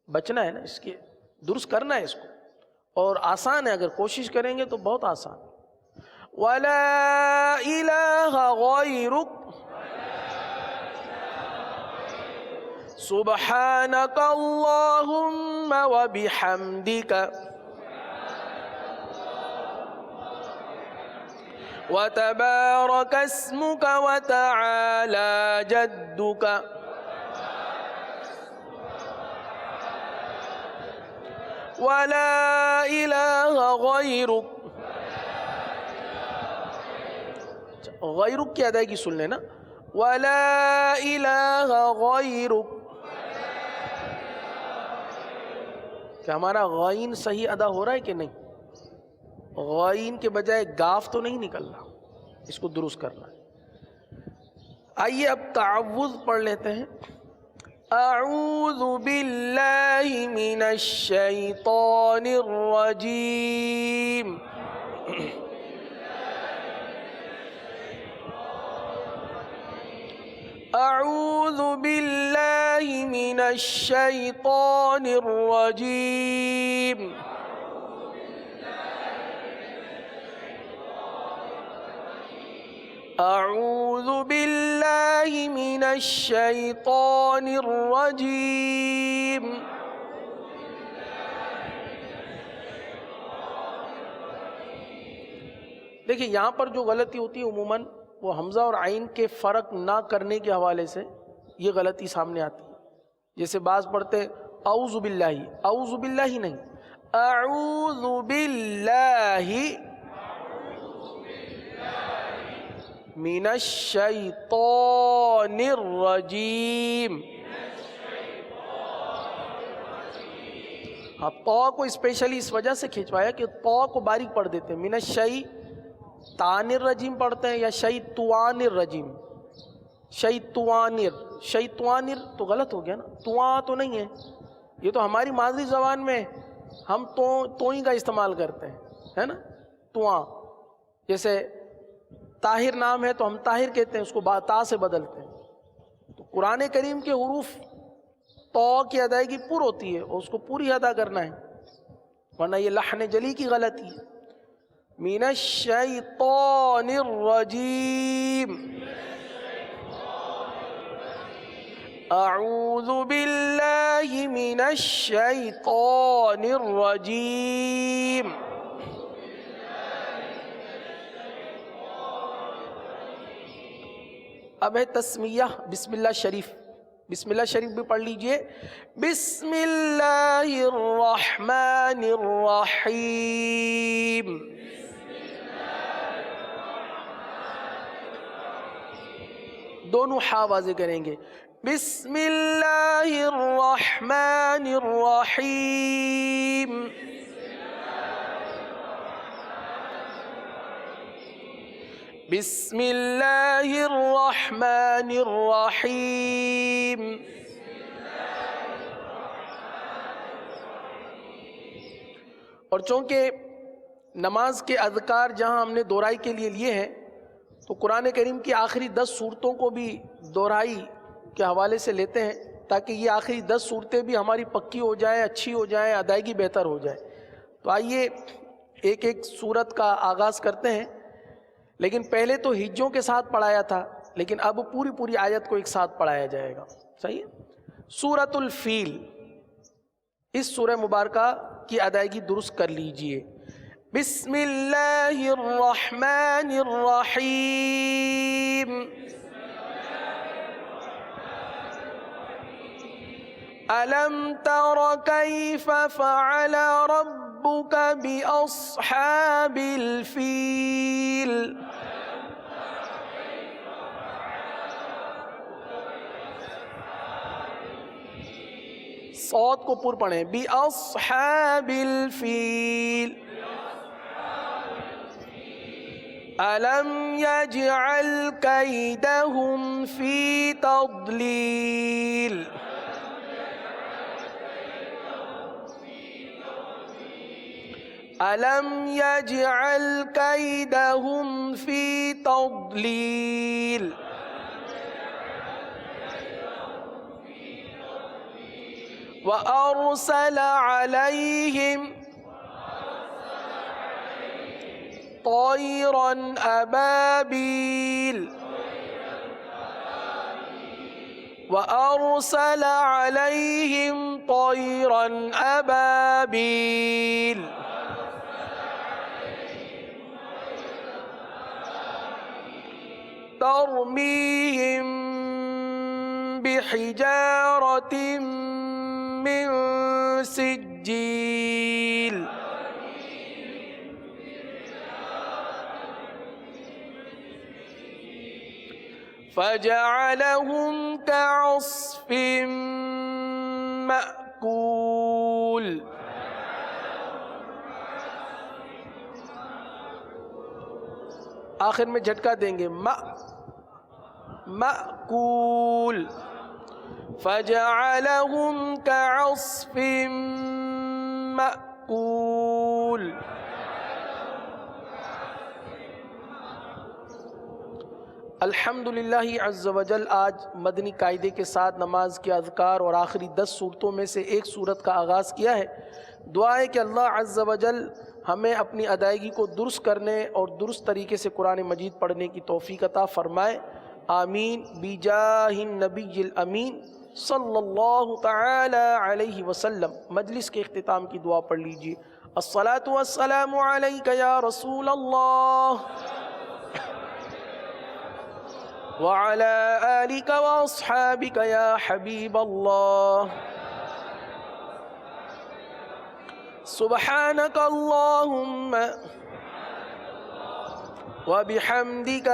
بچنا ہے نا اس کے، درست کرنا ہے اس کو، اور آسان ہے، اگر کوشش کریں گے تو بہت آسان. ولا الہ غیرک سبحانک اللہم وبحمدک وتبارک اسمک وتعالی جدک ولا الہ غیرک. غیرک کی ادائیگی سن لینا، ولا الہ غیرک. کیا ہمارا غین صحیح ادا ہو رہا ہے کہ نہیں؟ غین کے بجائے گاف تو نہیں نکل رہا، اس کو درست کرنا ہے. آئیے اب تعوذ پڑھ لیتے ہیں. اعوذ باللہ من الشیطان الرجیم. اعوذ باللہ من الشیطان الرجیم. اعوذ باللہ من الشیطان الرجیم. دیکھیں یہاں پر جو غلطی ہوتی ہے عموماً وہ حمزہ اور عین کے فرق نہ کرنے کے حوالے سے یہ غلطی سامنے آتی ہے. جیسے بعض پڑھتے اعوذ باللہ، اعوذ باللہ نہیں، اعوذ باللہ من الشیطان الرجیم. ہاں تو کو اسپیشلی اس وجہ سے کھینچوایا کہ تو کو باریک پڑھ دیتے ہیں، من الشیطان الرجیم پڑھتے ہیں یا شیطان الرجیم. شیطوانر تو غلط ہو گیا نا، تواں تو نہیں ہے، یہ تو ہماری مادری زبان میں ہم تو ہی کا استعمال کرتے ہیں، ہے نا، تواں. جیسے طاہر نام ہے تو ہم طاہر کہتے ہیں، اس کو تا سے بدلتے ہیں. تو قرآن کریم کے حروف تو کی ادائیگی پر ہوتی ہے اور اس کو پوری ادا کرنا ہے، ورنہ یہ لحن جلی کی غلطی ہے. من الشیطان الرجیم. اعوذ باللہ من الشیطان الرجیم. اب ہے تسمیہ بسم اللہ شریف. بسم اللہ شریف بھی پڑھ لیجئے. بسم اللہ الرحمن الرحیم. دونوں حا واضح کریں گے. بسم اللہ الرحمن الرحیم. بسم اللہ الرحمن الرحیم. اور چونکہ نماز کے اذکار جہاں ہم نے دہرائی کے لیے ہیں تو قرآن کریم کی آخری 10 صورتوں کو بھی دہرائی کے حوالے سے لیتے ہیں تاکہ یہ آخری 10 صورتیں بھی ہماری پکی ہو جائیں، اچھی ہو جائیں، ادائیگی بہتر ہو جائے. تو آئیے ایک ایک صورت کا آغاز کرتے ہیں. لیکن پہلے تو ہجوں کے ساتھ پڑھایا تھا، لیکن اب پوری آیت کو ایک ساتھ پڑھایا جائے گا. صحیح ہے؟ سورۃ الفیل، اس سورہ مبارکہ کی ادائیگی درست کر لیجئے. بسم اللہ الرحمن الرحیم. ألم تر كيف فعل ربك بأصحاب الفيل صوت کو پر پڑھیں بأصحاب الفيل ألم يجعل كيدهم في تضليل ألم يجعل كيدهم في تضليل وأرسل عليهم طيرا أبابيل وأرسل عليهم طيرا أبابيل ترميهم بحجارة من سجيل فجعلهم كعصف مأكول آخر میں جھٹکا دیں گے مأکول فجعلهم كعصف مأکول الحمدللہ عز وجل آج مدنی قاعدے کے ساتھ نماز کے اذکار اور آخری 10 صورتوں میں سے ایک صورت کا آغاز کیا ہے. دعا ہے کہ اللہ عز وجل ہمیں اپنی ادائیگی کو درست کرنے اور درست طریقے سے قرآن مجید پڑھنے کی توفیق عطا فرمائے. آمین بجاہ النبی الامین صلی اللہ تعالی علیہ وسلم. مجلس کے اختتام کی دعا پڑھ لیجیے. الصلاۃ والسلام علیک یا رسول اللہ وعلى آلك وأصحابك يا حبيب الله. سبحانك اللهم وبحمدك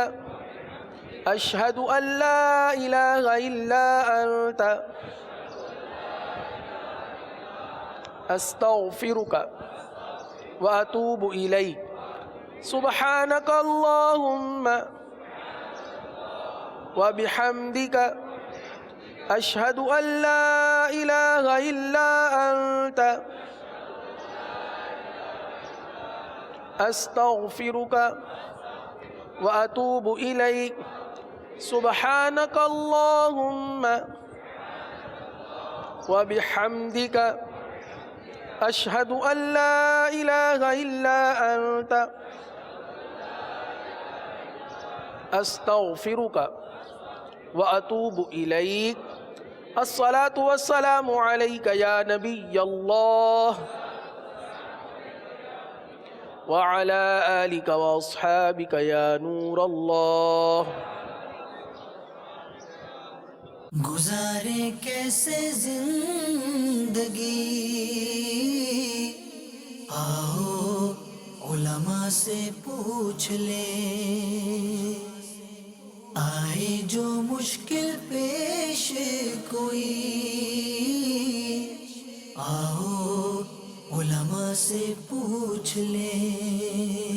أشهد أن لا إله إلا أنت أستغفرك وأتوب إليك. سبحانك اللهم وبحمدك أشهد أن لا إله إلا أنت أستغفرك وأتوب إليك. سبحانك اللهم وبحمدك أشهد أن لا إله إلا أنت أستغفرك وأتوب إليك. الصلاة والسلام عليك يا نبي الله وعلى آلك وأصحابك يا نور الله. گزارے کیسے زندگی آؤ علماء سے پوچھ لیں. آئے جو مشکل پیش کوئی آؤ علماء سے پوچھ لیں.